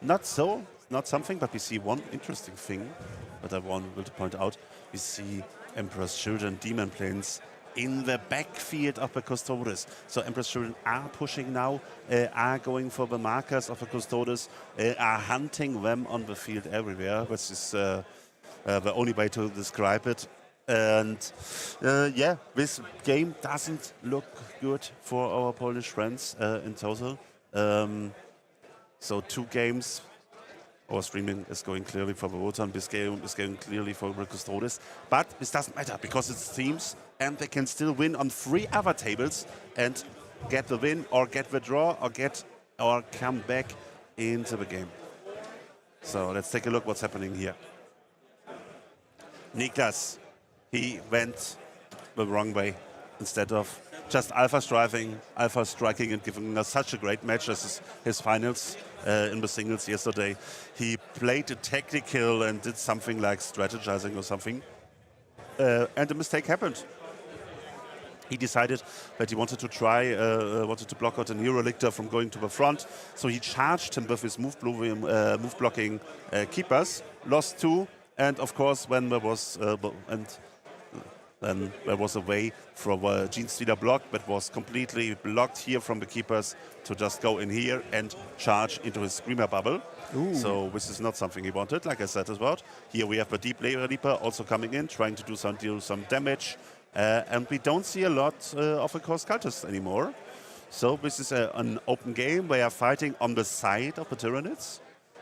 not something, but we see one interesting thing that I wanted to point out. We see Emperor's Children Demon Planes in the backfield of the Custodes. So Emperor's Children are pushing now, are going for the markers of the Custodes, are hunting them on the field everywhere, which is the only way to describe it. And yeah, this game doesn't look good for our Polish friends in total. So 2 games. Our streaming is going clearly for the Wotan. This game is going clearly for the Custodes. But this doesn't matter because it's teams and they can still win on 3 other tables and get the win or get the draw or come back into the game. So let's take a look what's happening here. Niklas, he went the wrong way. Instead of just alpha striking and giving us such a great match as his finals in the singles yesterday. He played a tactical and did something like strategizing or something. And a mistake happened. He decided that he wanted to block out an Eurolictor from going to the front. So he charged him with his move blocking keepers, lost 2, and of course when there was then there was a way from a Gene Stealer block that was completely blocked here from the keepers to just go in here and charge into his Screamer bubble. Ooh. So this is not something he wanted, like I said as well. Here we have the Deep Layer Reaper also coming in, trying to do some damage. And we don't see a lot of the Course Cultists anymore. So this is an open game. They are fighting on the side of the Tyranids.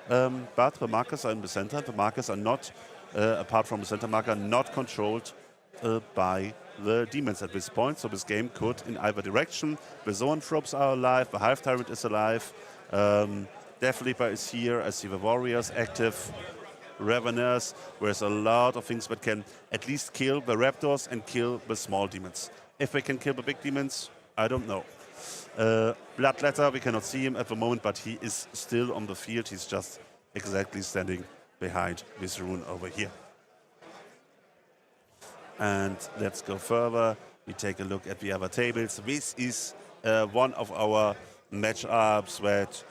but the markers are in the center. The markers are not, apart from the center marker, not controlled by the demons at this point. So this game could in either direction. The zoanthropes are alive, the Hive Tyrant is alive, Death Leaper is here, I see the Warriors active, Raveners, there's a lot of things that can at least kill the Raptors and kill the small demons. If they can kill the big demons, I don't know. Bloodletter, we cannot see him at the moment, but he is still on the field. He's just exactly standing behind this rune over here. And let's go further. We take a look at the other tables. This is one of our matchups that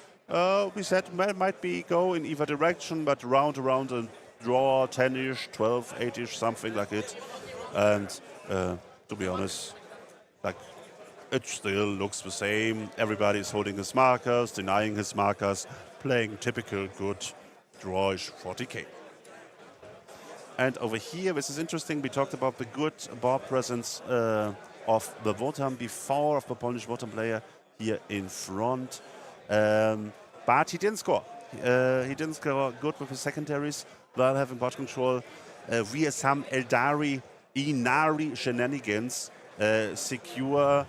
we said might be go in either direction, but round around and draw 10-ish, 12, 8-ish, something like it. And to be honest, like it still looks the same. Everybody is holding his markers, denying his markers, playing typical good drawish 40k. And over here, this is interesting. We talked about the good board presence of the Wotan before, of the Polish Wotan player here in front. But he didn't score. He didn't score good with his secondaries while having board control. Via some Eldari Inari shenanigans, secure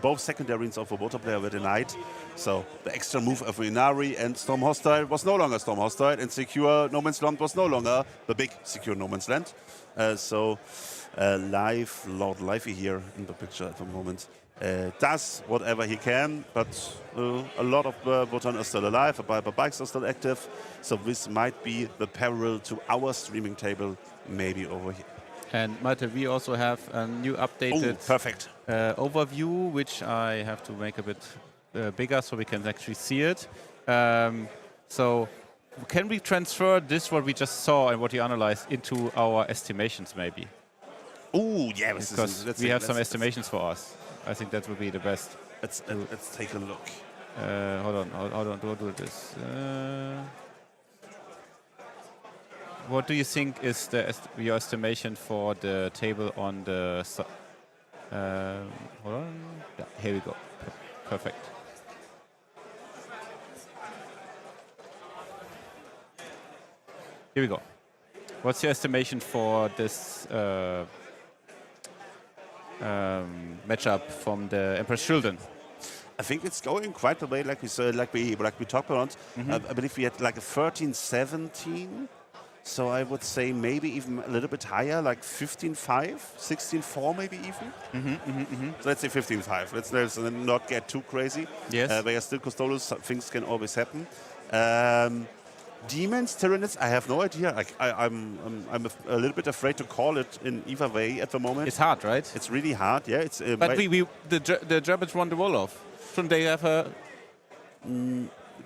both secondaries of the Wotan player were denied. So the extra move of Inari and Storm Hostile was no longer Storm Hostile, and secure No Man's Land was no longer the big secure No Man's Land. Lord Livey here in the picture at the moment does whatever he can, but a lot of Wotan are still alive, the bikes are still active, so this might be the parallel to our streaming table, maybe over here. And Malte, we also have a new updated perfect overview, which I have to make a bit bigger so we can actually see it. So can we transfer this, what we just saw and what you analyzed, into our estimations maybe? Oh, yeah. Because we have some estimations for us. I think that would be the best. Let's take a look. Hold on, do this. What do you think is your estimation for the table on the... hold on. Yeah, here we go. Perfect. Here we go. What's your estimation for this matchup from the Emperor's Children? I think it's going quite the way like we talked about. I believe we had like a 13-17. So I would say maybe even a little bit higher, like 15-5, 16-4 maybe even. So let's say 15-5. Let's not get too crazy. Yes. They are still custodians. Things can always happen. Demons, Tyranids, I have no idea. I'm a little bit afraid to call it in either way at the moment. It's hard, right? It's really hard, yeah. It's but the Germans won the Wolof. Shouldn't they have a...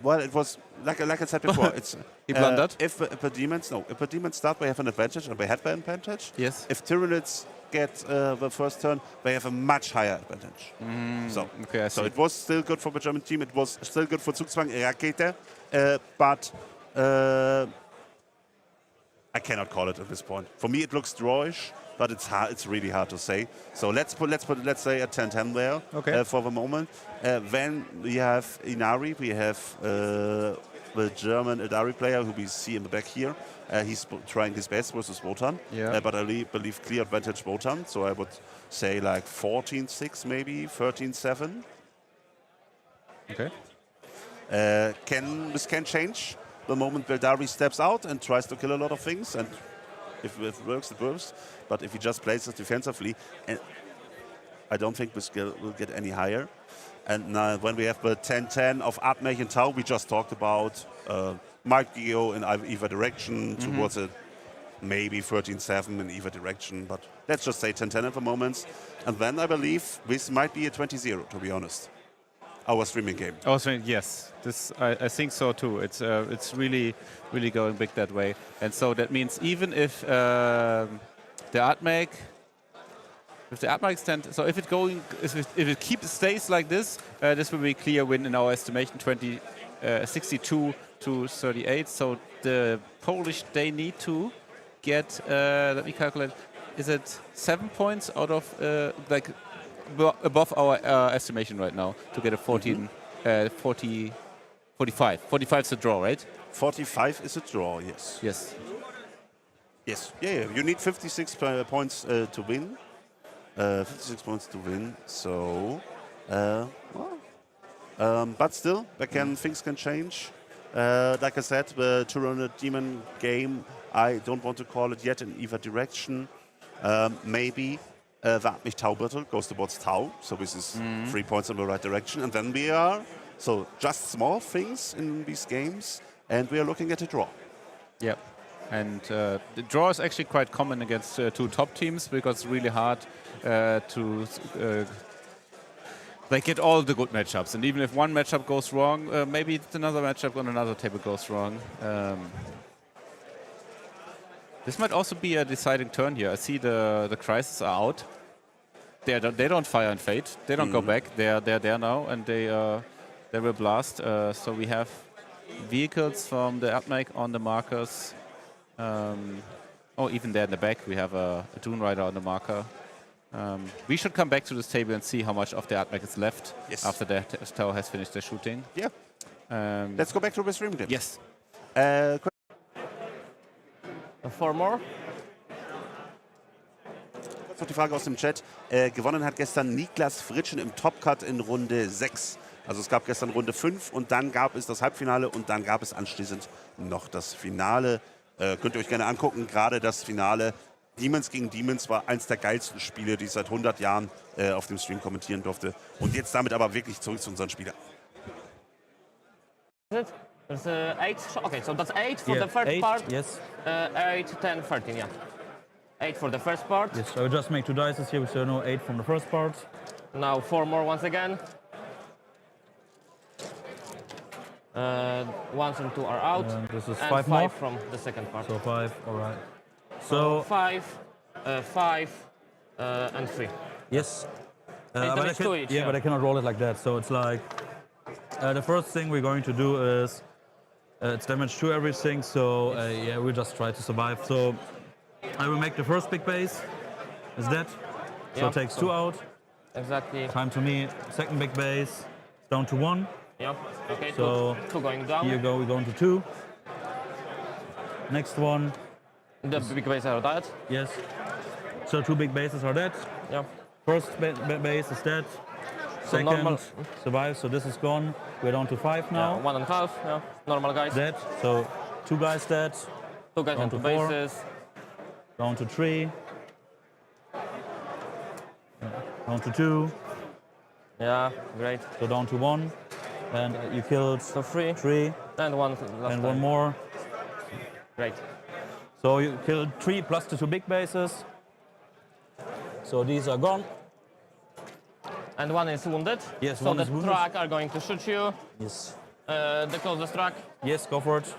Well, it was like I said before. It's he blundered. If the demons start, they have an advantage, and they had the advantage. Yes. If Tyranids get the first turn, they have a much higher advantage. Okay, I see. So it was still good for the German team. It was still good for Zugzwang Rakete, but I cannot call it at this point. For me, it looks drawish, but it's hard. It's really hard to say. So let's say a 10-10 there for the moment. Then we have Inari. We have the German Eldari player who we see in the back here. He's trying his best versus Wotan, but I believe clear advantage Wotan. So I would say like 14-6, maybe 13-7. Okay. This can change the moment Eldari steps out and tries to kill a lot of things, and if it works, it works. But if he just plays it defensively, I don't think this will get any higher. And when we have the 10-10 of Admech and Tau, we just talked about, might go in either direction towards it, maybe 13-7 in either direction. But let's just say 10-10 at the moment. And then I believe this might be a 20-0, to be honest. Our streaming game. Oh, yes. I think so too. It's really going big that way. And so that means even if the Admech, stand, so if it stays like this, this will be a clear win in our estimation, 62 to 38. So the Polish, they need to get, let me calculate, is it 7 points out of above our estimation right now to get a 40 45. 45 is the draw, right? 45 is a draw, yes. Yes. Yes, yeah. You need 56 points to win. 56 points to win, so... but still, things can change. Like I said, the Turnier Demon game, I don't want to call it yet in either direction. Maybe Wart mich Taubirtel goes towards Tau, so this is 3 points in the right direction. And then we are, so just small things in these games, and we are looking at a draw. Yeah. And the draw is actually quite common against two top teams because it's really hard to they get all the good matchups. And even if one matchup goes wrong, maybe another matchup on another table goes wrong. This might also be a deciding turn here. I see the crises are out. They don't fire and fade. They don't go back. They're there now, and they will blast. So we have vehicles from the Abneig on the markers. Oh, even there in the back, we have a Dune Rider on the marker. We should come back to this table and see how much of the Abneig is left after the tower has finished their shooting. Yeah. Let's go back to the stream again. Yes. 4 more. Kurz noch die Frage aus dem Chat. Gewonnen hat gestern Niklas Fritschen im Topcut in Runde 6. Also es gab gestern Runde 5 und dann gab es das Halbfinale und dann gab es anschließend noch das Finale. Könnt ihr euch gerne angucken. Gerade das Finale Demons gegen Demons war eins der geilsten Spiele, die ich seit 100 Jahren auf dem Stream kommentieren durfte. Und jetzt damit aber wirklich zurück zu unseren Spielern. There's 8. Okay, so that's 8 for the first 8, part. yes. 8, 10, 13, yeah. 8 for the first part. Yes, I will just make 2 dice here, so no 8 from the first part. Now 4 more once again. 1 and 2 are out. This is and 5 more. from the second part. So 5, all right. So So 5, 5, and 3. yes. Eight damage to each, yeah. But I cannot roll it like that. So it's like the first thing we're going to do is it's damage to everything. So yeah, we'll just try to survive. So I will make the first big base. Is that? So Yeah, it takes so- 2 out. Exactly. Time to me. Second big base. Down to 1. Yep. Okay, So 2 going down. Here you go. We're going to 2. Next one. The big base are dead. Yes. So 2 big bases are dead. Yeah. First base is dead. So Second normal. survives, so this is gone. We're down to 5 now. 1.5. Yeah. Normal guys. Dead. So 2 guys dead. 2 guys down and to 2 4. bases. Down to 3. Down to 2. Yeah. Great. So down to 1. And you killed So 3 3 and 1 last and time. 1 more. Great. So you killed 3 plus the 2 big bases. So these are gone. And 1 is wounded. Yes, so one the is wounded. truck are going to shoot you. Yes. The closest truck. Yes, go for it.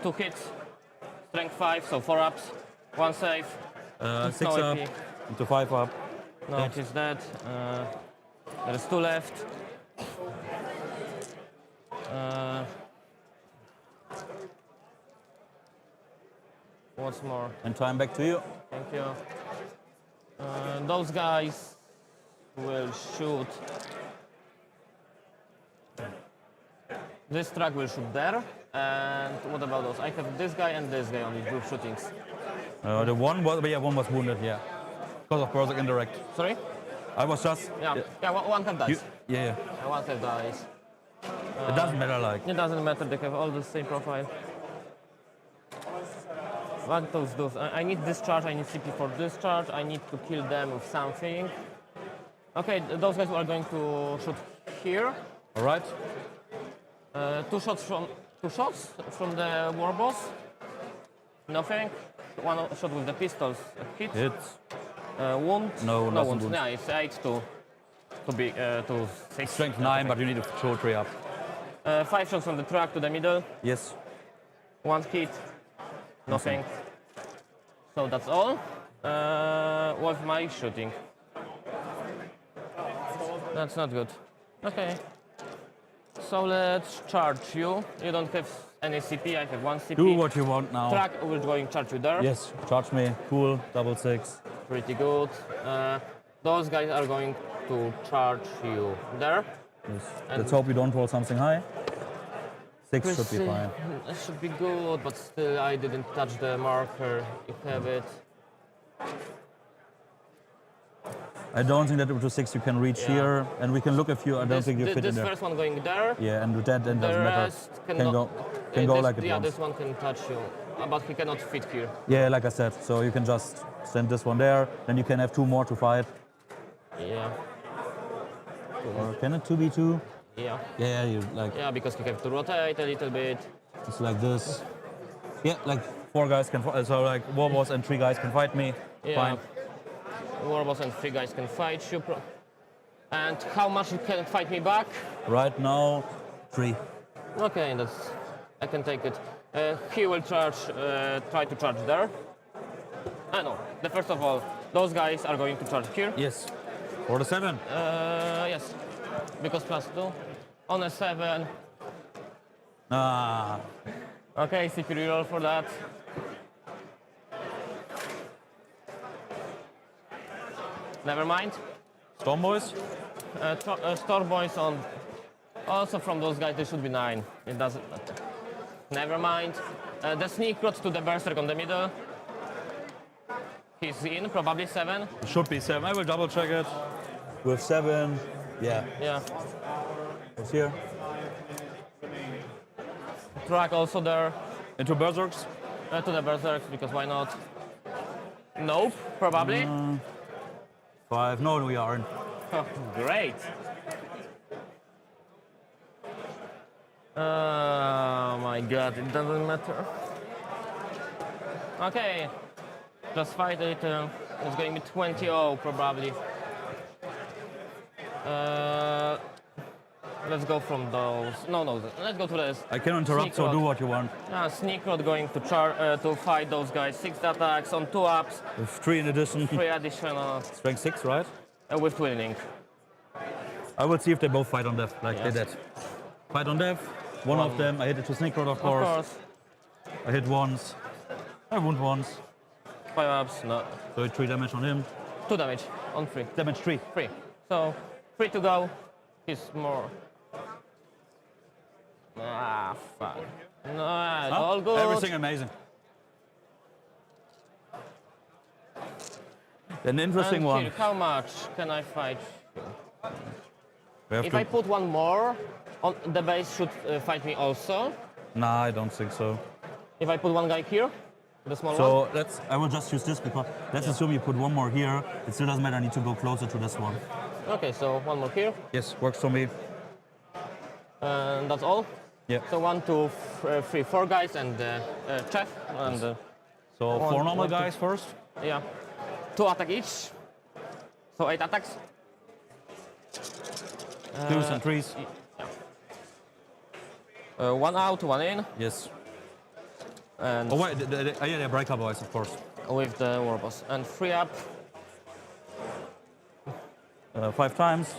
2 hits. Strength 5, so 4 ups. 1 save. 6 no up. AP. Into 5 up. No, Dead. he's dead. There's 2 left. What's more? And time back to you. Thank you. Those guys will shoot. This truck will shoot there. And what about those? I have this guy and this guy on the group shootings. The one was wounded, yeah. Because of Berserk indirect. Sorry? I was just. Yeah, one have dice. Yeah. One have dice. It doesn't matter, like. It doesn't matter, they have all the same profile. What those do? I need discharge, I need CP for discharge, I need to kill them with something. Okay, those guys are going to shoot here. All right. 2 shots from the war boss. Nothing. 1 shot with the pistols. Hit. Hits. Wound. No, no doesn't wound. wound. Yeah, it's 8 to 6. Strength 9, but you need to show 3 up. 5 shots from the truck to the middle. Yes. 1 hit. Nothing. So that's all. With my shooting. That's not good. Okay. So let's charge you. You don't have any CP, I have 1 CP. Do what you want now. Truck will going charge you there. Yes, charge me. Cool. 6. Pretty good. Those guys are going to charge you there. Yes. And- Let's hope you don't roll something high. 6 should be fine. It should be good, but still I didn't touch the marker. You have it. I don't think that to 6 you can reach Yeah. here, and we can look if you. I don't think you fit in This there. first one going there. Yeah, and with that then The doesn't matter. rest Can cannot. go this, like it yeah, wants. this one can touch you, but he cannot fit here. Yeah, like I said, so you can just send this one there, then you can have 2 more to fight. Yeah. Or can it 2v2? Yeah. Yeah, you like Yeah, because you have to rotate a little bit. it's like this. Yeah, like 4 guys can fight. So like Warboss and 3 guys can fight me. Yeah. Fine. Warboss and 3 guys can fight you. And how much you can fight me back? Right now, 3. Okay, I can take it. He will try to charge there. No, first of all, those guys are going to charge here. Yes. For the 7. Yes, because +2 on a 7. Ah. Okay, CP reroll for that. Never mind. Storm Boys? Storm Boys on. Also from those guys, they should be 9. It doesn't matter. Never mind. The sneak rod to the berserk on the middle. He's in, probably 7. It should be 7. I will double check it. With 7. Yeah. Yeah. It's here. Track also there. Into Berserks. To the berserk, because why not? Nope, probably. 5. No, we aren't. Oh, great. Oh my god, it doesn't matter. Okay, just fight it. It's going to be 20-0 probably. Let's go from those. No, let's go to this. I can interrupt, Sneak so rod. do what you want. Sneak rod going to fight those guys. 6 attacks on 2 ups, With 3 in addition. 3 additional Strength 6, right? with twinning. I will see if they both fight on death, like they Yes. did. Fight on death. One of them, I hit it to Sneak Rod, of Of course. course, I hit once. I wound once. 5 ups, no. So 3 damage on him. 2 damage on 3. Damage 3. 3. So 3 to go. He's more. Ah, fuck. No, all good. Everything amazing. An interesting And one. here, how much can I fight you? We have If to- I put one more, on the base should fight me also. Nah, I don't think so. If I put one guy here, the small one. So I will just use this because let's assume you put one more here. It still doesn't matter. I need to go closer to this one. Okay, so one more here, Yes, works for me. and that's all. Yeah. So 1, 2, 3, 4 guys and chef and So One, 4 normal one, two. guys first. yeah, 2 attack each. So 8 attacks. 2s and 3s. 1 out, 1 in, Yes. and Oh wait, yeah, they're breaker boys, of course. with the warboss. And 3 up. 5 times.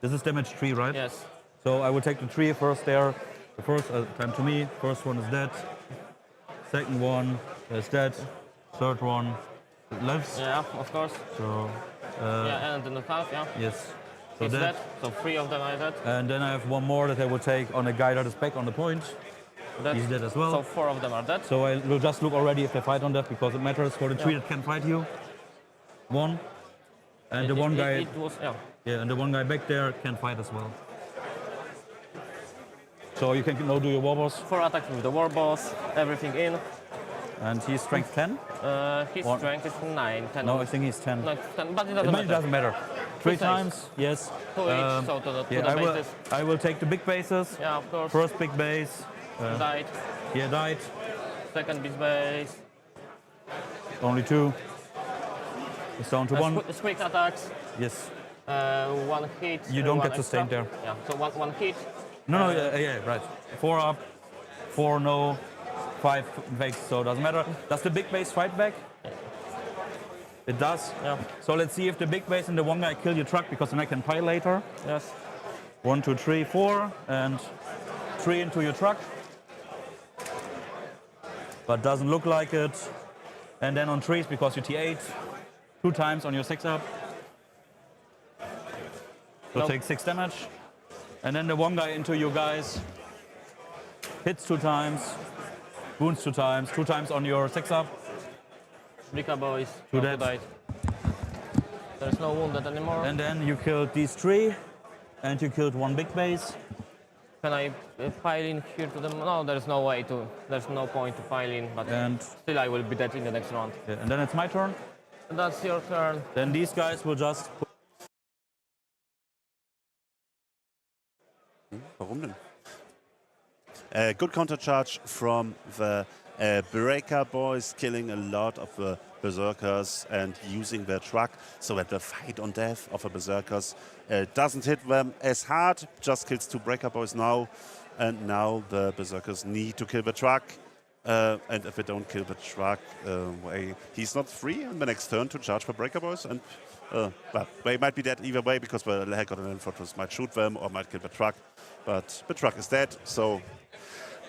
This is damage 3, right? Yes. So I will take the 3 first there. The first time to me. First one is dead. Second one is dead. Third one lives. Yeah, of course. So Yeah, and then the half, yeah. yes. So He's dead. dead. So 3 of them are dead. And then I have one more that I will take on a guy that is back on the point. Dead. He's dead as well. So 4 of them are dead. So I will just look already if they fight on that because it matters for the 3 Yeah. that can fight you. 1. And the It- one it- guy, It was, yeah. yeah, and the one guy back there can fight as well. So you can now do your warboss, 4 attacks with the warboss, everything in. and he's strength 10. His One. strength is 9, 10. No, I think he's 10. No, 10, but it It doesn't matter. doesn't matter. 3 saves. times, yes. 2 each, so to the Yeah, bases. I will take the big bases. Yeah, of course. First big base, Died. he died. Second big base. Only 2. It's down to 1. Quick attacks. Yes. 1 hit. You don't 1 get extra. sustained there. Yeah, so one hit. No, yeah, right. 4 up, 4 no, 5 fakes, so it doesn't matter. Does the big base fight back? It does. Yeah. So let's see if the big base and the one guy kill your truck because then I can pile later. Yes. 1, 2, 3, 4, and 3 into your truck. But doesn't look like it. And then on 3s because you T8, 2 times on your 6 up. So Nope. take 6 damage. And then the one guy into you guys. hits 2 times, wounds 2 times on your 6-up. Rika boys. To not that. died. There's no wounded anymore. And then you killed these 3, and you killed 1 big base. Can I pile in here to them? No, there's no way to. There's no point to pile in, but And, still I will be dead in the next round. yeah, and then it's my turn. And that's your turn. Then these guys will just... Warum denn? Good counter charge from the Breaker boys, killing a lot of the Berserkers and using their truck so that the fight on death of the Berserkers doesn't hit them as hard. Just kills 2 Breaker boys now, and now the Berserkers need to kill the truck. And if they don't kill the truck, he's not free in the next turn to charge the Breaker boys. And well, they might be dead either way because the Hellgott and Fortress might shoot them or might kill the truck. But the truck is dead, so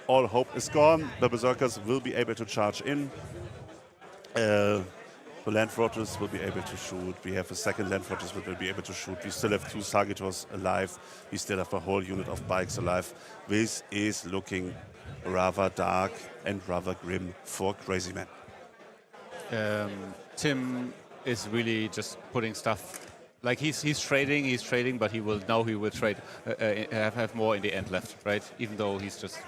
all hope is gone. The Berserkers will be able to charge in. The Land Fortress will be able to shoot. We have a second Land Fortress that will be able to shoot. We still have 2 Sagitors alive. We still have a whole unit of bikes alive. This is looking rather dark and rather grim for Crazy Man. Tim is really just putting stuff. Like he's trading, but he will trade, have more in the end left, right? Even though he's just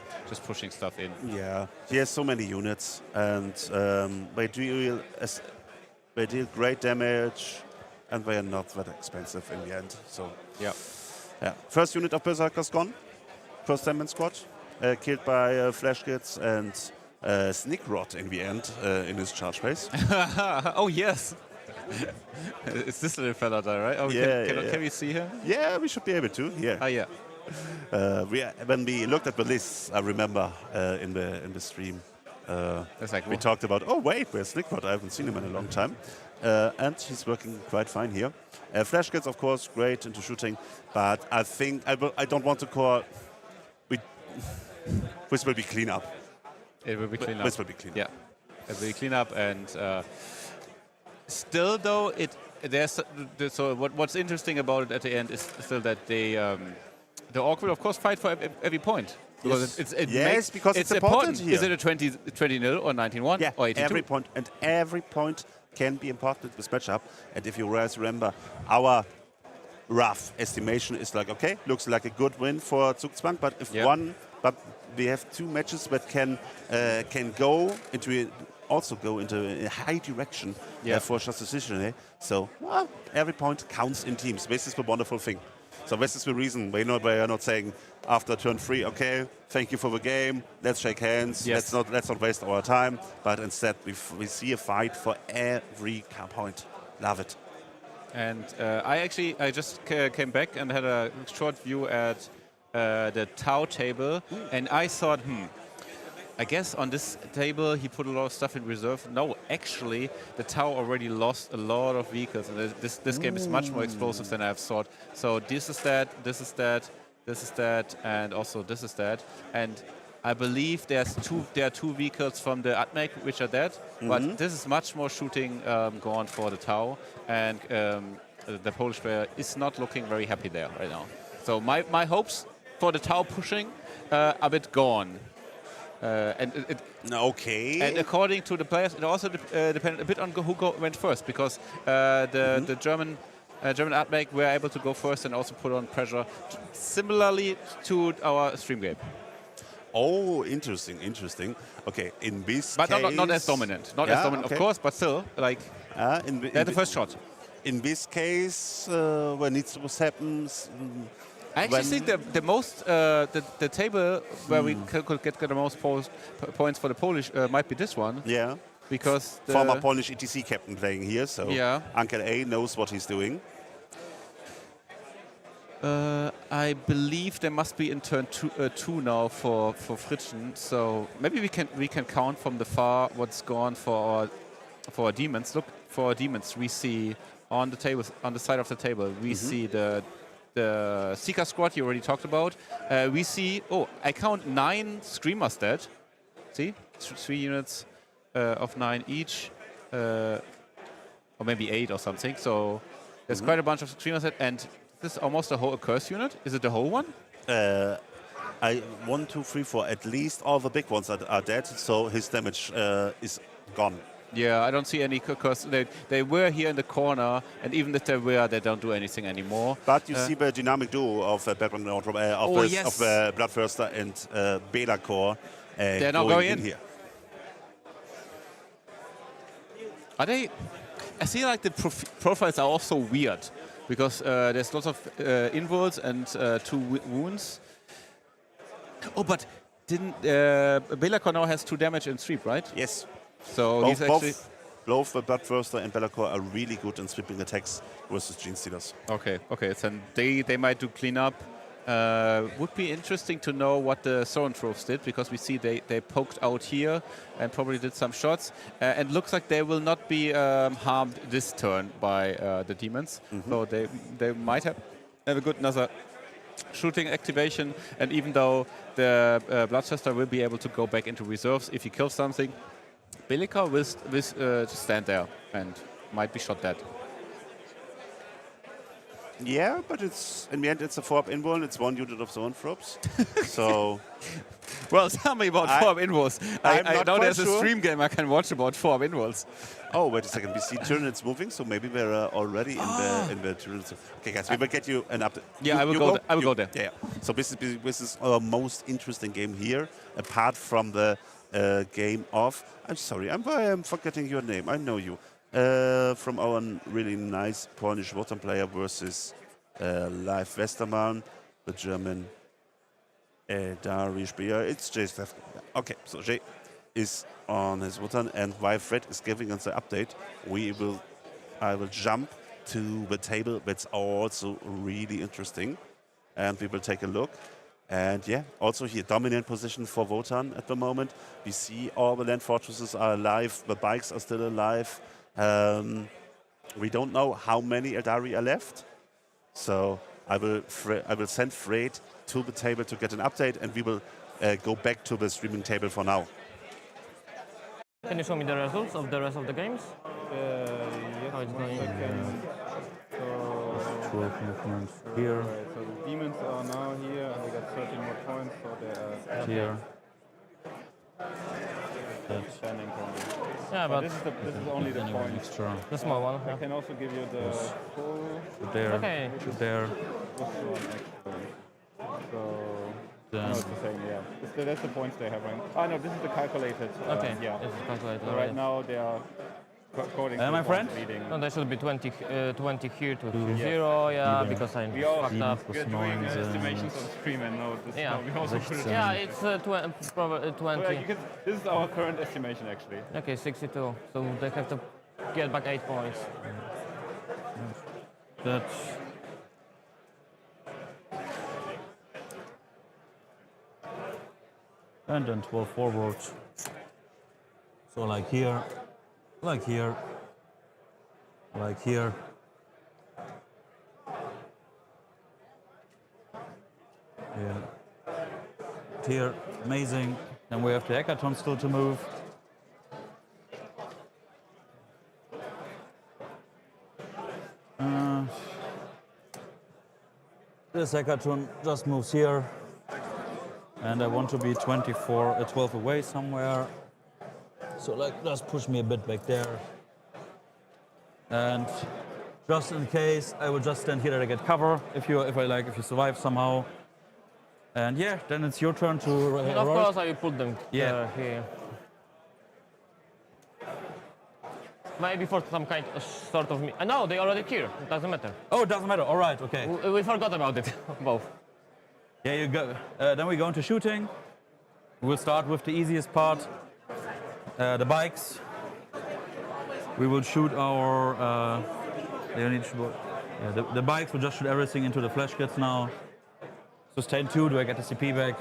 pushing stuff in. Yeah, he has so many units, and they deal great damage, and they are not that expensive in the end. So Yeah. First unit of Berserkers gone. First 10-man squad, killed by Flash Kids and Snickrod in the end in his charge phase. Oh yes. It's this little fella there, right? Oh, can we see him? Yeah, we should be able to. Yeah. Ah, yeah. When we looked at the list, I remember in the stream, That's like we talked about, oh wait, where's Snickrod? I haven't seen him in a long time. And he's working quite fine here. Flash Kids, of course, great into shooting, but I think I don't want to call. This will be clean up. It will be clean up. This will be clean up. Yeah, it will be clean up, and still though what's interesting about it at the end is still that the Orc will of course fight for every point. Because Yes. Because it's important here. Is it a 20-0 or 19-1 Yeah, or 82? every point can be important in this matchup. And if you guys remember, our rough estimation is like, okay, looks like a good win for Zugzwang, but if but we have 2 matches that can go into a high direction for just decision. So every point counts in teams. This is the wonderful thing. So this is the reason they are not saying after turn 3, okay, thank you for the game, let's shake hands, Yes. let's not waste our time. But instead we see a fight for every point. Love it. And I just came back and had a short view at the Tau table, and I thought, I guess on this table he put a lot of stuff in reserve. No, actually, the Tau already lost a lot of vehicles, and this game is much more explosive than I've thought. So this is that, this is that, this is that, and also this is that. And I believe there are 2 vehicles from the Atmec which are dead, but this is much more shooting gone for the Tau, and the Polish player is not looking very happy there right now. So my hopes for the Tau pushing a bit gone. And according to the players, it also depended a bit on who went first, because the German Atmec were able to go first and also put on pressure, similarly to our stream game. Oh, interesting. Okay, in this but case... not as dominant. Not as dominant, of course, but still, like, they had the first shot. In this case, when it happens... I actually think the table where we could get the most points for the Polish might be this one. Yeah. Because the former Polish ETC captain playing here, so Uncle A knows what he's doing. I believe there must be in turn 2 now for Fritschen, so maybe we can count from the far what's gone for our demons. Look, for our demons, we see on the table, on the side of the table, we see the Seeker squad you already talked about. We see, I count 9 Screamers dead. See, 3 units of 9 each, or maybe 8 or something. So there's quite a bunch of Screamers dead, and this is almost a whole curse unit. Is it the whole one? 1, 2, 3, 4. At least all the big ones are dead, so his damage is gone. Yeah, I don't see any because they were here in the corner, and even if they were, they don't do anything anymore. But you see the dynamic duo of Bloodthirster and Belacor They're not going in here. Are they? I see like the profiles are also weird because there's lots of involts and 2 wounds. Oh, but didn't Belacor now has 2 damage in sweep, right? Yes. So he's actually both the Bloodthirster and Belacor are really good in sweeping attacks versus Gene Stealers. okay. Then they might do cleanup. Would be interesting to know what the Thornthroves did because we see they poked out here and probably did some shots. And looks like they will not be harmed this turn by the demons. So they might have a good another shooting activation. And even though the Bloodthirster will be able to go back into reserves if he kills something, Belacor will just stand there and might be shot dead. Yeah, but it's in the end it's a 4-up invuln. It's 1 unit of Thornthroves. So Well, tell me about 4-up involves. I'm I not know quite there's a sure. stream game I can watch about 4-up involves. oh, wait a second. We see Turnier's moving, so maybe we're already in the Turnier's. Okay, guys, we will get you an update. Yeah, I will go. I will go there. Yeah. So this is our most interesting game here, apart from the game of. I'm sorry, I'm forgetting your name. I know you. From our really nice Polnish Wotan player versus Live Westermann, the German Darius Beer. It's Jay. Okay, so Jay is on his Wotan, and while Fred is giving us the update, I will jump to the table. That's also really interesting, and we will take a look. And yeah, also here, dominant position for Wotan at the moment. We see all the land fortresses are alive, the bikes are still alive. We don't know how many Eldari are left, so I will send Fred to the table to get an update, and we will go back to the streaming table for now. Can you show me the results of the rest of the games? Yes, How it's 1 going? second. So, 12 movements here, right, so the demons are now here, and they got 13 more points, so they are here. standing currently. Yeah, But but this is only the Anyway, point. extra. the small one. I can also give you the full There, Okay. there. this one actually. So Then no, it's the same. Yeah, that's the points they have. Right? Oh no, this is the calculated. Okay, Yeah. it's calculated. So right now they are according to my the friend? points leading. No, there should be 20 here to 0, yeah, because I We all fucked up. we're doing estimations on stream, and no, this Yeah. no, we also put it. Yeah, it's probably So, yeah, 20. this is our current estimation actually. Okay, 62. So they have to get back 8 points. that's and then 12 forward. So like here, like here, like here. Yeah. Here, amazing. Then we have the hackathon still to move. This hackathon just moves here. And I want to be 12 away somewhere. So like, just push me a bit back there. And just in case, I will just stand here that I get cover if you survive somehow. And yeah, then it's your turn to And of course, I will put them Yeah. here. Maybe for some kind of sort of. No, they already here. It doesn't matter. Oh, it doesn't matter. All right, okay. We forgot about it, both. Yeah, you go. Then we go into shooting. We'll start with the easiest part, the bikes. We will shoot our. The bikes will just shoot everything into the flash kits now. Sustain 2. Do I get the CP back?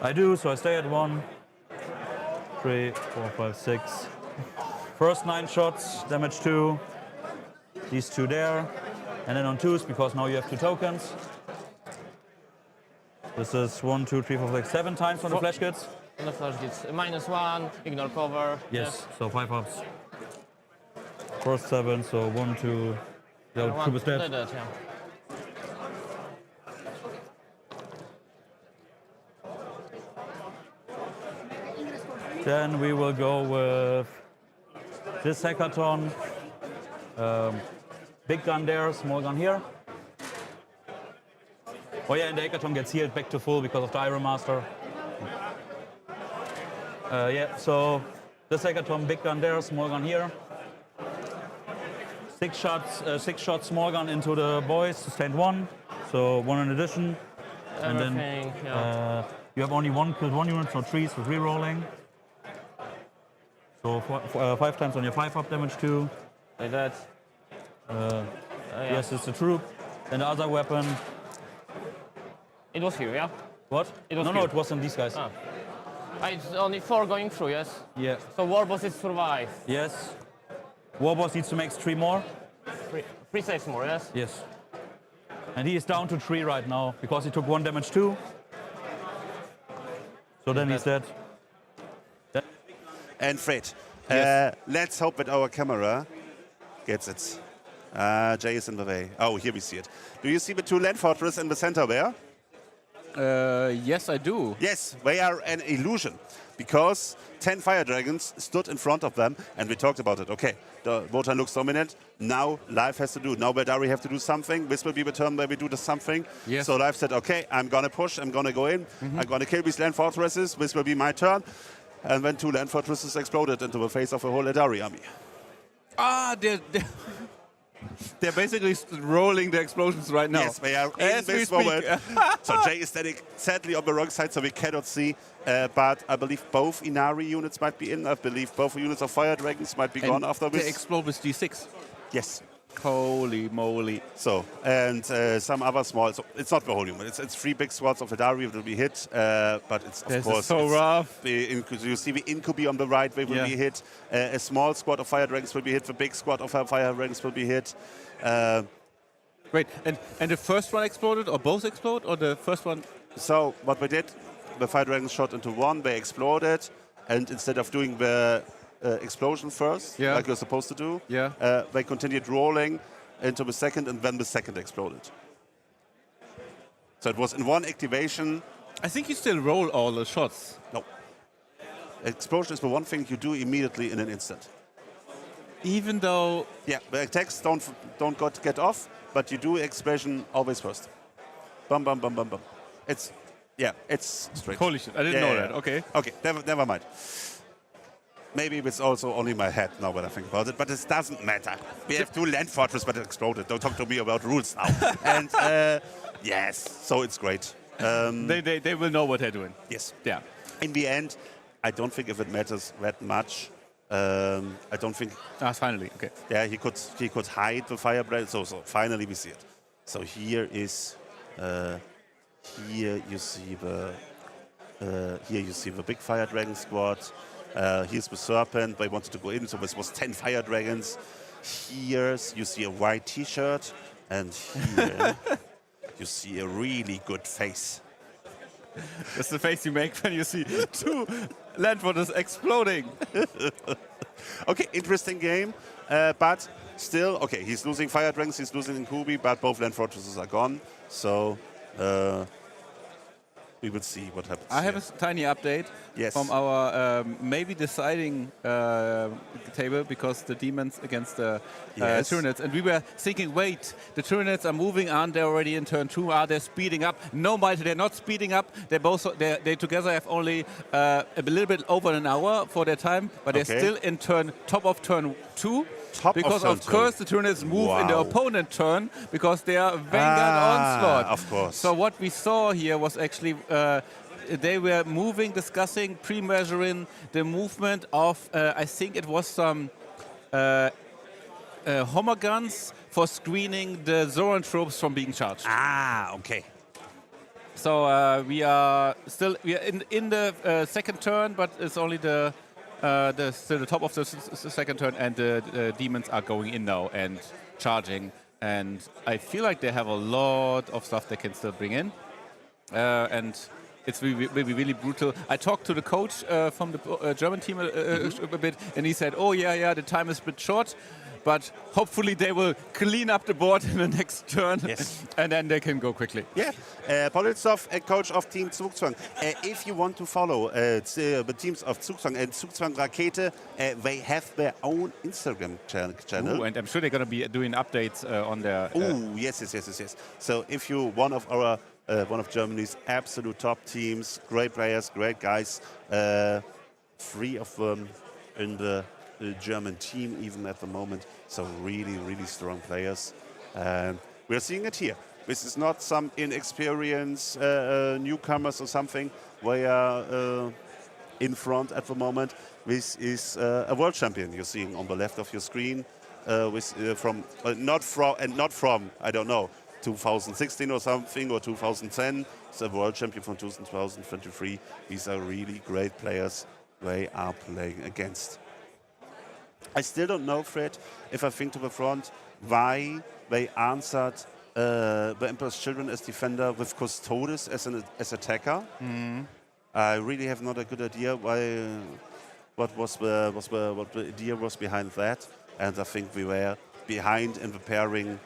I do. So I stay at 1, 3, 4, 5, 6. First 9 shots, damage 2. These 2 there. And then on 2s, because now you have 2 tokens. This is 1, 2, 3, 4, 5, 7 times on the flash kits. On the flash gets -1, ignore cover. Yes, so 5 ups. First 7, so 1, 2. The One, troop is dead. they're dead, yeah. Then we will go with this hackathon. Big gun there, small gun here. Oh yeah, and the hackathon gets healed back to full because of the Iron Master. Yeah, so this hackathon, big gun there, small gun here. 6 shots, small gun into the boys, sustained 1. So 1 in addition. And then you have only 1 killed 1 unit, so 3, so re-rolling. So 5 times on your 5-up damage too. Like that. Yes, it's a troop. And the other weapon. It was here, yeah? What? It was no, here. it wasn't these guys. Ah. It's only 4 going through, yes? Yeah. So war bosses survive. Yes. Warboss needs to make 3 more. 3 saves more, yes? Yes. And he is down to 3 right now because he took 1 damage too. So then he's dead. And Fred, Yes. let's hope that our camera gets it. Jay is in the way. Oh, here we see it. Do you see the 2 land fortress in the center there? Yes, I do. Yes, they are an illusion because 10 fire dragons stood in front of them and we talked about it. Okay, the Wotan looks dominant. Now Life has to do. Now Beldari have to do something. This will be the turn where we do the something. Yes. So Life said, okay, I'm going to push. I'm going to go in. I'm going to kill these land fortresses. This will be my turn. And then 2 land fortresses exploded into the face of a whole Eldari army. Ah, they're basically rolling the explosions right now. Yes, they are in As we this speak. moment. So Jay is standing sadly on the wrong side, so we cannot see. But I believe both Inari units might be in. I believe both units of Fire Dragons might be gone after They this. explode with D6. Yes. Holy moly. So, and some other small, so it's not the whole unit. It's 3 big squads of Eldari that will be hit, but it's, of This course, is so it's rough. you see the Incubi on the right, they will Yeah. be hit. A small squad of Fire Dragons will be hit. The big squad of Fire Dragons will be hit. Wait, and the first one exploded, or both explode, or the first one? So what we did, the Fire Dragons shot into 1, they exploded, and instead of doing the explosion first, Yeah. like you're supposed to do, Yeah. they continued rolling into the second, and then the second exploded. So it was in 1 activation. I think you still roll all the shots. No. Explosion is the one thing you do immediately in an instant. Even though... Yeah, the attacks don't get off, but you do explosion always first. Bum, bum, bum, bum, bum. It's straight. Holy shit, I didn't know that. Okay. Okay, never mind. Maybe it's also only my head now when I think about it, but it doesn't matter. We have 2 land fortresses, but it exploded. Don't talk to me about rules now. And yes, so it's great. They will know what they're doing. Yes. Yeah. In the end, I don't think if it matters that much. I don't think. Ah, finally. Okay. Yeah, he could hide the fireblade. So finally we see it. So here is here you see the big fire dragon squad. Here's the serpent. They wanted to go in, so this was 10 fire dragons. Here you see a white T-shirt, and here you see a really good face. That's the face you make when you see 2 land fortresses exploding. Okay, interesting game, but still, okay, he's losing fire dragons, he's losing Incubi, but both land fortresses are gone. So we will see what happens. I have here. a tiny update Yes. from our maybe deciding table, because the demons against the Yes. Turniertickets, and we were thinking, wait, the Turniertickets are moving, aren't they already in turn 2? Are they speeding up? No, Malte, they're not speeding up. They together have only a little bit over an hour for their time, but they're Okay. still in top of turn 2. Top of because turn of 2. course the Turniertickets move in the Wow. opponent turn because they are Vanguard onslaught. Of course. So what we saw here was actually they were moving, discussing, pre-measuring the movement of, I think it was some Homer guns for screening the Zoran troops from being charged. Okay. So we are in the second turn, but it's only still the top of the second turn, and the demons are going in now and charging. And I feel like they have a lot of stuff they can still bring in. And it's will be really brutal. I talked to the coach from the German team a bit, and he said, "Oh yeah, the time is a bit short." but hopefully they will clean up the board in the next turn, Yes. and then they can go quickly. Yeah, Politsov, coach of Team Zugzwang. If you want to follow the teams of Zugzwang and Zugzwang Rakete, they have their own Instagram channel. Ooh, and I'm sure they're going to be doing updates on their. Oh, yes. So if you one of Germany's absolute top teams, great players, great guys, 3 of them in the German team even at the moment. So really, really strong players. And we're seeing it here. This is not some inexperienced newcomers or something. We are in front at the moment. This is a world champion you're seeing on the left of your screen. Not from I don't know, 2016 or something, or 2010. It's a world champion from 2023. These are really great players they are playing against. I still don't know, Fred, if I think to the front, why they answered the Emperor's Children as defender with Custodes as attacker. I really have not a good idea why. What the idea was behind that, and I think we were behind in the pairing.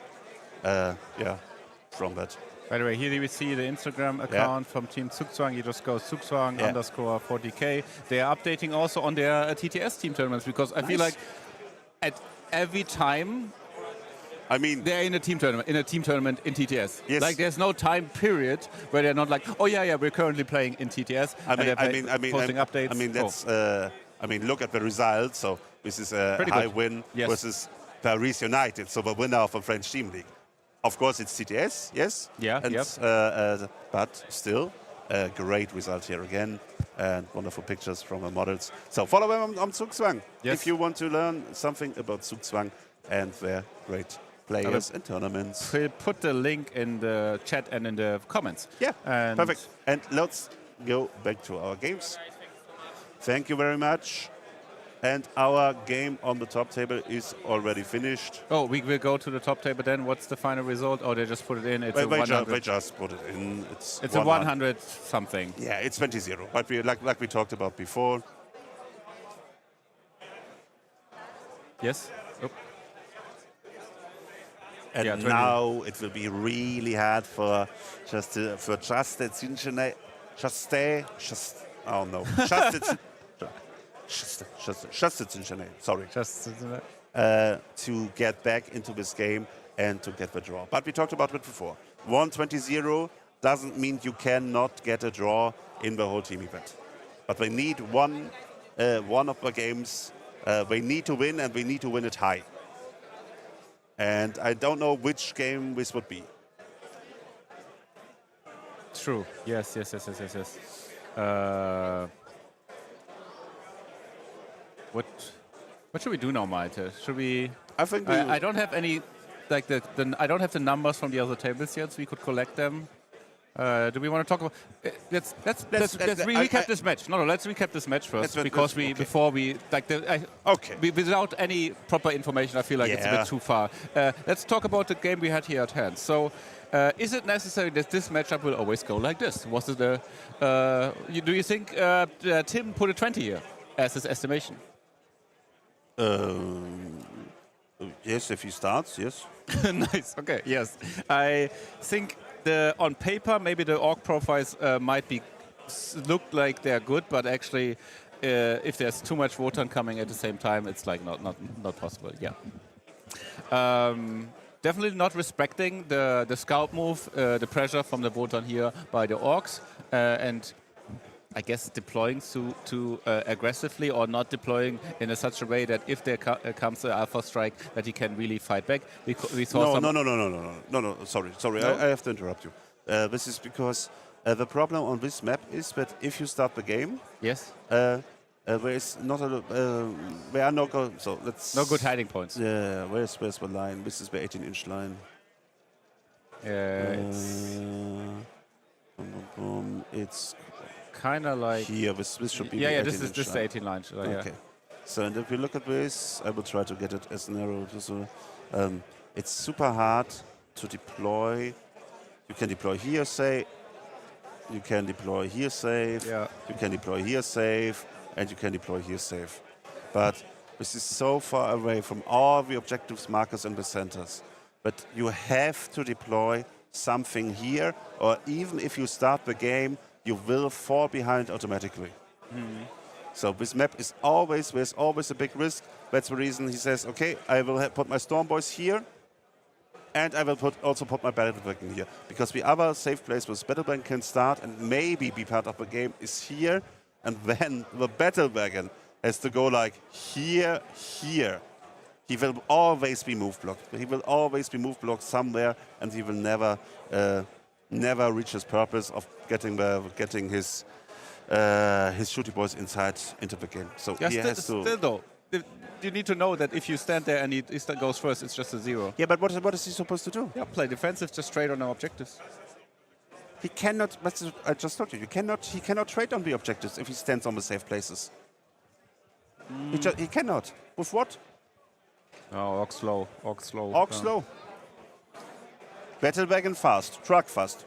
From that. By the way, here we see the Instagram account from Team Zugzwang. You just go Zugzwang _40k. They are updating also on their TTS team tournaments, because I feel like at every time, I mean, they're in a team tournament in TTS. Yes. Like there's no time period where they're not like, oh yeah, we're currently playing in TTS. Posting updates. I mean, that's. Look at the results. So this is a high win versus Paris United, so the winner of the French Team League. Of course, it's TTS, yes. Yeah. But still, a great result here again, and wonderful pictures from the models. So follow them on Zugzwang if you want to learn something about Zugzwang and their great players and tournaments. We'll put the link in the chat and in the comments. Yeah, and perfect. And let's go back to our games. Thank you very much. And our game on the top table is already finished. Oh, we will go to the top table then. What's the final result? Oh, they just put it in. It's a 100. They just put it in. It's a 100 something. Yeah, it's 20-0. But we, like we talked about before. Yes. Oh. And now it will be really hard for to get back into this game and to get the draw. But we talked about it before. 120-0 doesn't mean you cannot get a draw in the whole team event. But we need one of the games. We need to win, and we need to win it high. And I don't know which game this would be. True. Yes. What should we do now, Malte? Should we? I think I don't have any, like I don't have the numbers from the other tables yet, so we could collect them. Do we want to talk about? Let's recap this match. No, let's recap this match first, because without any proper information, I feel like it's a bit too far. Let's talk about the game we had here at hand. So, is it necessary that this matchup will always go like this? Was it do you think Tim put a 20 here as his estimation? Yes, if he starts, yes. Nice. Okay. Yes, I think on paper maybe the org profiles might look like they're good, but actually, if there's too much Wotan coming at the same time, it's like not possible. Yeah. Definitely not respecting the scout move, the pressure from the Wotan here by the orcs, and I guess deploying too aggressively, or not deploying in such a way that if there comes an alpha strike, that he can really fight back. We saw No. Sorry. No? I have to interrupt you. This is because the problem on this map is that if you start the game, yes, there is not there are no so let's no good hiding points. Yeah, where's the line? This is the 18-inch line. It's kind of like here. This should be this is the 18 line. Okay. So and if you look at this, I will try to get it as narrow. It's super hard to deploy. You can deploy here, say. You can deploy here, safe. Yeah. You can deploy here, safe, and you can deploy here, safe. But This is so far away from all the objectives markers in the centers. But you have to deploy something here, or even if you start the game, you will fall behind automatically. So this map is always, there's always a big risk. That's the reason he says, okay, I will put my Storm Boys here, and I will also put my Battle Wagon here. Because the other safe place where Battle Wagon can start and maybe be part of the game is here, and then the Battle Wagon has to go like here, here. He will always be move blocked. He will always be move blocked somewhere, and he will never, never reach his purpose of getting his shooty boys into the game. So Yeah, he has to. still though, you need to know that if you stand there and he goes first, it's just a 0. Yeah, but what is he supposed to do? Yeah, play defensive, just straight on our objectives. He cannot. I just told you. He cannot trade on the objectives if he stands on the safe places. He cannot. With what? Oh, Orc slow. Orc slow. Battle wagon fast. Truck fast.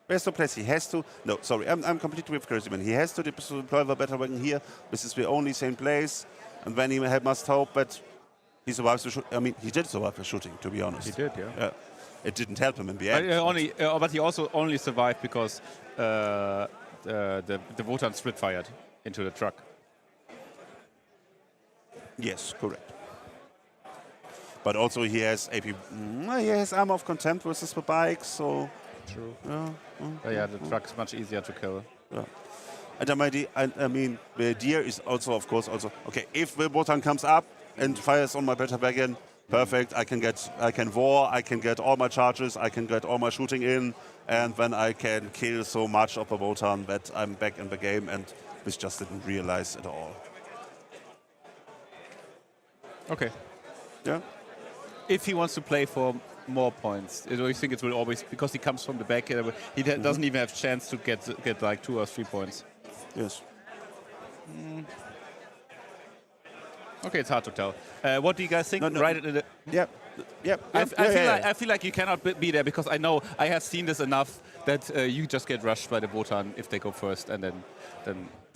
There's no place. He has to. No, sorry. I'm completely with Crazy Man. He has to deploy the battle wagon here. This is the only same place. And then he must hope that he survives the shoot. I mean, he did survive the shooting, to be honest. He did, yeah. It didn't help him in the end. But he also only survived because the Wotan split fired into the truck. Yes, correct. But also he has AP. He has Armor of Contempt versus the bikes, so. True. Yeah. The truck's much easier to kill. Yeah. And I mean, the idea is also, of course, okay. If the Wotan comes up and fires on my battle wagon, perfect. I can war. I can get all my charges. I can get all my shooting in, and then I can kill so much of the Wotan that I'm back in the game. And this just didn't realize at all. Okay. Yeah. If he wants to play for more points, do you think it will always, because he comes from the back, he doesn't even have chance to get like 2 or 3 points? Yes. Okay, it's hard to tell. What do you guys think? No. Right in the, Yeah. I feel like you cannot be there because I know I have seen this enough that you just get rushed by the Wotan if they go first, and then.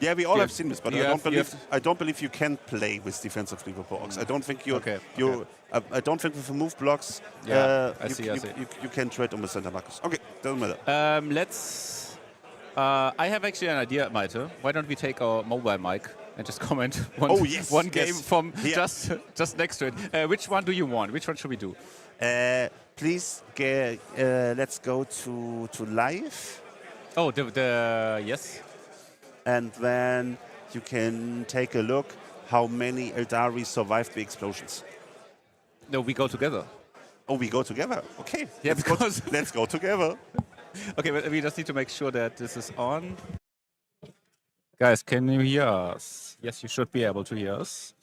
Yeah, we all have seen this, but I don't believe you can play with defensively with blocks. I don't think I don't think with the move blocks. I see. You can trade on the center markers. Okay, doesn't matter. I have actually an idea, Malte. Why don't we take our mobile mic and just comment one game from just next to it? Which one do you want? Which one should we do? Please, let's go to live. Oh, yes. And then you can take a look how many Eldari survived the explosions. No, we go together. Oh, we go together. Okay. Yeah, let's go together. Okay, but we just need to make sure that this is on. Guys, can you hear us? Yes, you should be able to hear us.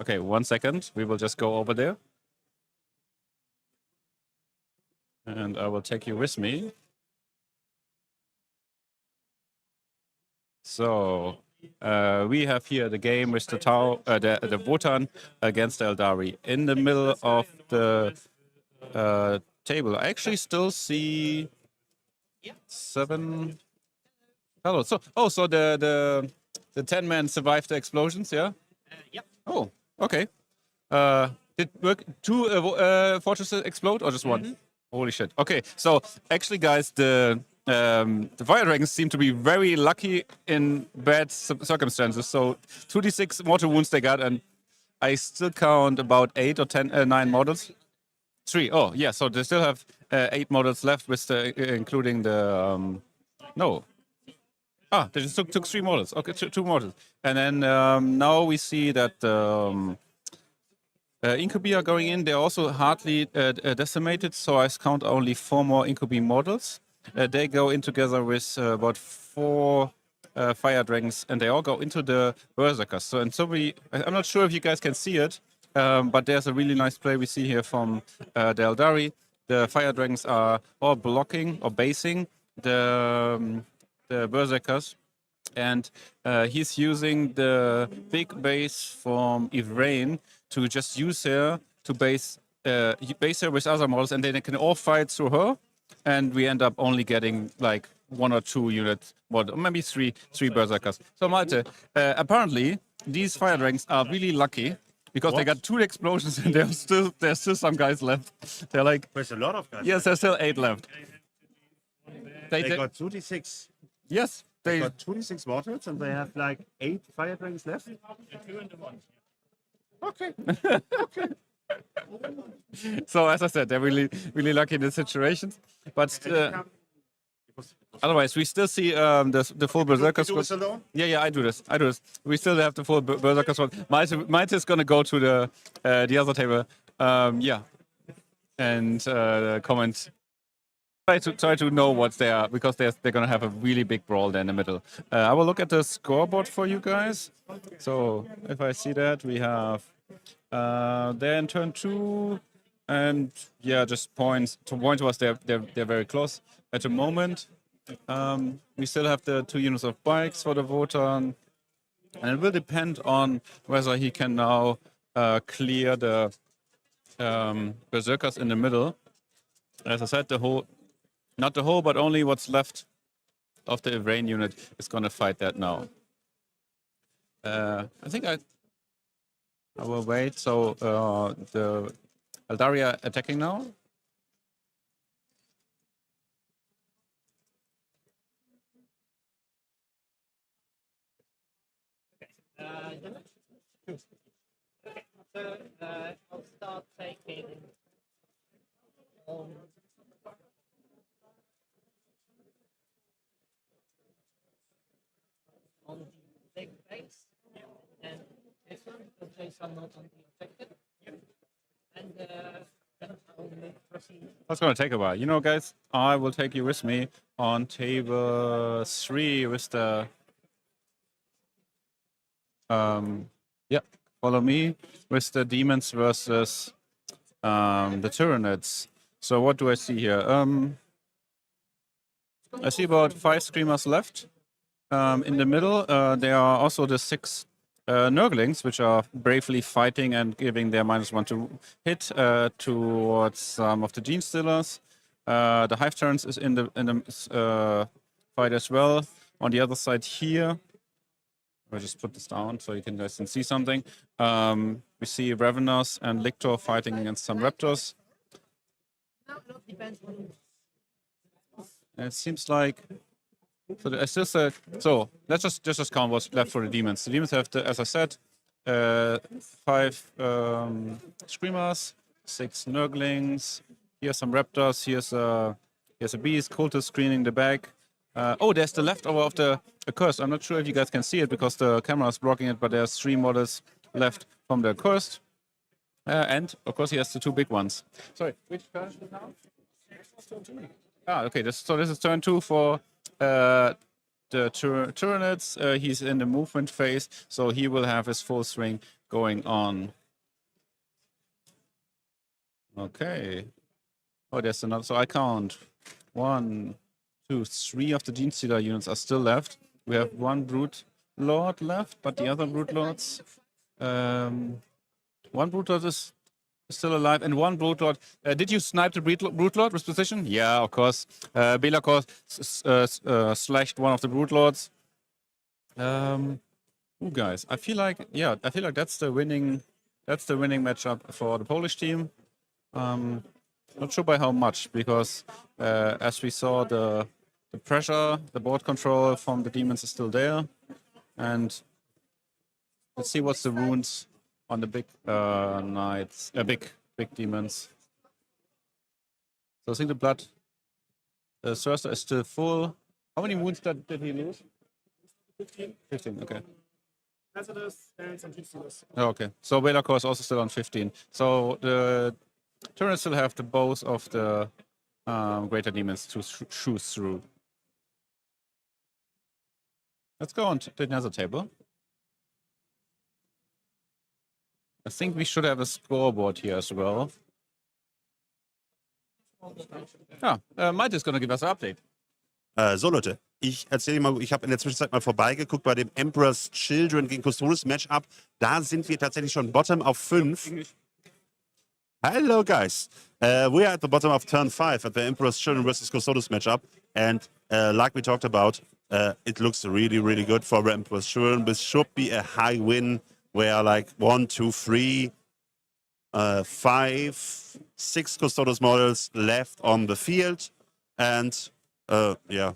Okay, 1 second. We will just go over there. And I will take you with me. So we have here the game with the Wotan against the Eldari in the middle of the table. I actually still see 7. Hello. So the 10-man survived the explosions, yeah? Yep. Oh, okay. Did 2 fortresses explode or just 1? Holy shit. Okay, so actually, guys, the Fire Dragons seem to be very lucky in bad circumstances. So 2d6 mortal wounds they got, and I still count about 8 or 9 models. 3. Oh, yeah. So they still have 8 models left, with including the no. They just took 3 models. Okay, 2 models, and then now we see that Incubi are going in. They're also hardly decimated. So I count only 4 more Incubi models. They go in together with about 4 fire dragons, and they all go into the berserkers. So I'm not sure if you guys can see it, but there's a really nice play we see here from the Eldari. The fire dragons are all blocking or basing the berserkers, and he's using the big base from Ivrain to just use her to base her with other models, and then they can all fight through her. and we end up only getting like 1 or 2 units, or maybe three berserkers. So Malte, apparently these fire dragons are really lucky because they got 2 explosions and there's still some guys left. They're like, There's a lot of guys. yes, there's still 8 left. They got 26. Yes, They got 26 mortals and they have like 8 fire dragons left. Okay. So as I said, they're really lucky in this situations. But otherwise, we still see the full berserker You do this squad. alone? Yeah, I do this. We still have the full berserker squad. Malte is gonna go to the other table. And comment. Try to know what's there because they're gonna have a really big brawl there in the middle. I will look at the scoreboard for you guys. So if I see that, we have there in turn 2, and yeah, just points to us. They're very close at the moment. We still have the 2 units of bikes for the Wotan, and it will depend on whether he can now clear the berserkers in the middle. As I said, not the whole, but only what's left of the rain unit is going to fight that now. I think I will wait. So the Eldaria attacking now. I'll start taking on the big base, and this one, in case I'm not on the objective. And then I'll proceed. That's going to take a while. You know, guys, I will take you with me on table 3 with the follow me with the demons versus the Tyranids. So what do I see here? I see about 5 screamers left. In the middle, there are also the 6 Nurglings, which are bravely fighting and giving their -1 to hit towards some of the Gene Stealers. The Hive Turns is in the fight as well. On the other side here, I'll just put this down so you guys can see something. We see Raveners and Lictor fighting against some Raptors. And it seems like so let's just count what's left for the demons. The demons have, as I said, 5 screamers, 6 Nurglings. Here's some Raptors. Here's a beast. Cultist screening the back. There's the leftover of the Cursed. I'm not sure if you guys can see it because the camera is blocking it, but there's 3 models left from the Cursed. And, of course, he has the 2 big ones. Sorry, which turn is it now? Okay, this is turn 2 for the Tyranids. He's in the movement phase, so he will have his full swing going on. Okay. There's another. So I count 1, 2, 3 of the Gene Stealer units are still left. We have 1 Brute Lord left, but the other Brute Lords, 1 Brute Lord is still alive, and 1 Brute Lord. Did you snipe the Brute Lord with precision? Yeah, of course. Belakor slashed one of the Brute Lords. Guys, I feel like that's the winning matchup for the Polish team. Not sure by how much, because as we saw, the pressure, the board control from the demons is still there, and let's see what's the wounds on the big knights, big demons. So I think the blood, Thirster is still full. How many wounds did he lose? 15. 15, okay. Hazardous and some Gene Stealers. Oh, okay. So Belakor is also still on 15. So the Tyranids still have the bows of the greater demons to shoot through. Let's go on to another table. I think we should have a scoreboard here as well. Malte is going to give us an update. So Leute, ich erzähle mal, ich habe in der Zwischenzeit mal vorbeigeguckt bei dem Emperor's Children gegen Custodes Matchup. Da sind wir tatsächlich schon Bottom auf 5. Hello, guys. We are at the bottom of turn 5 at the Emperor's Children versus Custodes matchup. And like we talked about, it looks really, really good for the Emperor's Children. This should be a high win where like 1, 2, 3, 5, 6 Custodes models left on the field. And yeah,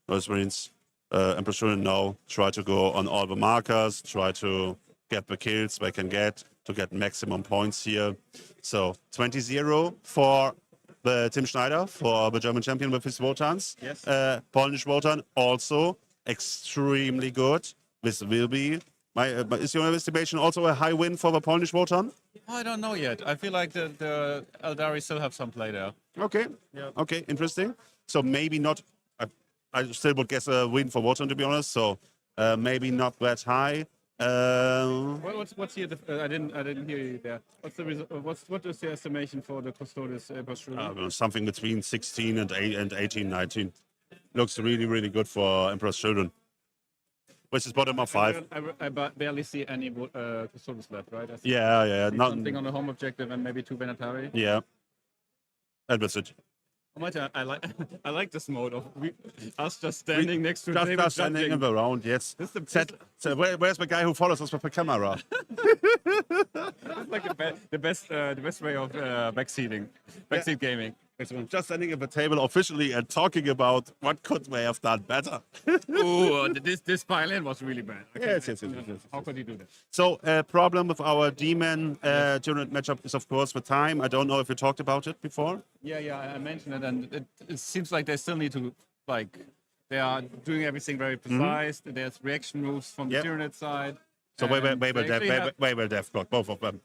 those means Emperor's Children now try to go on all the markers, try to get the kills they can get to get maximum points here. So 20-0 for the Tim Schneider, for the German champion with his Wotans. Yes. Polish Wotan also extremely good. This will be, is your estimation also a high win for the Polish Wotan? I don't know yet. I feel like the Eldari still have some play there. Okay. Yeah. Okay, interesting. So maybe not, I still would guess a win for Wotan, to be honest. So maybe not that high. What's here? I didn't hear you there. What's the what is the estimation for the Custodes Children? Something between 16 and 18, 19. Looks really, really good for Emperor's Children. Which is bottom of 5. I barely see any Custodes left, right? Yeah. Something on the home objective and maybe 2 Venatari. Yeah. And that's it. I like this mode of us just standing next to the table Just standing judging. around, yes. This is So where's the guy who follows us with the camera? like the best way of backseat gaming. Just standing at the table officially and talking about what could they have done better. Ooh, this violin was really bad. Yes. How could he do that? So, problem with our D-Man tournament matchup is, of course, the time. I don't know if you talked about it before. Yeah, I mentioned it, and it seems like they still need to, they are doing everything very precise. There's reaction moves from the Yeah. Tyranid side. So, and they actually will death block, both of them.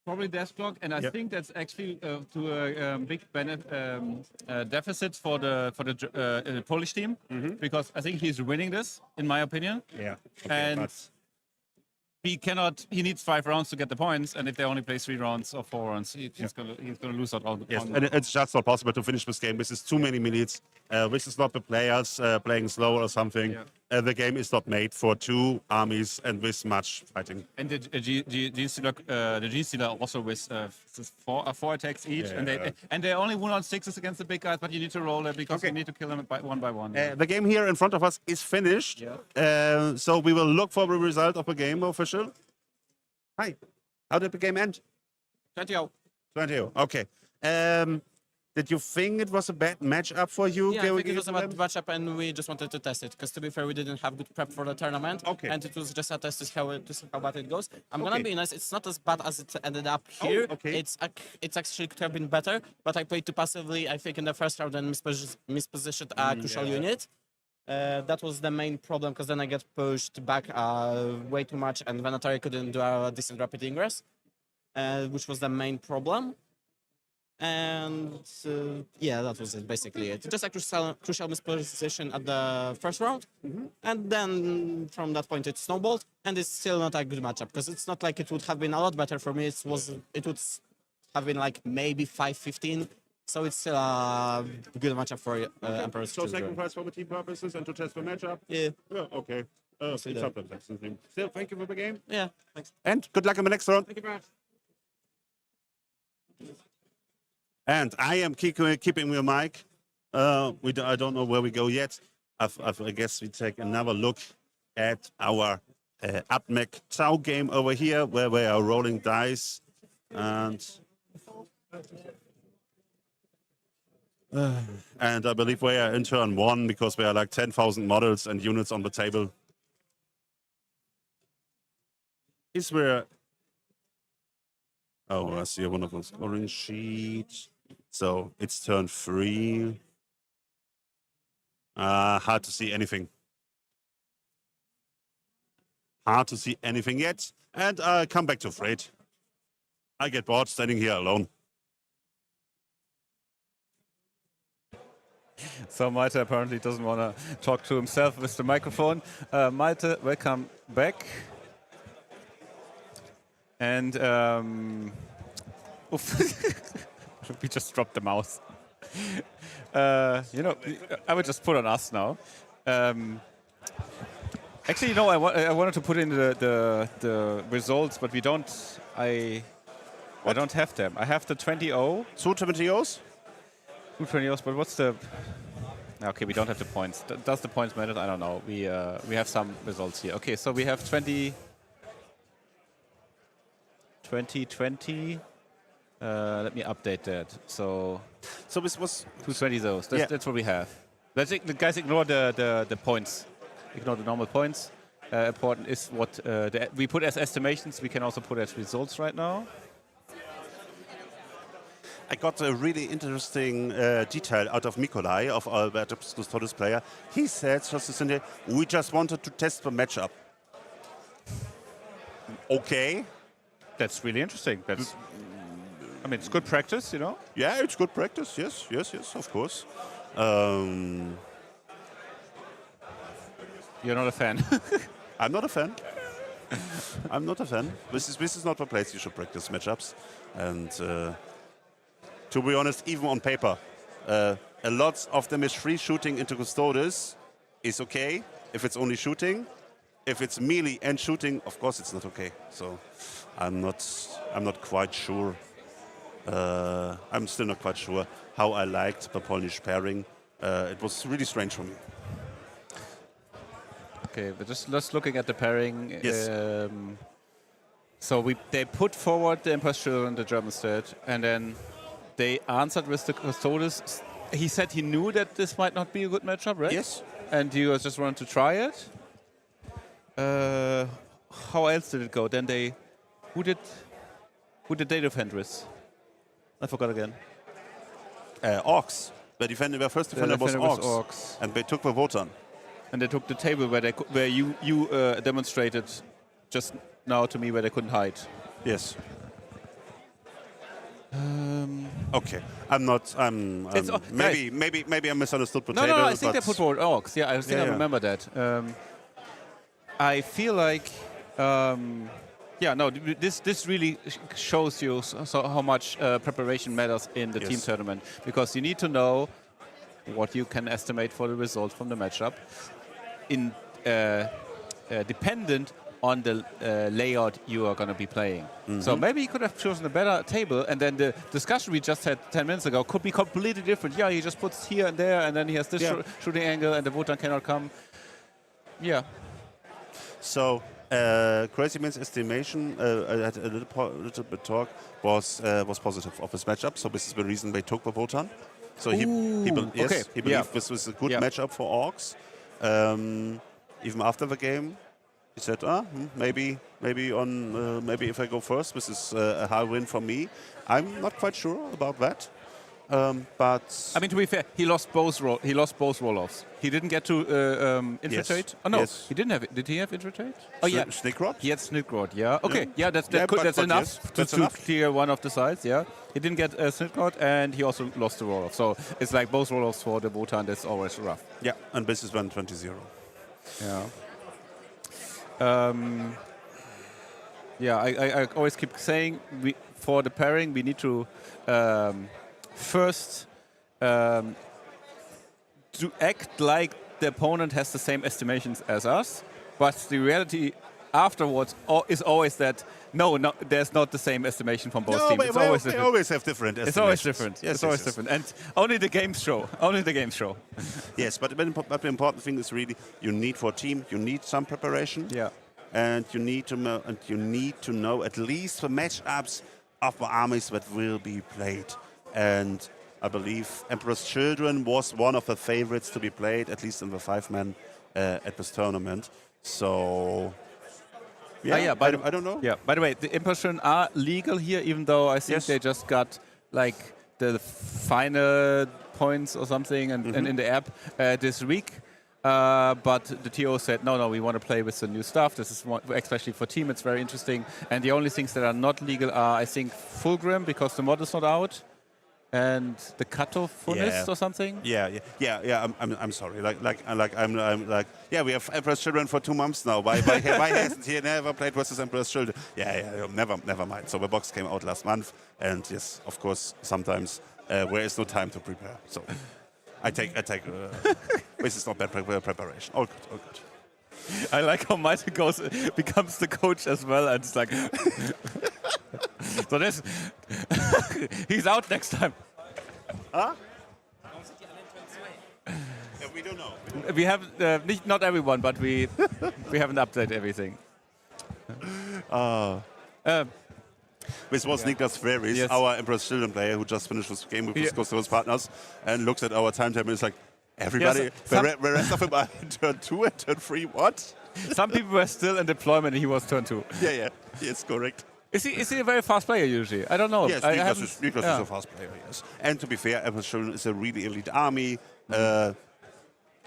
Probably death block, and I Yep. think that's actually to a big deficit for the Polish team, because I think he's winning this, in my opinion. Yeah. And he needs 5 rounds to get the points, and if they only play 3 rounds or 4 rounds, he's gonna lose out all the Yes, points. and it's just not possible to finish this game. This is too many minutes. This is not the players playing slow or something. Yeah. The game is not made for 2 armies and this much fighting. And the Gene Stealer also with 4 attacks each, Yeah. and they only won on 6s against the big guys, but you need to roll it because you need to kill them one by one. The game here in front of us is finished. Yeah. So we will look for the result of the game official. Hi. How did the game end? 20-0. 20. Okay. Did you think it was a bad matchup for you? Yeah, I think it was a bad matchup, and we just wanted to test it. Because to be fair, we didn't have good prep for the tournament, Okay. and it was just a test to see how bad it goes. I'm Okay. gonna be honest; it's not as bad as it ended up here. okay. It's actually could have been better, but I played too passively. I think in the first round and mispositioned a crucial unit. That was the main problem, because then I get pushed back way too much, and Venatari couldn't do a decent rapid ingress, which was the main problem. And yeah, that was it, basically it. Just a crucial misposition at the first round, and then from that point it snowballed, and it's still not a good matchup, because it's not like it would have been a lot better for me. It would have been like maybe 5-15, so it's still a good matchup for Emperor's So Children. sacrifice for the team purposes and to test the matchup? Yeah, Okay. It's that. sometimes that's the thing. Still, thank you for the game. yeah, thanks. And good luck in the next round. Thank you very much. And I am keeping the mic. I don't know where we go yet. I guess we take another look at our Atmec Tau game over here, where we are rolling dice. And I believe we are in turn 1, because we are like 10,000 models and units on the table. Is there... Oh, I see one of those orange sheets. So it's turn 3. Hard to see anything. Hard to see anything yet. And I come back to Fred. I get bored standing here alone. So Malte apparently doesn't want to talk to himself with the microphone. Malte, welcome back. And we just dropped the mouse. I would just put on us now. Actually, I wanted to put in the results, but we don't. I don't have them. I have the 20-0. 220 Two 20-0s, but what's the... Okay, we don't have the points. Does the points matter? I don't know. We have some results here. Okay, so we have 20... 2020. Let me update that. So this was 220 those. That's what we have. The guys ignore the points. Ignore the normal points. Important is what we put as estimations. We can also put as results right now. I got a really interesting detail out of Mikolai, of our Custodes player. He said, just recently, we just wanted to test the matchup. Okay. That's really interesting. That's, I mean, it's good practice, you know? Yeah, it's good practice. Yes, of course. You're not a fan. I'm not a fan. I'm not a fan. This is not the place you should practice matchups. And to be honest, even on paper, a lot of them is free shooting into Custodes is okay if it's only shooting. If it's melee and shooting, of course it's not okay. So I'm not quite sure. I'm still not quite sure how I liked the Polish pairing. It was really strange for me. Okay, but just looking at the pairing. Yes. So they put forward the Emperor's Children, the German state, and then they answered with the Custodes. He said he knew that this might not be a good matchup, right? Yes. And you just wanted to try it. How else did it go? Then who did they defend with? I forgot again. Orcs. The first defender was Orcs. And they took the Wotan. And they took the table where you demonstrated just now to me where they couldn't hide. Yes. Okay. Maybe I misunderstood the table. No, I think they put forward Orcs. Yeah, I think I remember that. I feel like, this really shows you how much preparation matters in the team tournament, because you need to know what you can estimate for the result from the matchup, dependent on the layout you are going to be playing. Mm-hmm. So maybe he could have chosen a better table, and then the discussion we just had 10 minutes ago could be completely different. Yeah, he just puts here and there, and then he has this shooting angle, and the Wotan cannot come. Yeah. So, Crazy Man's estimation, I had a little bit talk, was positive of this matchup. So this is the reason they took the Wotan. So he believed this was a good matchup for Orcs. Even after the game, he said, maybe if I go first, this is a high win for me. I'm not quite sure about that. But I mean, to be fair, he lost both roll-offs. He didn't get to infiltrate. Yes. Oh no, Yes. he didn't have it. Did he have infiltrate? Oh yeah, Snickrod? he had Snickrod. Yeah. Okay. Yeah, that's enough That's to enough. clear one of the sides. Yeah. He didn't get Snickrod, and he also lost the roll-off. So it's like both roll-offs for the Wotan. That's always rough. Yeah, and this is 120-0. Yeah. I always keep saying for the pairing we need to. First, to act like the opponent has the same estimations as us, but the reality afterwards is always that no, there's not the same estimation from both teams. It's always different. They always have different estimations. It's always different. Yes, it's always different, and only the games show. Yes, but the important thing is really you need for a team. You need some preparation. Yeah. And you need to know at least the matchups of the armies that will be played. And I believe Emperor's Children was one of the favorites to be played, at least in the 5-man at this tournament. So, I don't know. Yeah. By the way, the Emperor's Children are legal here, even though I think they just got like the final points or something, and in the app this week. But the TO said, no, we want to play with the new stuff. This is especially for team, it's very interesting. And the only things that are not legal are, I think, Fulgrim, because the mod is not out. And the cutoff fullness or something? Yeah. I'm sorry. We have Emperor's Children for 2 months now. Why hasn't he never played versus Emperor's Children? Never mind. So the box came out last month, and yes, of course, sometimes there is no time to prepare. So I take. This is not bad preparation. All good. I like how Malte becomes the coach as well, and it's like. So this, he's out next time. We don't know. We have not everyone, but we haven't updated everything. This was Niklas Freris, Yes. our Emperor's Children player who just finished this game with his customers partners and looks at our timetable and is like, everybody, Yes, the rest of them are in turn 2 and turn 3, what? Some people were still in deployment and he was turn 2. Yeah, yes, correct. Is he a very fast player usually? I don't know. Yes, I Niklas is a fast player, yes. And to be fair, Emperor's Children is a really elite army. And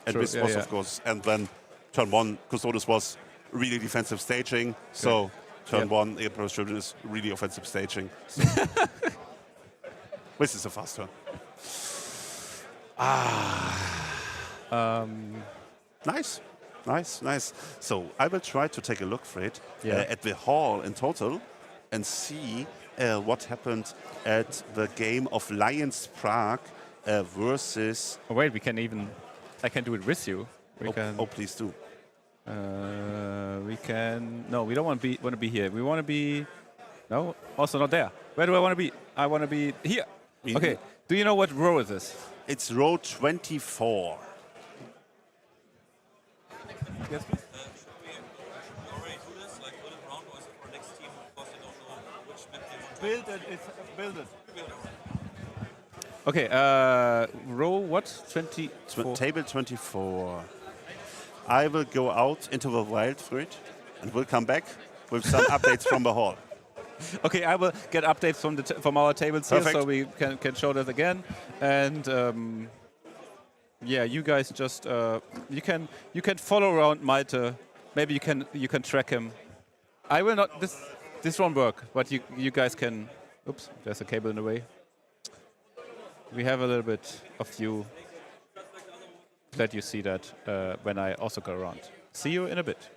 True, this yeah, was, yeah. of course, and then turn 1, Custodes was really defensive staging. So turn 1, Emperor's Children is really offensive staging. So this is a fast turn. Nice. So I will try to take a look, Fred, at the hall in total and see what happened at the game of Lions Prague versus... Oh, wait, I can do it with you. Oh, please do. We can. No, we don't want to be here. We want to be. No, also not there. Where do I want to be? I want to be here. Okay. Do you know what row is this? It's row 24. Yes, please. Build it. Okay. Row what? 20. Table 24. I will go out into the wild, Fred, and will come back with some updates from the hall. Okay, I will get updates from our tables here, Perfect. so we can show that again. And yeah, you guys just you can follow around Malte. Maybe you can track him. I will not. This won't work, but you guys can. Oops, there's a cable in the way. We have a little bit of view. That you see that when I also go around. See you in a bit.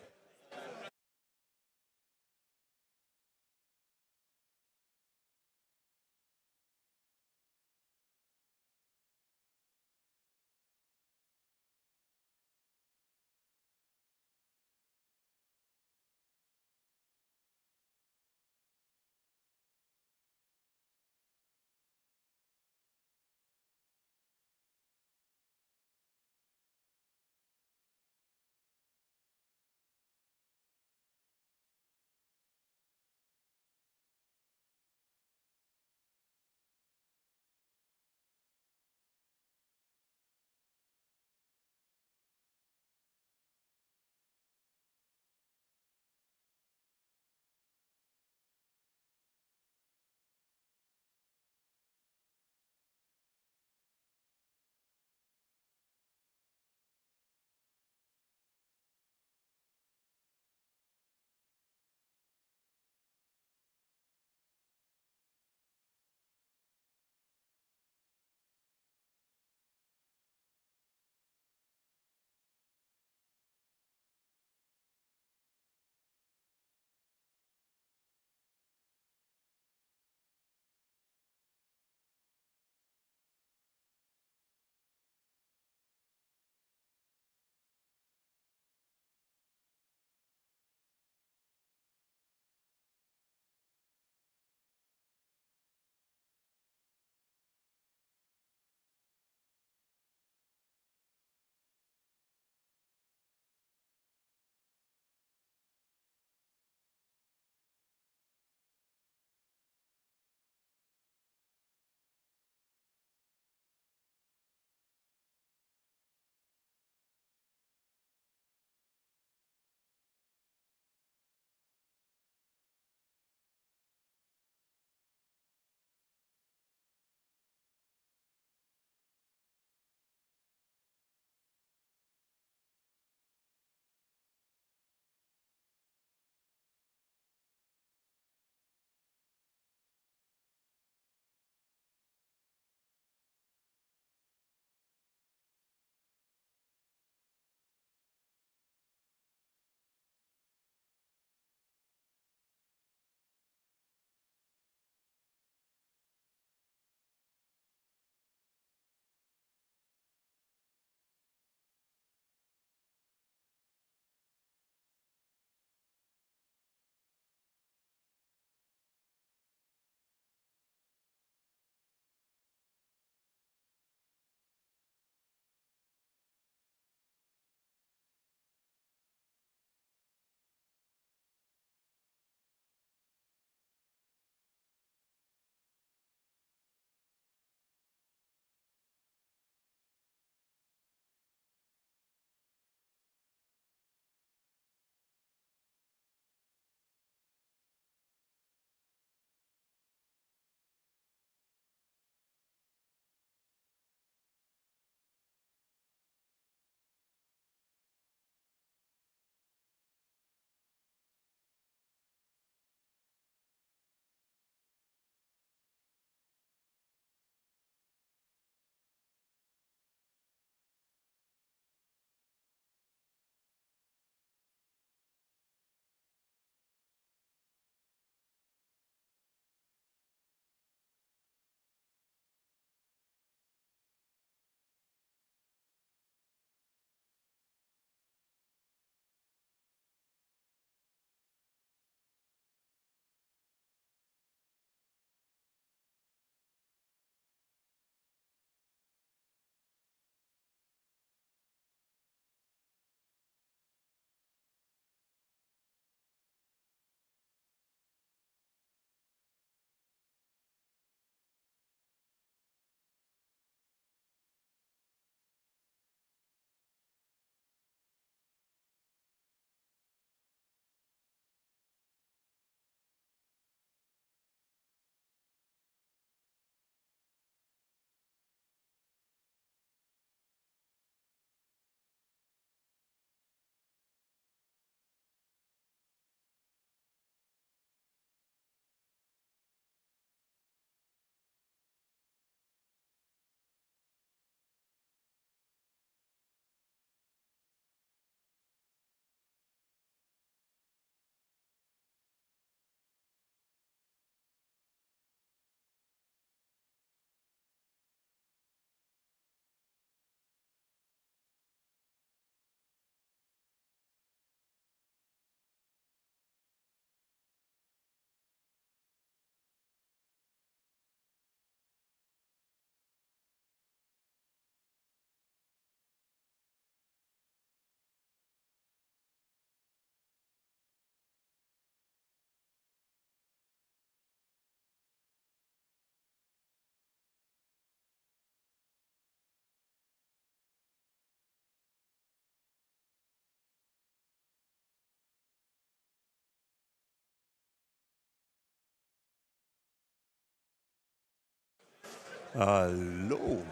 Hallo.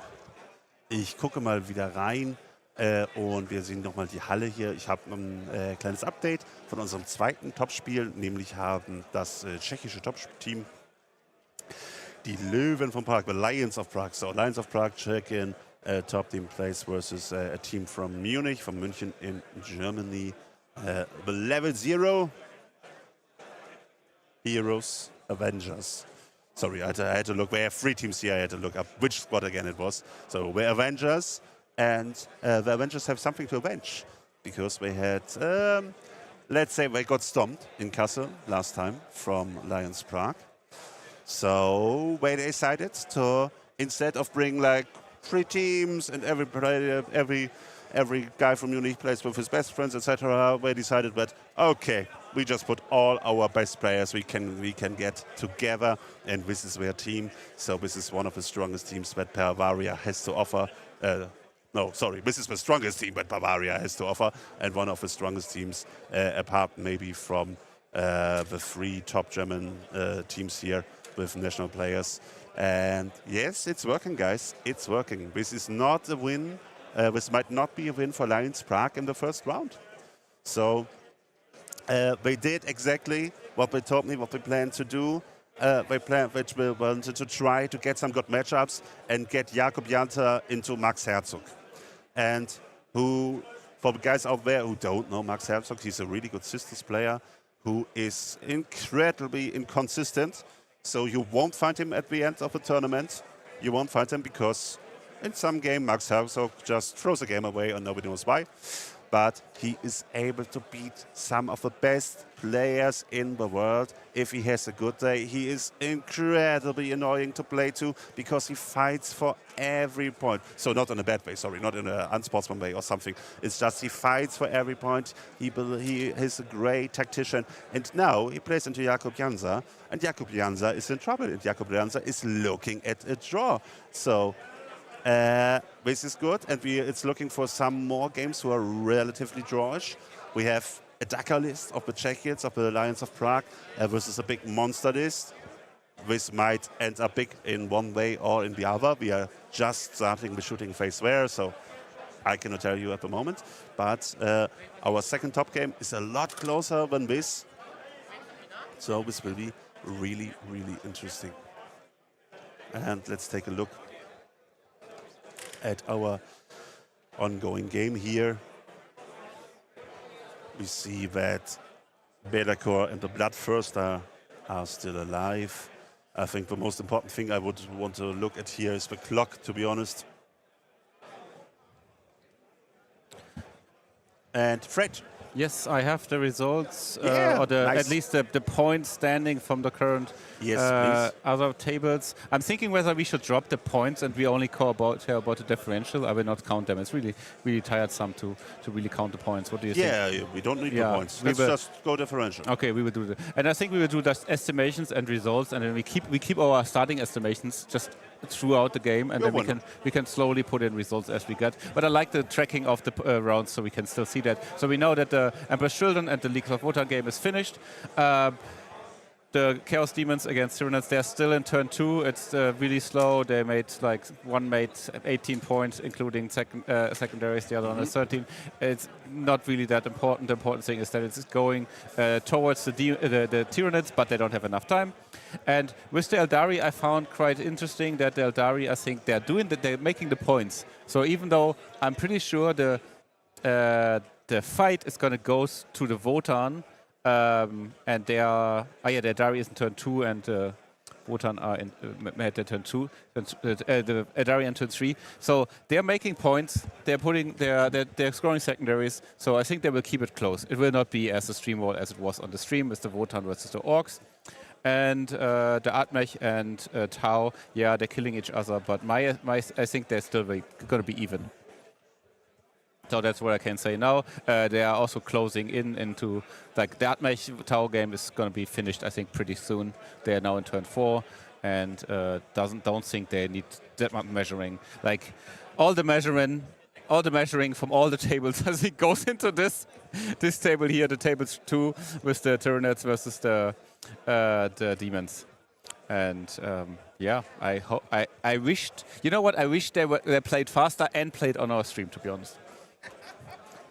Ich gucke mal wieder rein und wir sehen nochmal die Halle hier. Ich habe ein kleines Update von unserem zweiten Topspiel, nämlich haben das tschechische Top-Team, die Löwen von Prag, the Lions of Prague. So, Lions of Prague, Czechien, top team plays versus a team from Munich, from München in Germany. The level 0, Heroes, Avengers. Sorry, I had to look. We have 3 teams here. I had to look up which squad again it was. So we're Avengers, and the Avengers have something to avenge because they had, let's say, they got stomped in Kassel last time from Lions Prague. So they decided to, instead of bring like 3 teams and every guy from Munich plays with his best friends, etc., they decided that okay, we just put all our best players we can get together, and this is their team. So this is one of the strongest teams that Bavaria has to offer. No, sorry, this is the strongest team that Bavaria has to offer, and one of the strongest teams, apart maybe from the 3 top German teams here with national players. And yes, it's working, guys. It's working. This is not a win. This might not be a win for Lions Prague in the first round. So they did exactly what they told me, what they planned to do. They wanted to try to get some good matchups and get Jakub Janta into Max Herzog. And who, for the guys out there who don't know Max Herzog, he's a really good Sisters player who is incredibly inconsistent. So you won't find him at the end of the tournament. You won't find him because in some game Max Herzog just throws the game away and nobody knows why. But he is able to beat some of the best players in the world if he has a good day. He is incredibly annoying to play to because he fights for every point. So not in a bad way, sorry, not in an unsportsman way or something. It's just he fights for every point. He is a great tactician. And now he plays into Jakub Janza, and Jakub Janza is in trouble. And Jakub Janza is looking at a draw. So this is good, and it's looking for some more games who are relatively drawish. We have a Dakar list of the Czechians, of the Lions of Prague, versus a big monster list. This might end up big in one way or in the other. We are just starting the shooting phase there, so I cannot tell you at the moment. But our second top game is a lot closer than this. So this will be really, really interesting. And let's take a look at our ongoing game here. We see that Belacor and the Bloodthirster are still alive. I think the most important thing I would want to look at here is the clock, to be honest. And Fred. Yes, I have the results, Yeah, or nice. at least the points standing from the current other tables. I'm thinking whether we should drop the points and we only care about the differential. I will not count them. It's really, really tiresome to really count the points. What do you think? Yeah, we don't need the points. Let's just go differential. Okay, we will do that. And I think we will do just estimations and results, and then we keep our starting estimations just throughout the game, and then we can slowly put in results as we get. But I like the tracking of the rounds, so we can still see that. So we know that the Emperor's Children and the League of Wotan game is finished. The Chaos Demons against Tyranids, they're still in turn 2. It's really slow. They made one made 18 points, including secondaries. The other one is 13. It's not really that important. The important thing is that it's going towards the Tyranids, but they don't have enough time. And with the Eldari, I found quite interesting that the Eldari, I think they're making the points. So even though I'm pretty sure the fight is going to go to the Wotan. And they are, the Eldari is in turn 2, and Wotan are in their turn 2, the Eldari in turn 3. So they're making points. They're scoring secondaries. So I think they will keep it close. It will not be as a stream war as it was on the stream with the Wotan versus the Orcs. And the Atmech and Tau, they're killing each other. But I think they're still going to be even. So that's what I can say now. They are also closing into, like, the Atmech Tau game is going to be finished, I think, pretty soon. They are now in turn 4, and don't think they need that much measuring. Like, all the measuring from all the tables, I think, goes into this table here, the table 2 with the Tyranids versus the demons. And I I wished, you know what? I wish they played faster and played on our stream, to be honest.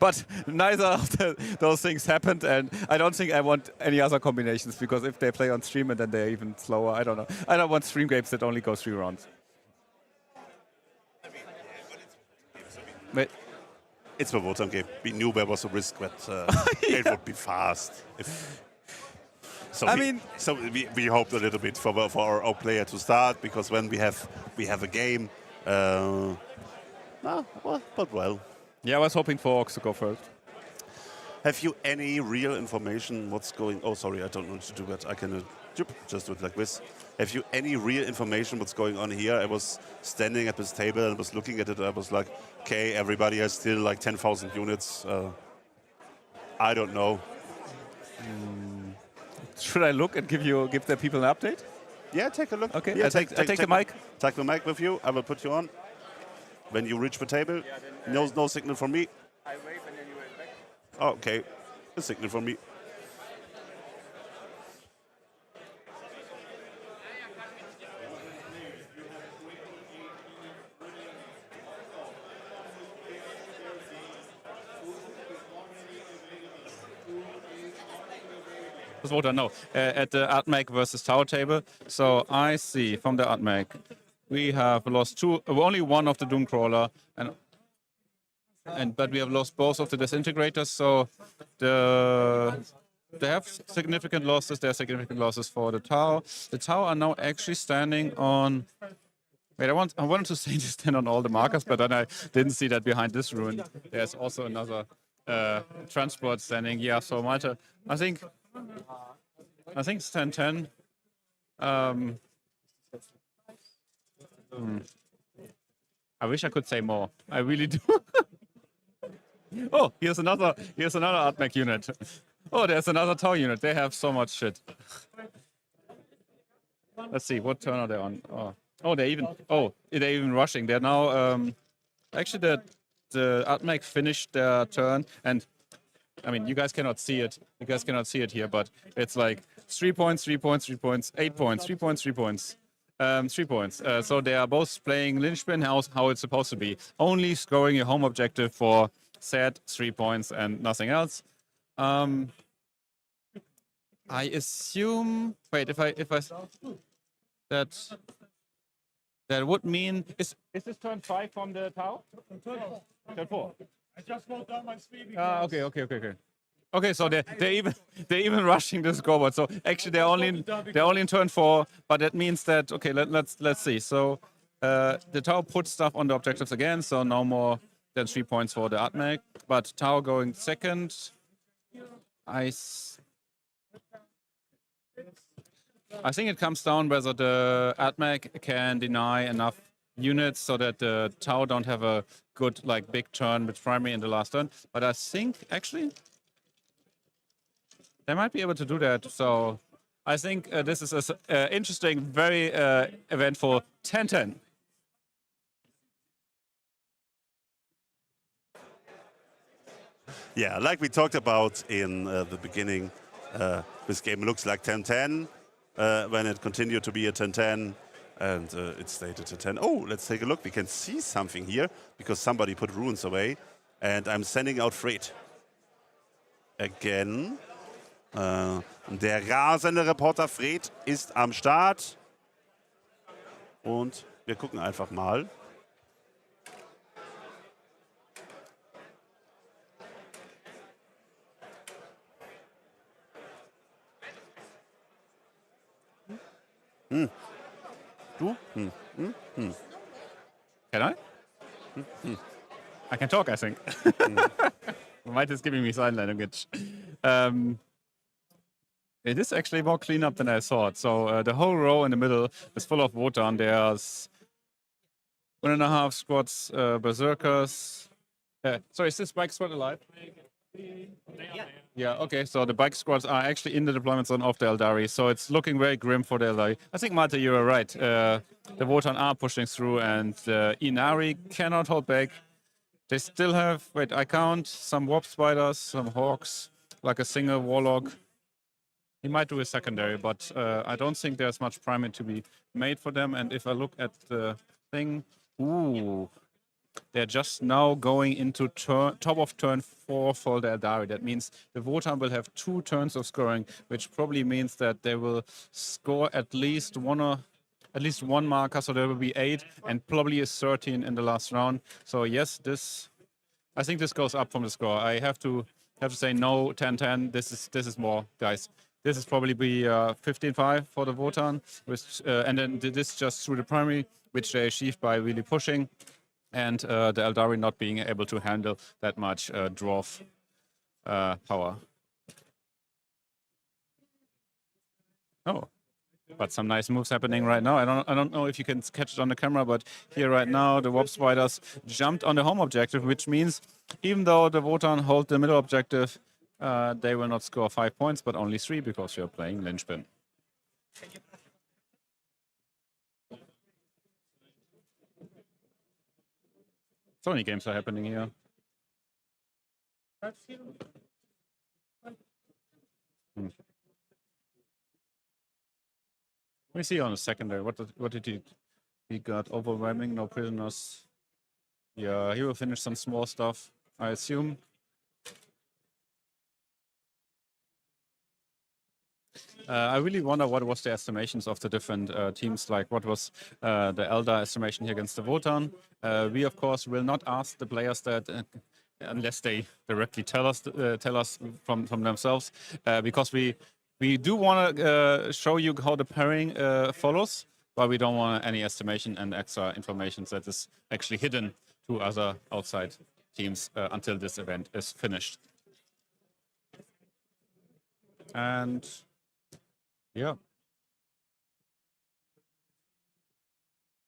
But neither of those things happened, and I don't think I want any other combinations, because if they play on stream and then they're even slower, I don't know. I don't want stream games that only go 3 rounds. But It's a Wotan game. We knew there was a risk that it would be fast. We hoped a little bit for our player to start, because when we have a game, but well. yeah, I was hoping for Ox to go first. Have you any real information what's going? Oh, sorry, I don't want to do that. I can just do it like this. Have you any real information what's going on here? I was standing at this table and was looking at it. I was like, okay, everybody has still like 10,000 units. I don't know. Should I look and give the people an update? Yeah, take a look. Okay, yeah, I take the mic. Take the mic with you. I will put you on. When you reach the table, no signal from me. I wave and then you wave back. Oh, okay, a signal from me. What I know at the AtMag versus Tower table. So I see from the AtMag, we have lost only one of the Doomcrawler, but we have lost both of the disintegrators. So they have significant losses. There are significant losses for the Tower. The Tower are now actually standing on. Wait, I wanted to say they stand on all the markers, but then I didn't see that behind this ruin there's also another transport standing. Yeah, so Malta, I think it's 10-10. I wish I could say more. I really do. Oh, here's another AtMag unit. Oh, there's another Tower unit. They have so much shit. Let's see, what turn are they on? They're even rushing. They're now actually the AtMag finished their turn, and I mean, you guys cannot see it. You guys cannot see it here, but it's like 3 points, 3 points, 3 points, 8 points, 3 points, 3 points, 3 points. So they are both playing linchpin how it's supposed to be. Only scoring a home objective for set 3 points and nothing else. I assume. Wait, if I that would mean is this turn 5 from the Tau? Turn 4. I just wrote down my speed. Okay. Okay, so they're even rushing the scoreboard. So actually they're only in turn 4, but that means that okay, let's see. So the Tau puts stuff on the objectives again, so no more than 3 points for the AtMag. But Tau going second. I think it comes down whether the AtMag can deny enough units so that the Tau don't have a good big turn with primary in the last turn. But I think actually they might be able to do that. So I think this is an interesting, very eventful 10-10. Yeah, like we talked about in the beginning, this game looks like 10-10 when it continued to be a 10-10. And it stayed at a 10. Oh, let's take a look. We can see something here because somebody put runes away. And I'm sending out Fred. Again. Der rasende Reporter Fred ist am Start. Und wir gucken einfach mal. Du? Can I? I can talk, I think. Might is giving me sign language. It is actually more clean up than I thought. So the whole row in the middle is full of Wotan. There's 1.5 squads, berserkers. Sorry, is this bike squad alive? Yeah, okay, so the bike squads are actually in the deployment zone of the Eldari, so it's looking very grim for the Eldari. I think, Malte, you are right. The Wotan are pushing through, and Inari cannot hold back. They still have, wait, I count some warp spiders, some hawks, like a single warlock. He might do a secondary, but I don't think there's much priming to be made for them. And if I look at the thing, ooh, they're just now going into top of turn 4 for the Eldari. That means the Wotan will have 2 turns of scoring, which probably means that they will score at least one marker, so there will be 8 and probably a 13 in the last round. So yes, I think this goes up from the score. I have to say no 10-10. This is more, guys. This is probably be 15-5 for the Wotan, and then this just through the primary, which they achieved by really pushing, and the Eldari not being able to handle that much dwarf power. Oh, but some nice moves happening right now. I don't know if you can catch it on the camera, but here right now the Warp Spiders jumped on the home objective, which means even though the Wotan hold the middle objective, they will not score 5 points, but only 3 because you're playing Linchpin. So many games are happening here. Let me see on the secondary. What did he got? Overwhelming, no prisoners. Yeah, he will finish some small stuff, I assume. I really wonder what was the estimations of the different teams, like what was the Eldar estimation here against the Wotan. We, of course, will not ask the players that unless they directly tell us from themselves, because we do want to show you how the pairing follows, but we don't want any estimation and extra information that is actually hidden to other outside teams until this event is finished. And yeah.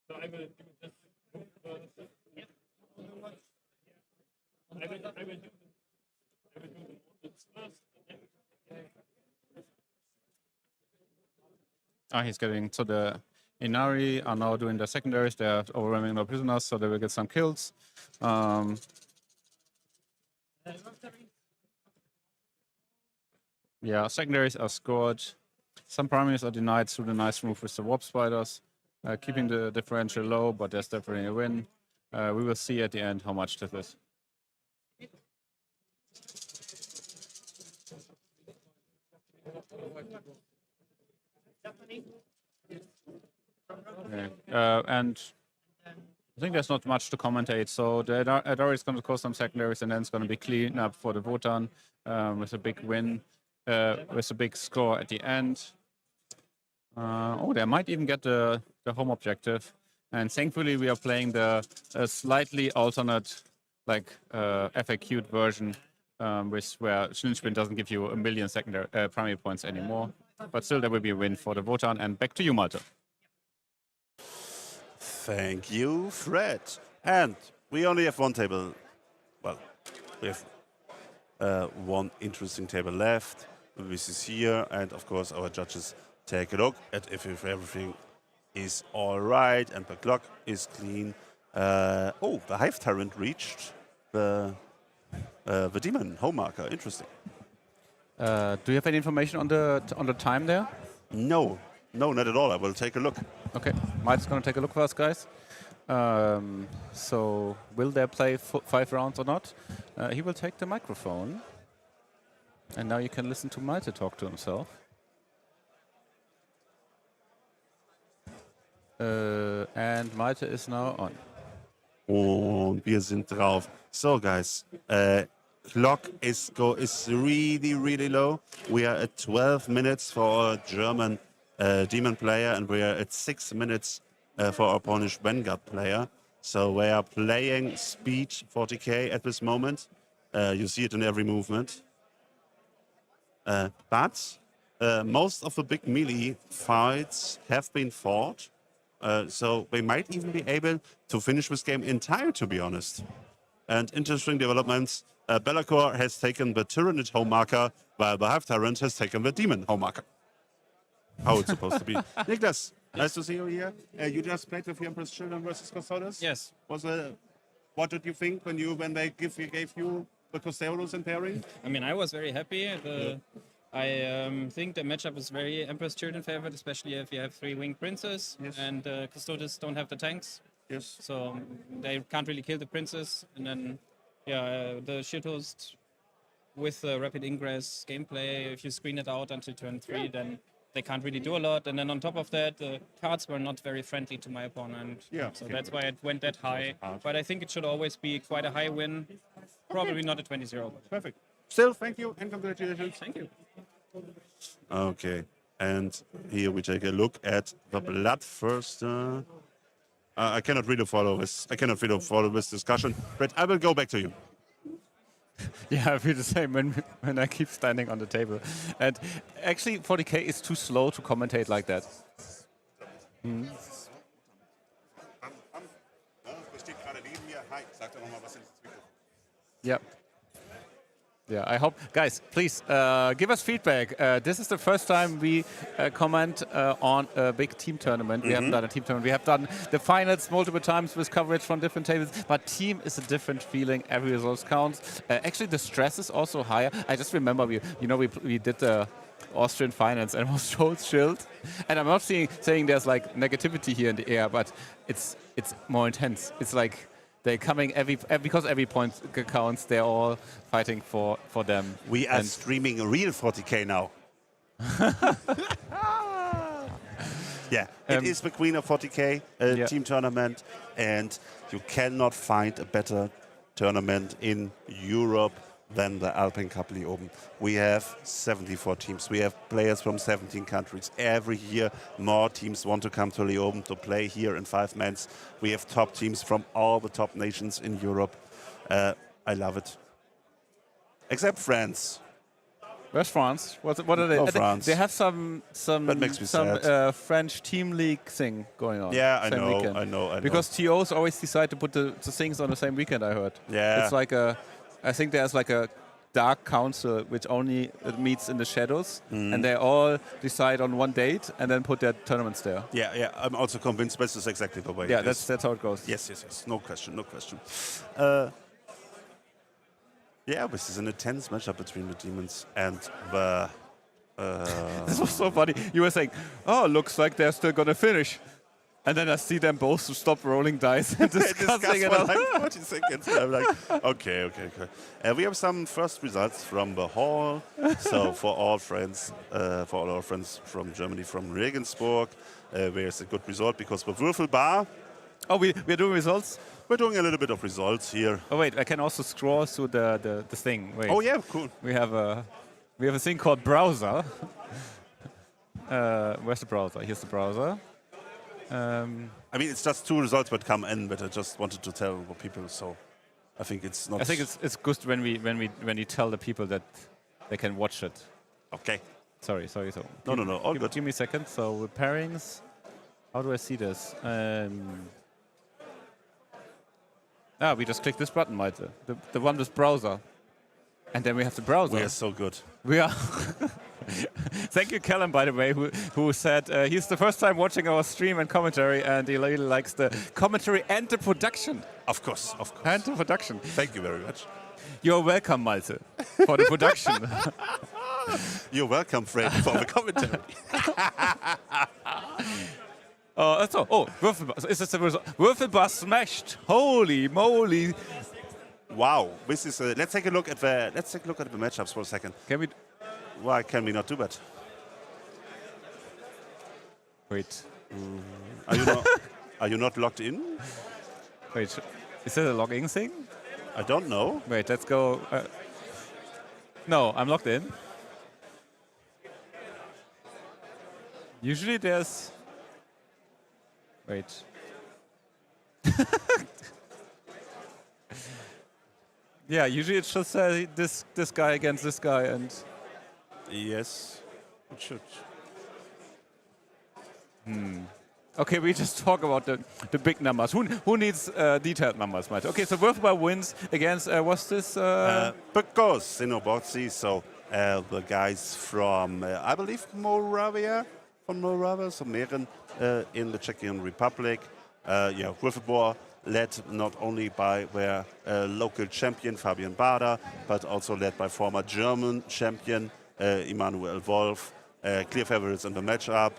So I will do this. I will do the models first. He's getting, so the Inari are now doing the secondaries. They're overwhelming no prisoners, so they will get some kills. Yeah, secondaries are scored. Some primaries are denied through the nice move with the Warp Spiders, keeping the differential low, but there's definitely a win. We will see at the end how much this is. Okay. And I think there's not much to commentate. So the Eldari is going to cause some secondaries, and then it's going to be clean up for the Wotan with a big win, with a big score at the end. Oh, they might even get the home objective. And thankfully, we are playing the slightly alternate, like FAQ'd version, where Linchpin doesn't give you a million secondary primary points anymore. But still, there will be a win for the Wotan. And back to you, Malte. Thank you, Fred. And we only have one table. Well, we have one interesting table left. This is here, and of course, our judges take a look at if everything is all right and the clock is clean. Oh, the Hive Tyrant reached the demon home marker. Interesting. Do you have any information on the time there? No, not at all. I will take a look. Okay, Mike's going to take a look for us, guys. So, will they play 5 rounds or not? He will take the microphone. And now you can listen to Malte talk to himself. And Malte is now on. Und wir sind drauf. So, guys, clock is really low. We are at 12 minutes for a German demon player, and we are at 6 minutes for our Polish Vanguard player. So we are playing speed 40k at this moment. You see it in every movement. But most of the big melee fights have been fought. So we might even be able to finish this game entire, to be honest. And interesting developments. Bellacore has taken the Tyrannid home marker, while the Hive Tyrant has taken the Demon home marker. How it's supposed to be. Niklas, nice to see you here. You just played with the Empress Children versus Custodes? Yes. What did you think when they gave you the Custodes in pairing? I mean, I was very happy. I think the matchup is very Emperor's Children favored, especially if you have 3 winged princes Yes. and Custodes don't have the tanks. Yes. So they can't really kill the princes. And then, the shithost with the rapid ingress gameplay, if you screen it out until turn 3, then they can't really do a lot. And then on top of that, the cards were not very friendly to my opponent. Yeah, So okay. that's why it went that high. But I think it should always be quite a high win. Probably not a 20-0. Perfect. Still, thank you and congratulations. Thank you. Okay, and here we take a look at the Bloodthirster. I cannot really follow this. I cannot really follow this discussion, but I will go back to you. Yeah, I feel the same when I keep standing on the table. And actually, 40k is too slow to commentate like that. Yeah. Yeah, I hope, guys, please give us feedback. This is the first time we comment on a big team tournament. We haven't done a team tournament. We have done the finals multiple times with coverage from different tables, but team is a different feeling. Every result counts. Actually, the stress is also higher. I just remember we did the Austrian finals and it was so chilled. And I'm not saying there's like negativity here in the air, but it's more intense. It's like they're coming because every point counts. They're all fighting for them. We are streaming a real 40k now. Yeah, it is the Queen of 40k team tournament, and you cannot find a better tournament in Europe than the Alpine Cup Leoben. We have 74 teams. We have players from 17 countries. Every year, more teams want to come to Leoben to play here in 5 mans. We have top teams from all the top nations in Europe. I love it. Except France. Where's France? What are they? No, France. They have some That makes me sad. French team league thing going on. Yeah, I same know, weekend. I know. Because TOs always decide to put the things on the same weekend, I heard. Yeah. It's like I think there's like a dark council which only meets in the shadows, and they all decide on one date and then put their tournaments there. Yeah. I'm also convinced this is exactly the way. Yeah, it is. that's how it goes. Yes. No question. Yeah, this is an intense matchup between the demons and the. This was so funny. You were saying, "Oh, looks like they're still gonna finish," and then I see them both stop rolling dice and discussing it. for like 40 seconds. I'm like, okay. We have some first results from the hall. So for all our friends from Germany, from Regensburg, there's a good result because the Würfelbar. Oh, we're doing results? We're doing a little bit of results here. Oh wait, I can also scroll through the thing. Wait. Oh yeah, cool. We have a thing called browser. Where's the browser? Here's the browser. I mean, it's just 2 results that come in, but I just wanted to tell the people. So I think it's not. I think it's good when we tell the people that they can watch it. Okay. Sorry. So No. All good. Give me a second. So with pairings, how do I see this? We just click this button, Malte. The one with browser. And then we have the browser. We are so good. We are. Thank you, Callum, by the way, who said he's the first time watching our stream and commentary, and he really likes the commentary and the production. Of course. And the production. Thank you very much. You're welcome, Malte, for the production. You're welcome, Fred, for the commentary. Würfelbar. Is this the result? Würfelbar smashed. Holy moly. Wow, this is. Let's take a look at the matchups for a second. Can we? Why can we not do that? Wait. Are you not logged in? Wait. Is that a login thing? I don't know. Wait. Let's go. No, I'm logged in. Usually there's. Wait. Yeah, usually it should say this guy against this guy, and yes, it should. Okay, we just talk about the big numbers. Who needs detailed numbers, Matt? Okay, so Würfelbar wins against what's this? Because Sinobotsi, so the guys from I believe Moravia, so Mähren in the Czech Republic. Würfelbar led not only by their local champion Fabian Bader, but also led by former German champion Emmanuel Wolf, clear favorites in the matchup.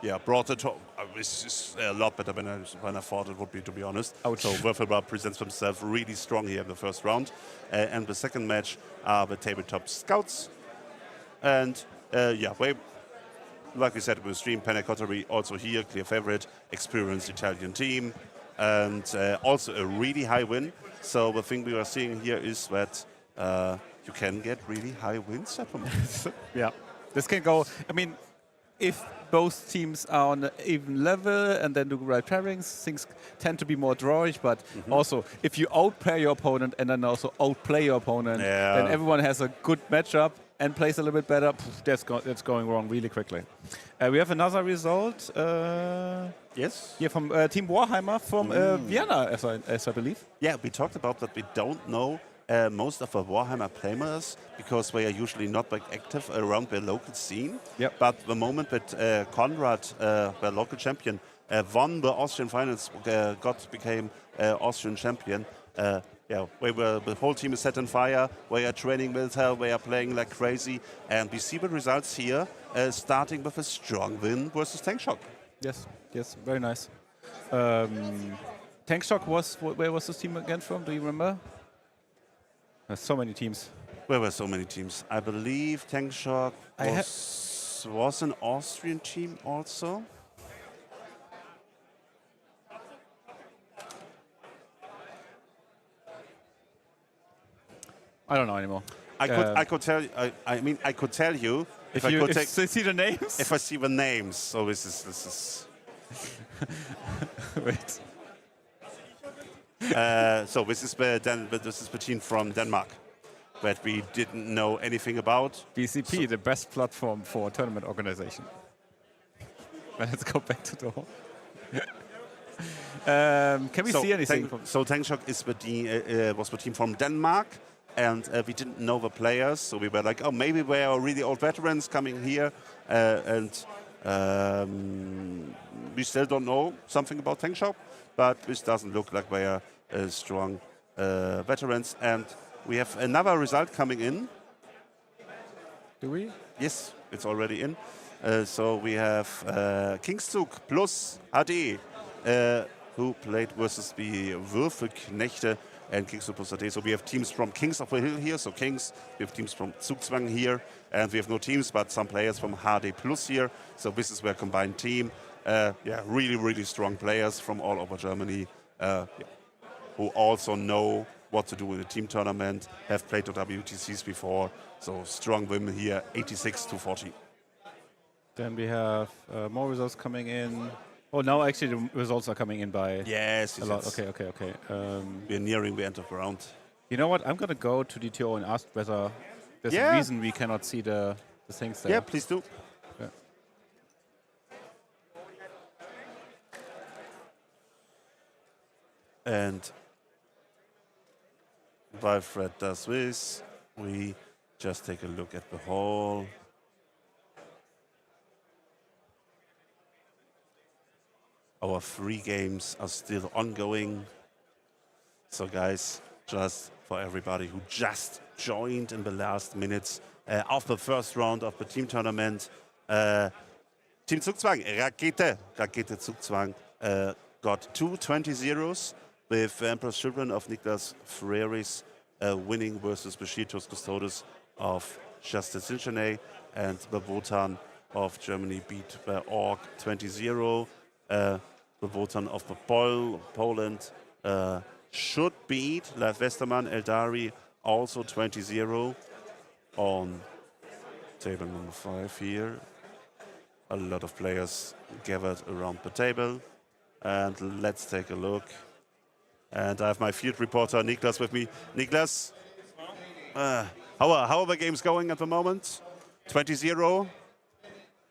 Yeah, brought it home. This is a lot better than I thought it would be, to be honest. Ouch. So Würfelbad presents himself really strong here in the first round. And the second match are the Tabletop Scouts. And yeah, like we said in the stream, Panacottery also here, clear favorite, experienced Italian team. And also a really high win. So the thing we are seeing here is that you can get really high wins at the moment. Yeah, this can go. I mean, if both teams are on an even level and then do right pairings, things tend to be more drawish. But also, if you outpair your opponent and then also outplay your opponent, then everyone has a good matchup and plays a little bit better. That's going wrong really quickly. We have another result. Yes. Here from Team Warhammer from Vienna, as I believe. Yeah, we talked about that. We don't know most of the Warhammer players because they are usually not that active around the local scene. Yep. But the moment that Konrad, the local champion, won the Austrian finals, became Austrian champion. Yeah, the whole team is set on fire. We are training with her. We are playing like crazy, and we see the results here, starting with a strong win versus Tank Shock. Yes, yes, very nice. Tank Shock where was this team again from? Do you remember? There's so many teams. There were so many teams. I believe Tank Shock was an Austrian team also. I don't know anymore. I could tell. I mean, I could tell you if you see the names. If I see the names, so this is. Wait. So this is the team from Denmark that we didn't know anything about. BCP, the best platform for tournament organization. Let's go back to the hall. Can we see anything? Tank Shock is was the team from Denmark, and we didn't know the players, so we were like, oh, maybe they are really old veterans coming here, and we still don't know something about Tank Shock, but this doesn't look like they are strong veterans. And we have another result coming in. Do we? Yes, it's already in. So we have Kingszug plus HD, who played versus the Würfelknechte and Kingszug plus HD. So we have teams from Kings of the Hill here, so Kings. We have teams from Zugzwang here, and we have no teams, but some players from HD plus here. So this is their combined team. Yeah, really, really strong players from all over Germany, who also know what to do in a team tournament, have played to WTCs before. So strong women here, 86-40. Then we have more results coming in. Oh, now actually the results are coming in by yes, a lot. Okay. We're nearing the end of the round. You know what? I'm going to go to DTO and ask whether there's a reason we cannot see the things there. Yeah, please do. Yeah. And while Fred does this, we just take a look at the hall. Our free games are still ongoing. So guys, just for everybody who just joined in the last minutes of the first round of the team tournament, Team Zugzwang, Rakete Zugzwang, got 2 20-0s with Emperor's Children of Niklas Freris winning versus Beschitos Custodes of Justice Sinchene, and the Wotan of Germany beat the Org 20-0. The Wotan of the Poland should beat Lev Westermann Eldari also 20-0 on table number 5 here. A lot of players gathered around the table. And let's take a look. And I have my field reporter Niklas with me. Niklas, how are the games going at the moment? 20-0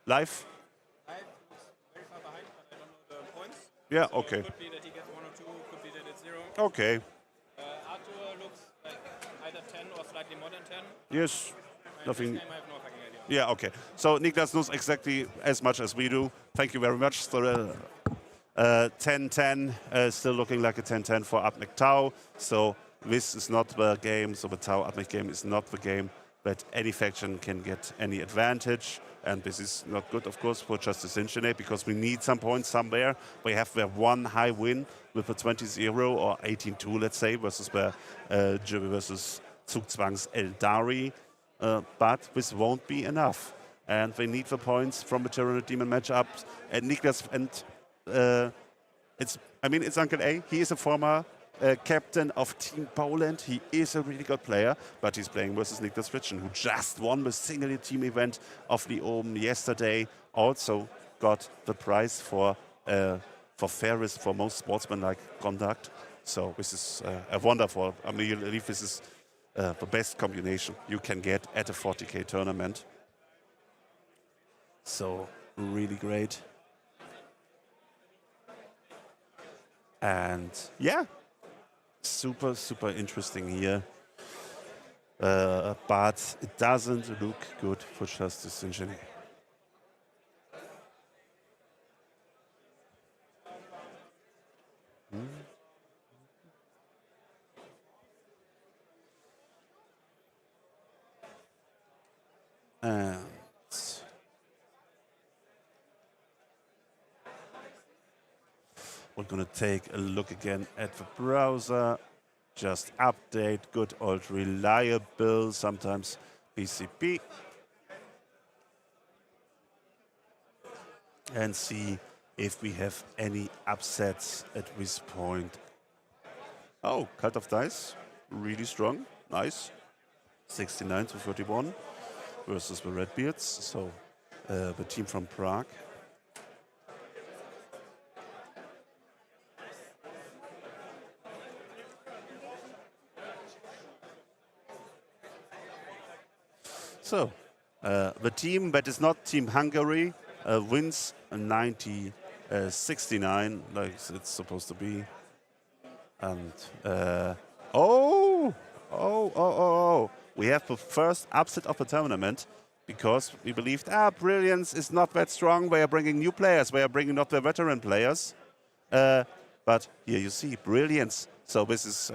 live? Yeah, okay. Could be that he gets 1 or 2, could be that it's 0. Okay. Arthur looks like either 10 or slightly more than 10. Yes. Nothing. I have no fucking idea. Yeah, okay. So Niklas knows exactly as much as we do. Thank you very much. So 10-10, still looking like a 10-10 for Abnek Tau. So this is not the game. So the Tau Abnek game is not the game that any faction can get any advantage. And this is not good, of course, for Justice Infinite, because we need some points somewhere. We have the one high win with a 20-0 or 18-2, let's say, versus versus Zugzwang's Eldari. But this won't be enough. And they need the points from the Tyranid Demon matchups. And Niklas, and it's Uncle A. He is a former captain of Team Poland. He is a really good player, but he's playing versus Niklas Fritschen, who just won the single team event of Leoben yesterday. Also got the prize for fairest, for most sportsmanlike conduct. So this is a wonderful. I believe this is the best combination you can get at a 40k tournament. So really great. And yeah, super, super interesting here. But it doesn't look good for Justice Engineer. And we're going to take a look again at the browser. Just update good old reliable, sometimes BCP. And see if we have any upsets at this point. Oh, Cult of Dice, really strong, nice. 69 to 31 versus the Redbeards, so the team from Prague. So, the team that is not Team Hungary wins 90-69, like it's supposed to be. And we have the first upset of the tournament, because we believed, Brilliance is not that strong. We are bringing new players. We are bringing not the veteran players. But here you see Brilliance. So this is,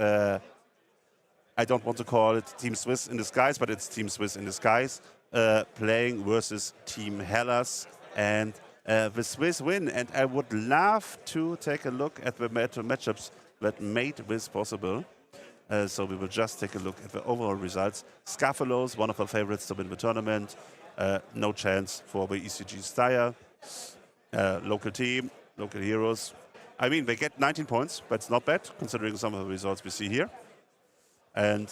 I don't want to call it Team Swiss in disguise, but it's Team Swiss in disguise, playing versus Team Hellas. And the Swiss win. And I would love to take a look at the matchups that made this possible. So we will just take a look at the overall results. Scafalos, one of our favorites to win the tournament. No chance for the ECG Steyr. Local team, local heroes. I mean, they get 19 points, but it's not bad, considering some of the results we see here. And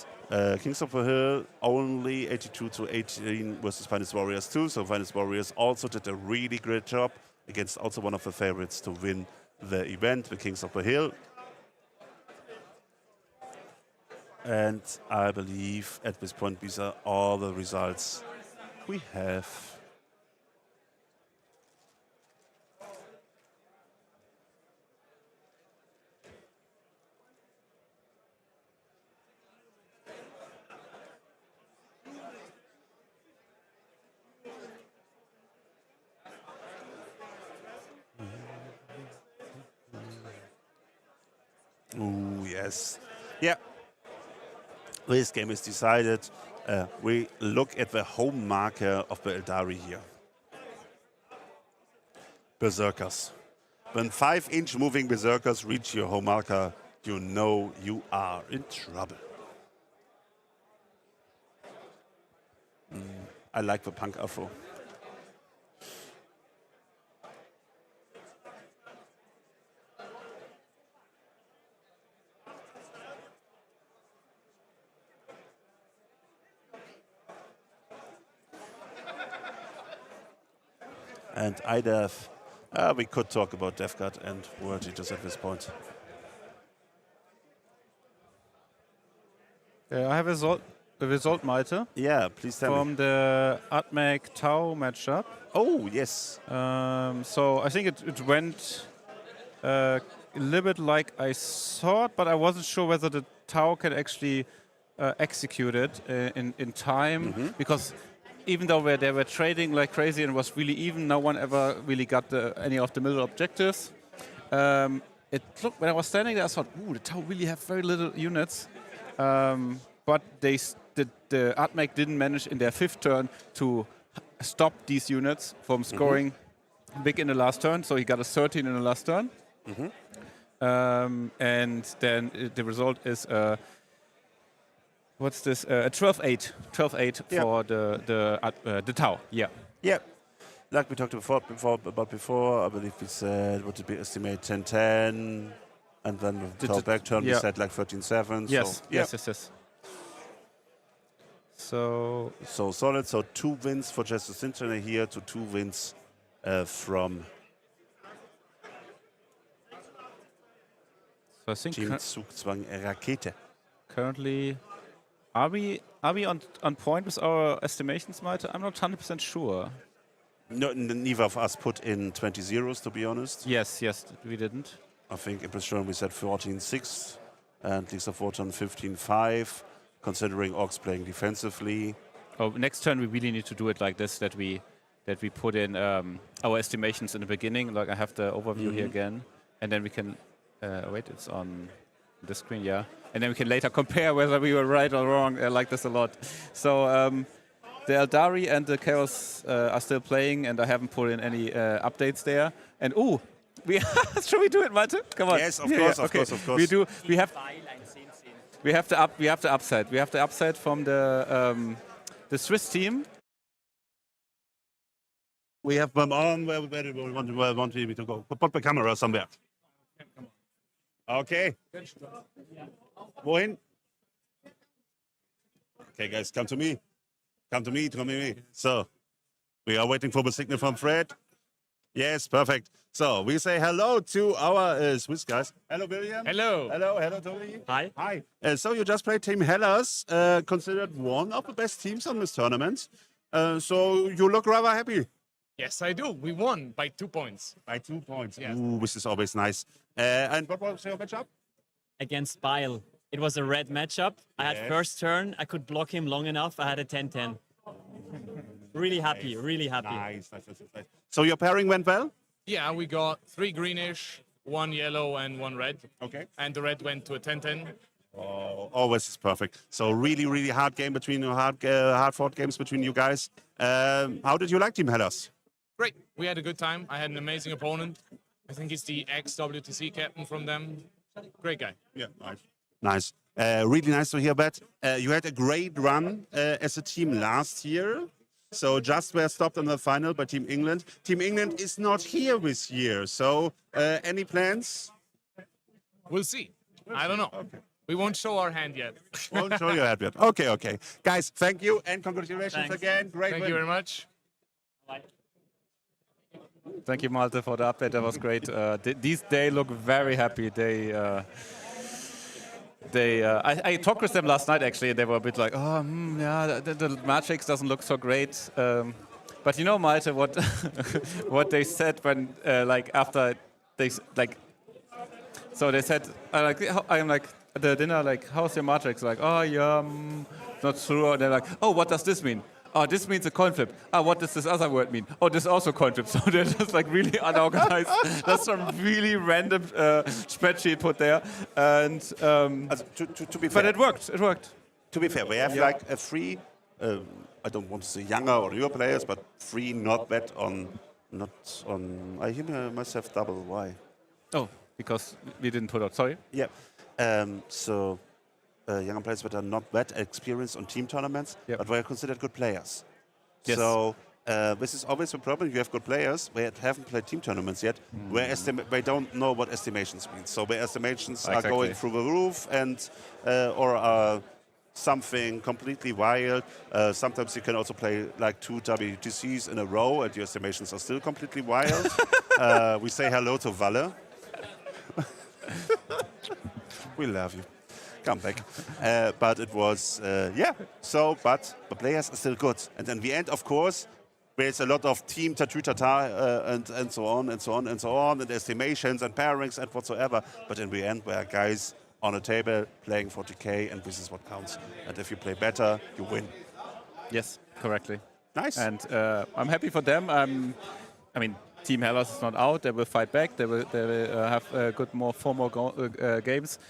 Kings of the Hill, only 82 to 18 versus Finest Warriors 2. So Finest Warriors also did a really great job against also one of the favorites to win the event, the Kings of the Hill. And I believe at this point these are all the results we have. Oh, yes. Yeah. This game is decided. We look at the home marker of the Eldari here. Berserkers. When 5-inch moving Berserkers reach your home marker, you know you are in trouble. I like the punk afro. And IDEF, we could talk about DevGut and World Eaters at this point. I have a result, Malte. Yeah, please tell me. From the Atmec Tau matchup. Oh, yes. So I think it went a little bit like I thought, but I wasn't sure whether the Tau can actually execute it in time, because even though they were trading like crazy and it was really even, no one ever really got any of the middle objectives. It looked, when I was standing there, I thought, ooh, the Tau really have very little units. But they the Atmec didn't manage in their 5th turn to stop these units from scoring big in the last turn, so he got a 13 in the last turn. And then the result is what's this? A 12-8, 12-8 for the Tau. Yeah. Yeah. Like we talked about before, I believe we said, what did we estimate, 10-10, and then the back turn we said like 13-7. Yes, so, yes. So solid. So 2 wins for Justice Internet here to 2 wins from I think Team Zugzwang Rakete. currently, are we on point with our estimations, Malte? I'm not 100% sure. No, neither of us put in 20 zeros, to be honest. Yes, we didn't. I think impression we said 14-6 and Lisa Forton 15-5, considering Orcs playing defensively. Oh, next turn we really need to do it like this, that we put in our estimations in the beginning. Like I have the overview here again, and then we can wait. It's on the screen, yeah. And then we can later compare whether we were right or wrong. I like this a lot. So the Eldari and the Chaos are still playing, and I haven't put in any updates there. And should we do it, Malte? Come on. Yes, of course. We do. We have the upside. We have the upside from the Swiss team. We have them on. Where we want me to go? Put the camera somewhere. Okay. Wohin? Okay, guys, come to me. Come to me. So, we are waiting for the signal from Fred. Yes, perfect. So, we say hello to our Swiss guys. Hello, William. Hello. Hello, Tony. Hi. Hi. So, you just played Team Hellas, considered one of the best teams on this tournament. So, you look rather happy. Yes, I do. We won by 2 points. By 2 points. Yes. Ooh, this is always nice. And what was your matchup? Against Bile. It was a red matchup. I had Yes. first turn. I could block him long enough. I had a 10-10. Really happy, really happy. Nice. So your pairing went well? Yeah, we got 3 greenish, 1 yellow, and 1 red. Okay. And the red went to a 10-10. Oh, always is perfect. So really hard game between hard fought games between you guys. How did you like Team Hellas? Great. We had a good time. I had an amazing opponent. I think he's the ex-WTC captain from them. Great guy. Yeah, nice. Really nice to hear that. You had a great run as a team last year. So just were stopped in the final by Team England. Team England is not here this year. So any plans? We'll see. I don't know. Okay. We won't show our hand yet. Won't show your head yet. Okay. Guys, thank you and congratulations Thanks. again. Great Thank win. you very much. Thank you, Malte, for the update. That was great. They look very happy. I talked with them last night, actually, and they were a bit like, the matrix doesn't look so great. But you know, Malte, what what they said when, after they, so they said, I'm like, at the dinner, like, how's your matrix? Like, not true. And they're like, oh, what does this mean? Oh, this means a coin flip. What does this other word mean? Oh, this also coin flip. So they're just like really unorganized. That's some really random spreadsheet put there. And to be fair, but it worked. It worked. To be fair, we have like a free, I don't want to say younger or newer players, but free not on. I hear myself double. Why? Oh, because we didn't put out. Sorry. Yeah. So younger players that are not that experienced on team tournaments, but were considered good players. Yes. So this is always a problem. You have good players that haven't played team tournaments yet, where they don't know what estimations mean. So where estimations are going through the roof and or are something completely wild. Sometimes you can also play like 2 WTCs in a row and your estimations are still completely wild. We say hello to Walle. We love you. Come back. But it was, but the players are still good. And in the end, of course, there's a lot of team tatoo-tata and so on, and estimations and pairings and whatsoever. But in the end, there are guys on a table playing 40K, and this is what counts. And if you play better, you win. Yes, correctly. Nice. And I'm happy for them. I mean, Team Hellas is not out. They will fight back. They will have 4 more games.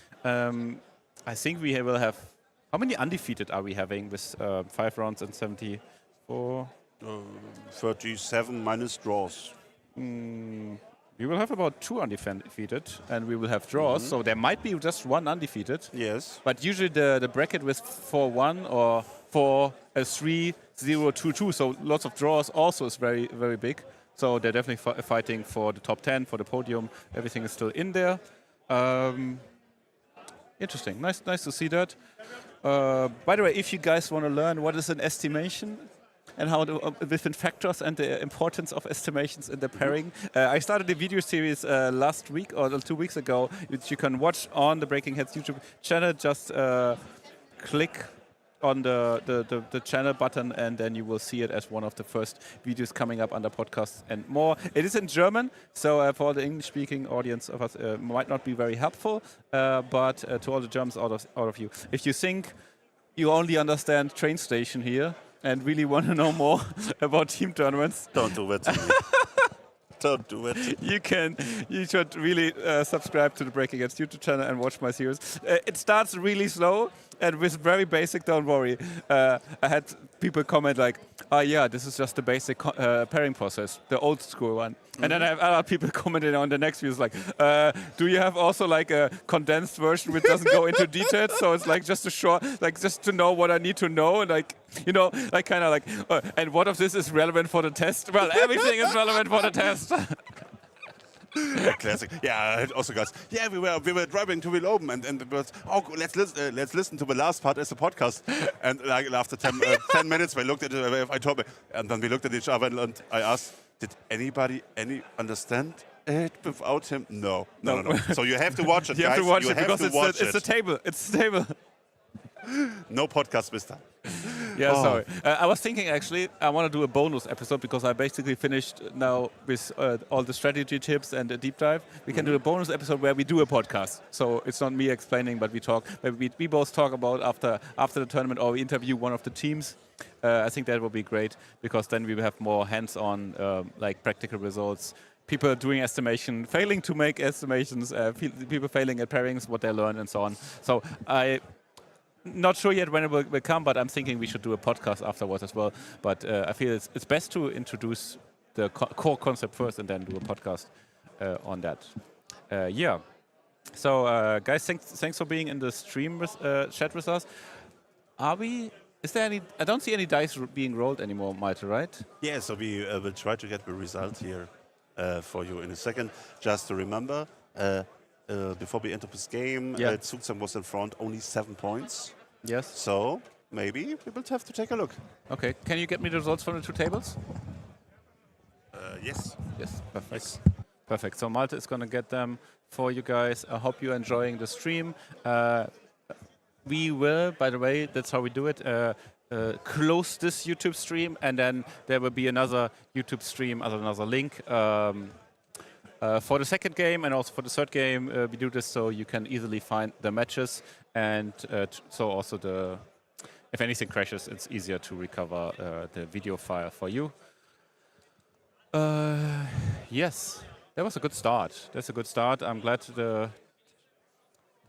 I think we will have. How many undefeated are we having with 5 rounds and 74? 37 minus draws. We will have about 2 undefeated, and we will have draws. So there might be just 1 undefeated. Yes. But usually the bracket with 4-1 or 4-3, 0-2-2. So lots of draws also is very, very big. So they're definitely fighting for the top 10, for the podium. Everything is still in there. Interesting. Nice to see that. By the way, if you guys want to learn what is an estimation and how the different factors and the importance of estimations in the pairing, I started a video series last week or 2 weeks ago, which you can watch on the Breaking Heads YouTube channel. Just click on the channel button, and then you will see it as one of the first videos coming up under podcasts and more. It is in German, so for the English-speaking audience of us, might not be very helpful, but to all the Germans out of you, if you think you only understand train station here and really want to know more about team tournaments, Don't do it to me. Don't do it. You should really subscribe to the Breaking Heads YouTube channel and watch my series. It starts really slow and with very basic. Don't worry. I had people comment like, "Oh yeah, this is just the basic pairing process, the old school one." And then I have other people commenting on the next videos like, "Do you have also like a condensed version which doesn't go into details? So it's like just a short, like just to know what I need to know, and like like kind of like, and what of this is relevant for the test? Well, everything is relevant for the test." Classic. Yeah, I had also guys. Yeah, we were driving to Leoben and it was, let's listen to the last part as a podcast. And like after 10 minutes, we looked at it. I told me, and then we looked at each other and I asked, "Did anybody understand it without him?" No. So you have to watch it, You guys. have to watch you it have because to watch it's the table. It's the table. No podcast this time. Yeah, Oh. sorry. I was thinking actually, I want to do a bonus episode because I basically finished now with all the strategy tips and a deep dive. We can do a bonus episode where we do a podcast. So it's not me explaining, but we talk. We both talk about after the tournament, or we interview one of the teams. I think that will be great because then we will have more hands-on, like practical results. People doing estimation, failing to make estimations, people failing at pairings, what they learn, and so on. So not sure yet when it will come, but I'm thinking we should do a podcast afterwards as well. But I feel it's best to introduce the core concept first and then do a podcast on that. Yeah. So guys, thanks for being in the stream chat with us. Is there any? I don't see any dice being rolled anymore, Malte, right? Yeah, so we will try to get the result here for you in a second. Just to remember, before we enter this game, Zugzwang was in front, only 7 points. Yes. So maybe we will have to take a look. Okay. Can you get me the results from the 2 tables? Yes. Yes. Perfect. Perfect. So Malte is going to get them for you guys. I hope you're enjoying the stream. We will, by the way, that's how we do it. Close this YouTube stream, and then there will be another YouTube stream, another link for the second game and also for the third game. We do this so you can easily find the matches, and so also if anything crashes, it's easier to recover the video file for you. Yes, that was a good start. That's a good start. I'm glad the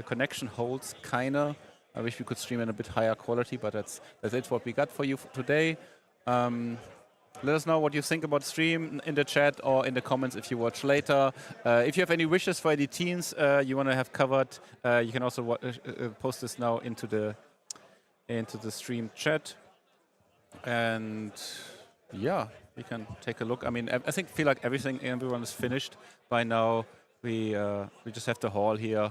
connection holds, kinda. I wish we could stream in a bit higher quality, but that's it what we got for you today. Let us know what you think about the stream in the chat or in the comments if you watch later. If you have any wishes for any teams you want to have covered, you can also post this now into the stream chat. And yeah, we can take a look. I mean, I feel like everyone is finished by now. We just have the hall here.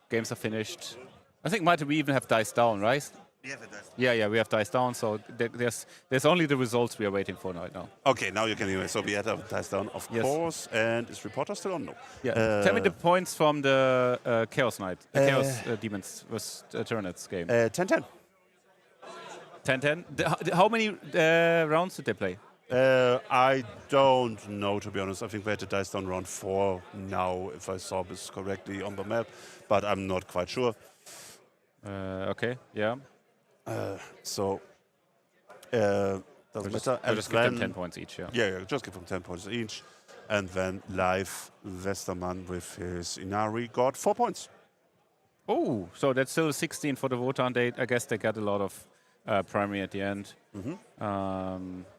Games are finished. I think we even have dice down, right? We have it. Yeah, we have dice down. So there's only the results we are waiting for right now. Okay, now you can hear it. So we had our dice down, of course. And is reporter still on? No. Yeah. Tell me the points from the Chaos Knight, Chaos Demons vs. Tyranids game. 10-10. 10-10. How many rounds did they play? I don't know, to be honest. I think we had the dice down round 4 now, if I saw this correctly on the map, but I'm not quite sure. Okay, yeah. Doesn't matter. I'll just give them 10 points each, yeah. Yeah, just give them 10 points each. And then live Westermann with his Inari got 4 points. Oh, so that's still 16 for the Wotan. I guess they got a lot of primary at the end.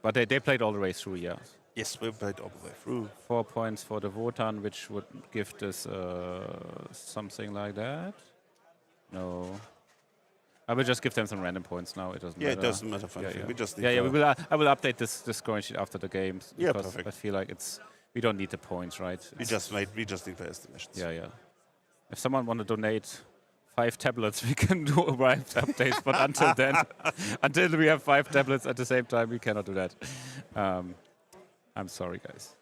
But they played all the way through, yeah. Yes, we played all the way through. 4 points for the Wotan, which would give this something like that. No. I will just give them some random points now. It doesn't matter. Yeah, it doesn't matter. We just need I will update this scoring sheet after the games. Yeah, because perfect. I feel like we don't need the points, right? We just need the estimations. Yeah. If someone want to donate 5 tablets, we can do arrived updates. But until then, until we have 5 tablets at the same time, we cannot do that. I'm sorry, guys.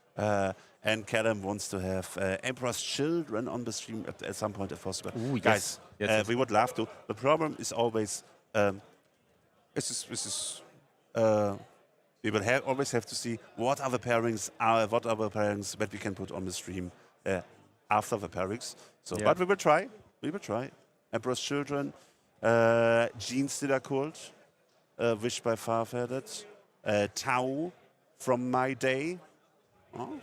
And Callum wants to have Emperor's Children on the stream at some point if possible. Ooh, guys, yes. we would love to. The problem is always, we will always have to see what other pairings that we can put on the stream after the pairings. So, but we will try. Emperor's Children, Jeans Did I Cult, Wish by Farfetted, Tau from My Day. Oh,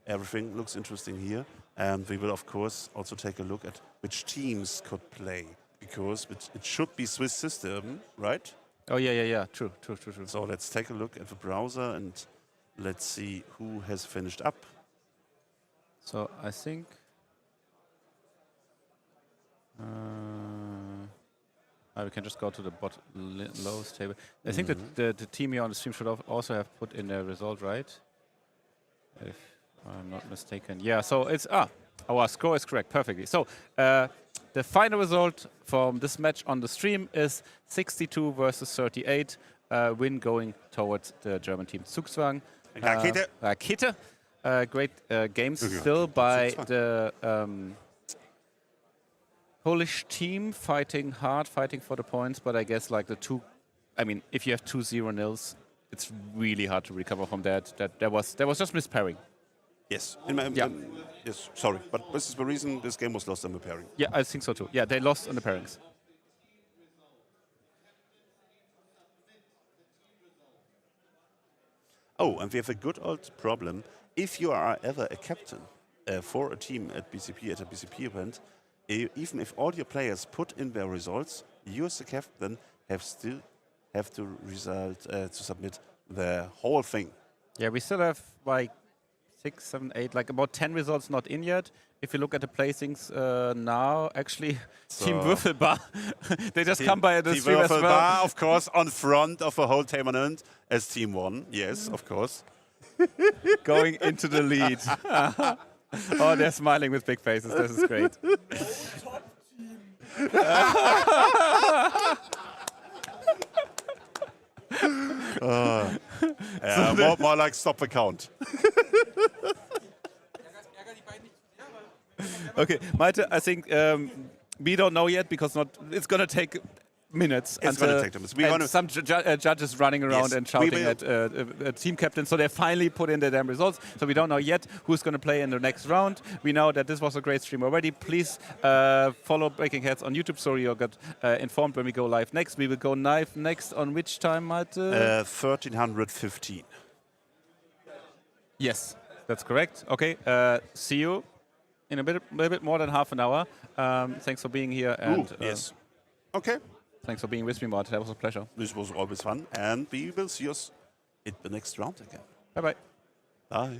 everything looks interesting here. And we will, of course, also take a look at which teams could play. Because it should be Swiss system, right? Oh, yeah. True. So let's take a look at the browser and let's see who has finished up. So I think... we can just go to the lowest table. I think that the team here on the stream should also have put in their result, right? If I'm not mistaken. Yeah, so it's... our score is correct, perfectly. So the final result from this match on the stream is 62 versus 38, win going towards the German team Zugzwang. Rakete. Great games still by the... Polish team fighting hard, fighting for the points, but I guess like if you have 2 0-0s, it's really hard to recover from that. There was just mispairing. Yes. Yes, sorry, but this is the reason this game was lost on the pairing. Yeah, I think so too. Yeah, they lost on the pairings. Oh, and we have a good old problem. If you are ever a captain for a team at a BCP event, even if all your players put in their results, you as the captain still have to submit the whole thing. Yeah, we still have like 6, 7, 8, like about 10 results not in yet. If you look at the placings now, actually, Team Würfelbar, they just come by the stream as well. Würfelbar, of course, on front of the whole tournament as Team 1. Yes, of course. Going into the lead. Oh, they're smiling with big faces. This is great. More like stop the count. Okay, Maite, I think we don't know yet because it's going to take minutes. It's going to take minutes. And some judges running around and shouting at team captains. So they finally put in their damn results. So we don't know yet who's going to play in the next round. We know that this was a great stream already. Please follow Breaking Heads on YouTube so you'll get informed when we go live next. We will go live next on which time, Maite? 1315. Yes, that's correct. Okay, see you in a little bit more than half an hour. Thanks for being here. And yes. Okay. Thanks for being with me, Martin. That was a pleasure. This was always fun. And we will see us in the next round again. Bye-bye. Bye.